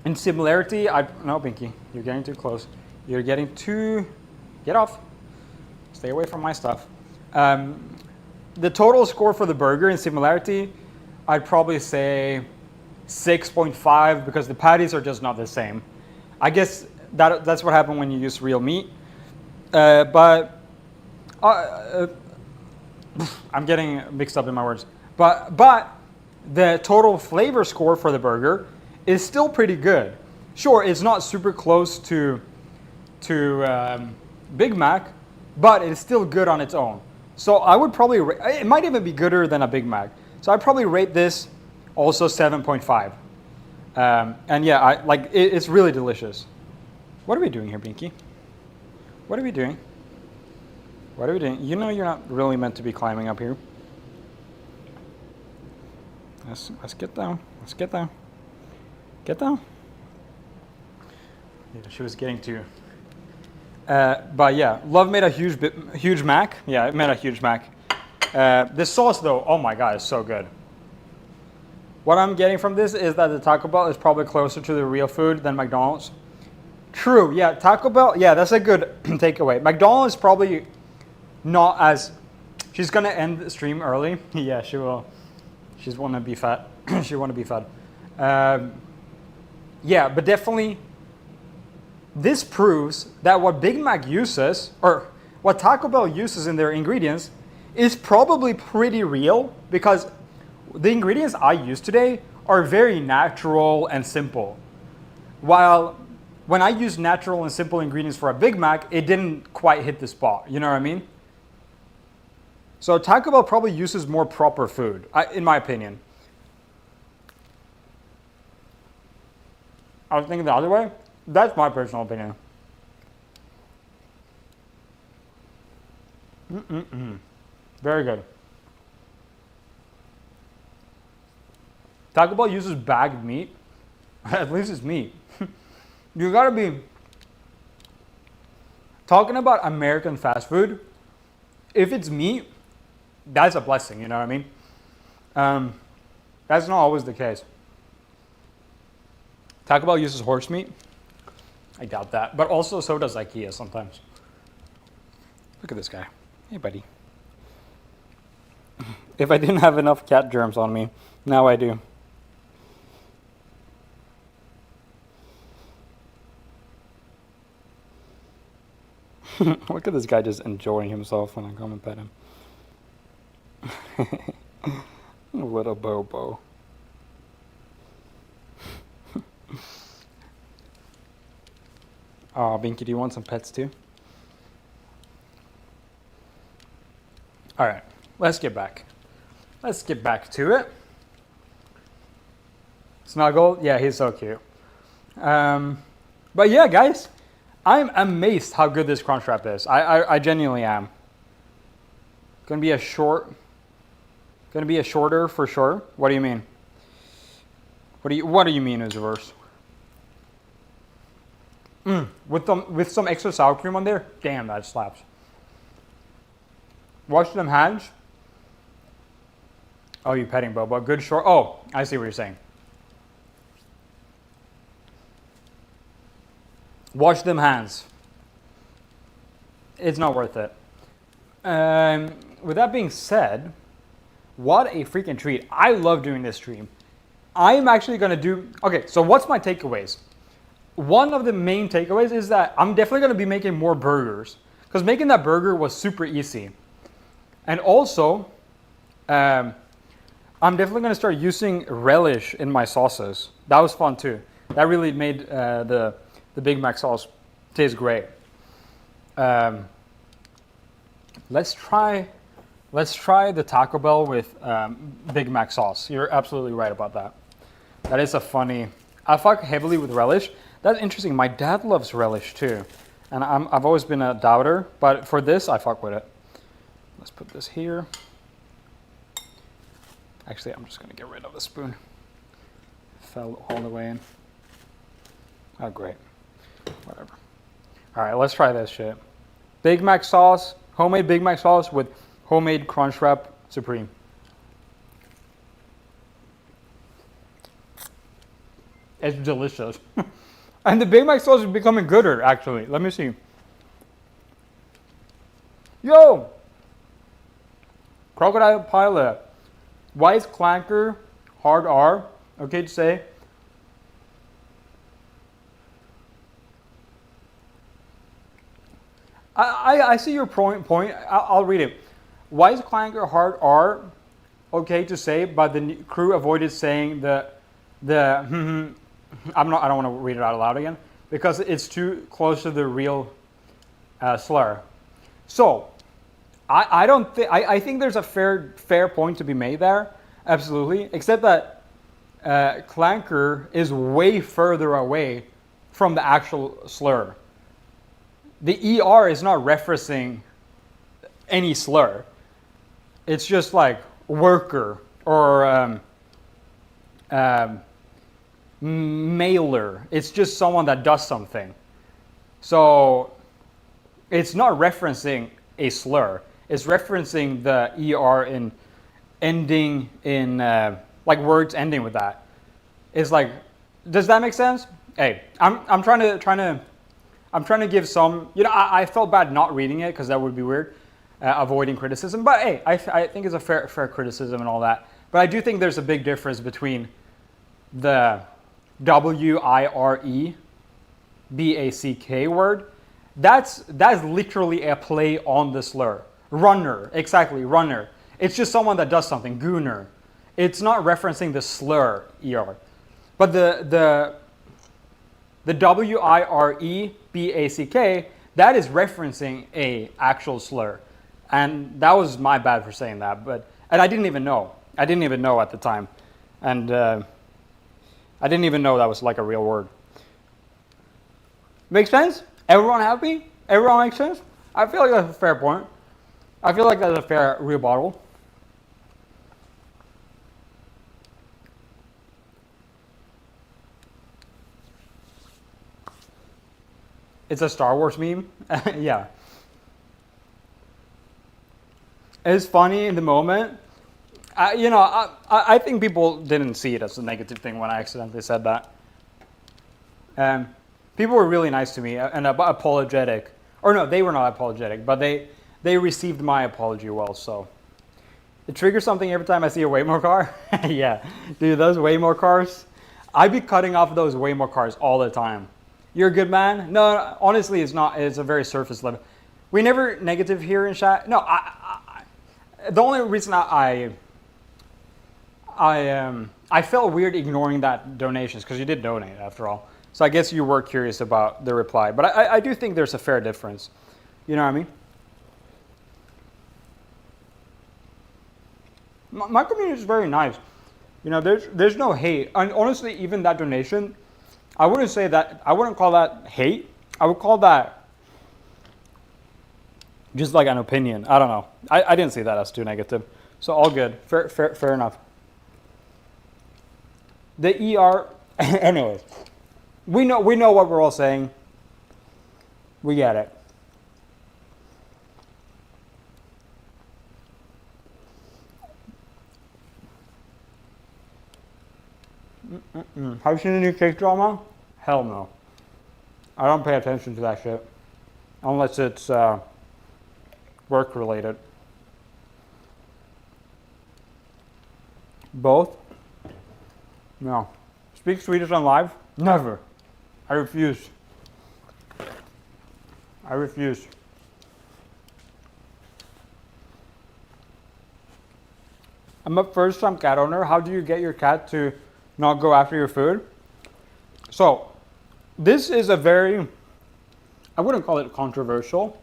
in similarity, no, Pinky, you're getting too close. You're getting too, get off. Stay away from my stuff. The total score for the burger in similarity, I'd probably say 6.5 because the patties are just not the same. I guess that's what happened when you use real meat. But I'm getting mixed up in my words. But the total flavor score for the burger is still pretty good. Sure, it's not super close to Big Mac, but it's still good on its own. So I would probably, it might even be gooder than a Big Mac. So I'd probably rate this also 7.5. And yeah, it's really delicious. What are we doing here, Binky? What are we doing? What are we doing? You know you're not really meant to be climbing up here. Let's get down. Let's get down. Get down. Yeah, she was getting to. But yeah, Love made a huge mac. Yeah, it made a huge mac. This sauce though, oh my god, it's so good. What I'm getting from this is that the Taco Bell is probably closer to the real food than McDonald's. True, yeah, Taco Bell, yeah, that's a good takeaway. McDonald's probably not as, she's gonna end the stream early. Yeah, she will. She's wanna be fat. She wanna be fat. Yeah, but definitely, this proves that what Big Mac uses, or what Taco Bell uses in their ingredients, is probably pretty real because the ingredients I use today are very natural and simple. While when I use natural and simple ingredients for a Big Mac, it didn't quite hit the spot. You know what I mean? So Taco Bell probably uses more proper food, in my opinion. I was thinking the other way. That's my personal opinion. Very good. Taco Bell uses bagged meat. At least it's meat. You gotta be talking about American fast food. If it's meat, that's a blessing, you know what I mean? That's not always the case. Taco Bell uses horse meat. I doubt that. But also so does IKEA sometimes. Look at this guy. Hey, buddy. If I didn't have enough cat germs on me, now I do. Look at this guy just enjoying himself when I come and pet him. Little Bobo. Oh, Binky, do you want some pets too? All right, let's get back. Let's get back to it. Snuggle, yeah, he's so cute. But yeah, guys, I'm amazed how good this Crunchwrap is. I genuinely am. Gonna be a shorter for sure. What do you mean? What do you mean is reverse? With some extra sour cream on there, damn, that slaps. Wash them hands. Oh, you petting Boba. Good short. Oh, I see what you're saying. Wash them hands. It's not worth it. With that being said, what a freaking treat. I love doing this stream. I'm actually going to do... Okay, so what's my takeaways? One of the main takeaways is that I'm definitely going to be making more burgers. Because making that burger was super easy. And also, I'm definitely going to start using relish in my sauces. That was fun too. That really made the Big Mac sauce taste great. Let's try Let's try the Taco Bell with Big Mac sauce. You're absolutely right about that. That is a funny. I fuck heavily with relish. That's interesting. My dad loves relish too, and I've always been a doubter. But for this, I fuck with it. Let's put this here. Actually, I'm just gonna get rid of the spoon. Fell all the way in. Oh, great. Whatever. All right, let's try this shit. Big Mac sauce, homemade Big Mac sauce with homemade Crunchwrap Supreme. It's delicious. And the Big Mac sauce is becoming gooder, actually. Let me see. Yo! Crocodile Pilot. Wise Clanker, hard R. Okay to say. I see your point. I'll read it. Wise Clanker, hard R. Okay to say, but the crew avoided saying the I don't want to read it out loud again because it's too close to the real slur. So I think there's a fair point to be made there, absolutely. Except that clanker is way further away from the actual slur. The ER is not referencing any slur. It's just like worker or mailer. It's just someone that does something. So it's not referencing a slur. It's referencing the ER in ending in like words ending with that. It's like, does that make sense? Hey, I'm trying to give some. You know, I felt bad not reading it because that would be weird, avoiding criticism. But hey, I think it's a fair criticism and all that. But I do think there's a big difference between the WIREBACK word. That's literally a play on the slur. Runner, exactly, runner. It's just someone that does something, gooner. It's not referencing the slur, ER. But the WIREBACK, that is referencing a actual slur. And that was my bad for saying that. And I didn't even know. I didn't even know at the time. And I didn't even know that was like a real word. Make sense? Everyone happy? Everyone makes sense? I feel like that's a fair point. I feel like that's a fair rebuttal. It's a Star Wars meme. Yeah. It's funny in the moment. I think people didn't see it as a negative thing when I accidentally said that. People were really nice to me and apologetic. Or no, they were not apologetic, but they received my apology well, so. It triggers something every time I see a Waymo car. Yeah, dude, those Waymo cars. I be cutting off those Waymo cars all the time. You're a good man? No, honestly, it's not. It's a very surface level. We never negative here in chat. No, the only reason I felt weird ignoring that donations because you did donate after all. So I guess you were curious about the reply. But I do think there's a fair difference. You know what I mean? My community is very nice. You know, there's no hate. And honestly, even that donation, I wouldn't say that. I wouldn't call that hate. I would call that just like an opinion. I don't know. I didn't see that as too negative. So all good. Fair enough. The ER. Anyways, we know what we're all saying. We get it. Have you seen the new cake drama? Hell no. I don't pay attention to that shit. Unless it's work related. Both? No. Speak Swedish on live? Never. I refuse. I refuse. I'm a first-time cat owner. How do you get your cat to not go after your food? So, this is a very, I wouldn't call it controversial,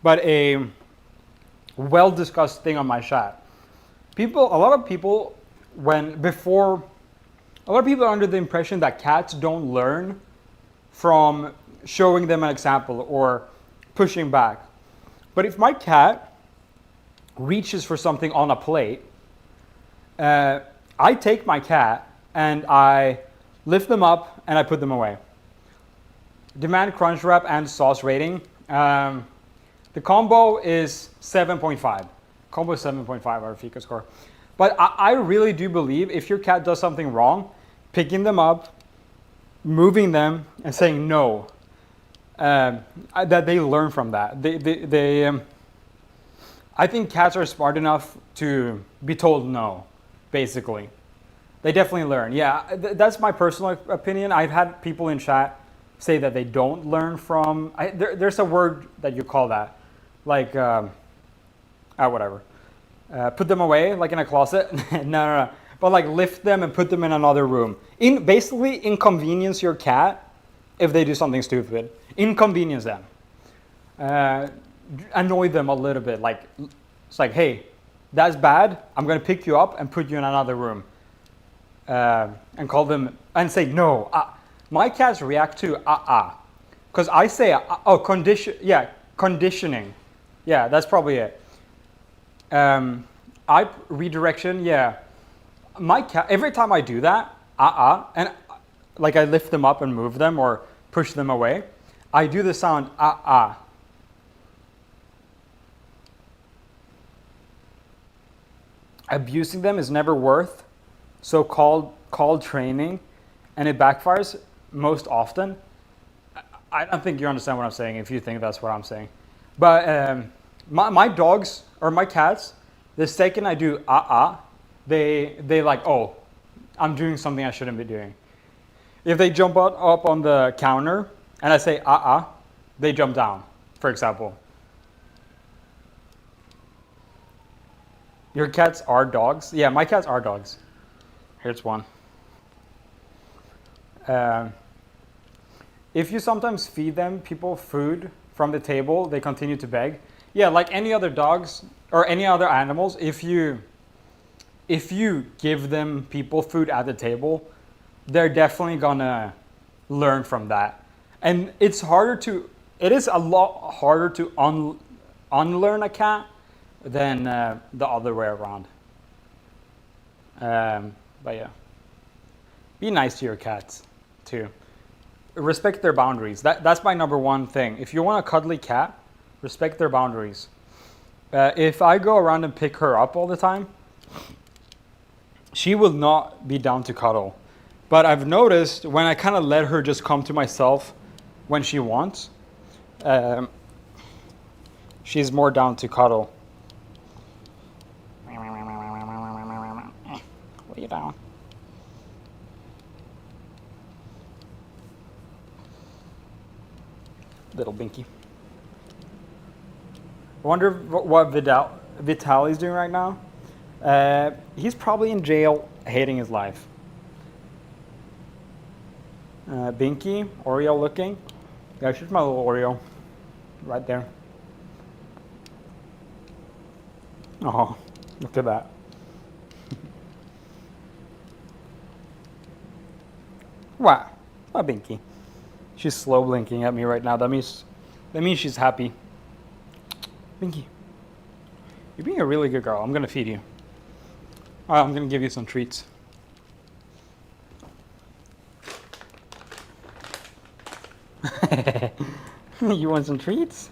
but a well discussed thing on my chat. A lot of people are under the impression that cats don't learn from showing them an example or pushing back. But if my cat reaches for something on a plate, I take my cat and I lift them up and I put them away. Demand Crunchwrap and sauce rating. The combo is 7.5. Combo is 7.5 our Fika score. But I really do believe if your cat does something wrong, picking them up, moving them, and saying no, that they learn from that. I think cats are smart enough to be told no, basically. They definitely learn. Yeah, that's my personal opinion. I've had people in chat say that they don't learn from, there's a word that you call that, like, whatever. Put them away, like in a closet. No. But like lift them and put them in another room. Basically inconvenience your cat if they do something stupid. Inconvenience them. Annoy them a little bit. Like, it's like, hey, that's bad. I'm going to pick you up and put you in another room. And call them and say no. My cats react to because I say conditioning. Yeah, that's probably it. Redirection. Yeah, my cat. Every time I do that, and like I lift them up and move them or push them away, I do the sound Abusing them is never worth so-called training, and it backfires most often. I don't think you understand what I'm saying if you think that's what I'm saying. But my dogs or my cats, the second I do they like, oh, I'm doing something I shouldn't be doing. If they jump up on the counter and I say they jump down, for example. Your cats are dogs? Yeah, my cats are dogs. Here's one. If you sometimes feed them people food from the table, they continue to beg. Yeah, like any other dogs or any other animals, if you give them people food at the table, they're definitely gonna learn from that. And it is a lot harder to unlearn a cat than the other way around. But yeah, be nice to your cats too. Respect their boundaries. That's my number one thing. If you want a cuddly cat, respect their boundaries. If I go around and pick her up all the time, she will not be down to cuddle. But I've noticed when I kind of let her just come to myself when she wants, she's more down to cuddle. Lay down. Little Binky. I wonder what Vitali's doing right now. He's probably in jail, hating his life. Binky, Oreo looking. Yeah, she's my little Oreo. Right there. Oh, look at that. Wow, Binky. She's slow blinking at me right now. That means she's happy. Binky, you're being a really good girl. I'm gonna feed you. I'm gonna give you some treats. You want some treats?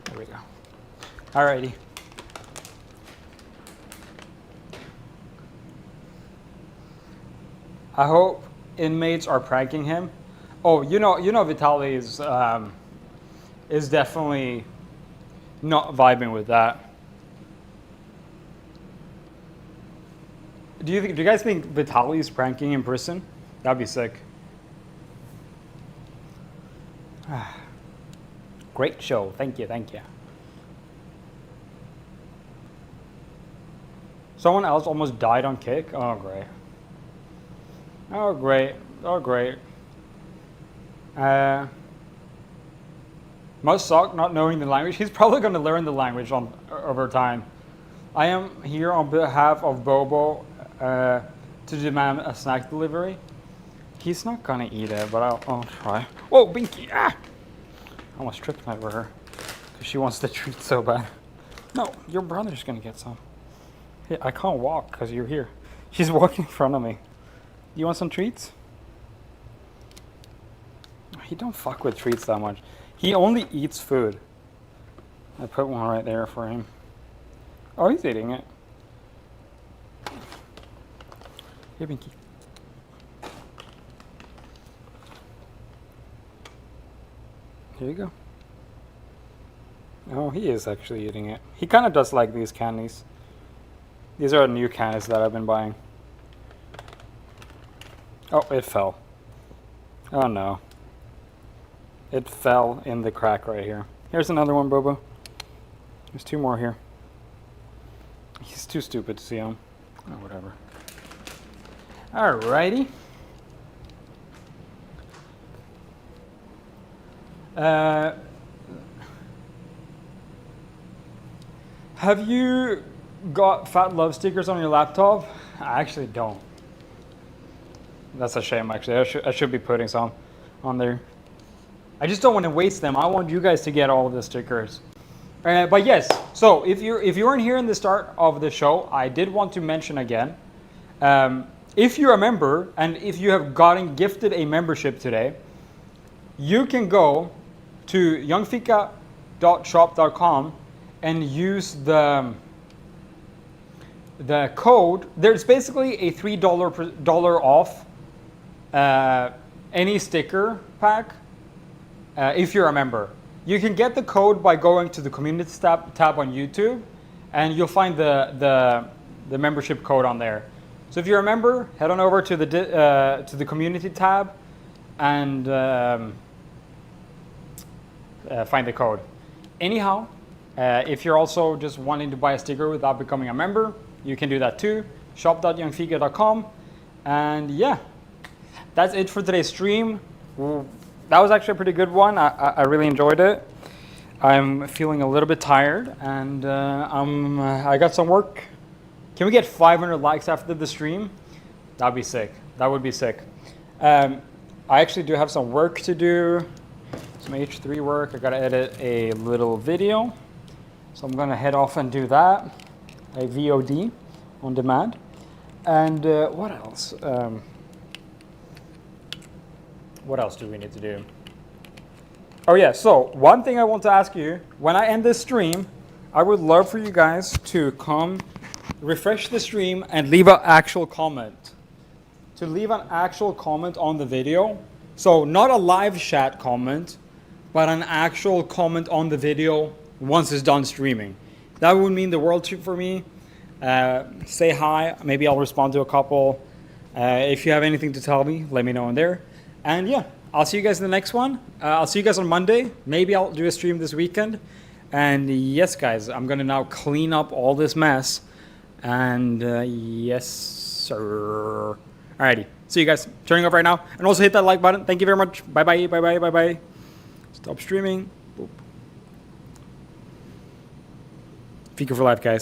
There we go. Alrighty. I hope inmates are pranking him. Oh, you know, Vitaly is definitely not vibing with that. Do you guys think Vitaly is pranking in prison? That'd be sick. Great show. Thank you. Thank you. Someone else almost died on kick. Oh, great. Oh, great. Oh, great. Must suck not knowing the language. He's probably going to learn the language over time. I am here on behalf of Bobo to demand a snack delivery. He's not going to eat it, but I'll try. Whoa, Binky! Ah! I almost tripped over her because she wants the treat so bad. No, your brother's going to get some. Hey, I can't walk because you're here. She's walking in front of me. You want some treats? He don't fuck with treats that much. He only eats food. I put one right there for him. Oh, he's eating it. Here, Binky. Here you go. Oh, he is actually eating it. He kind of does like these candies. These are new candies that I've been buying. Oh, it fell. Oh no. It fell in the crack right here. Here's another one, Bobo. There's 2 more here. He's too stupid to see them. Oh, whatever. Alrighty. Have you got Fat Love stickers on your laptop? I actually don't. That's a shame, actually. I should be putting some on there. I just don't want to waste them. I want you guys to get all of the stickers. But yes, so if you weren't here in the start of the show, I did want to mention again, if you're a member and if you have gotten gifted a membership today, you can go to yungfika.shop.com and use the code. There's basically a $3 off any sticker pack if you're a member. You can get the code by going to the community tab on YouTube, and you'll find the membership code on there. So if you're a member, head on over to the community tab and find the code. Anyhow, if you're also just wanting to buy a sticker without becoming a member, you can do that too. Shop.yungfika.com. And yeah, that's it for today's stream. That was actually a pretty good one. I really enjoyed it. I'm feeling a little bit tired, and I got some work. Can we get 500 likes after the stream? That'd be sick. That would be sick. I actually do have some work to do. Some H3 work. I gotta edit a little video. So I'm gonna head off and do that. A VOD on demand. And what else? What else do we need to do? Oh yeah, so one thing I want to ask you, when I end this stream, I would love for you guys to come refresh the stream and leave an actual comment. To leave an actual comment on the video. So not a live chat comment, but an actual comment on the video once it's done streaming. That would mean the world for me. Say hi, maybe I'll respond to a couple. If you have anything to tell me, let me know in there. And yeah, I'll see you guys in the next one. I'll see you guys on Monday. Maybe I'll do a stream this weekend. And yes, guys, I'm going to now clean up all this mess. And yes, sir. Alrighty. See you guys. Turning off right now. And also hit that like button. Thank you very much. Bye-bye. Bye-bye. Bye-bye. Stop streaming. Boop. Fika for life, guys.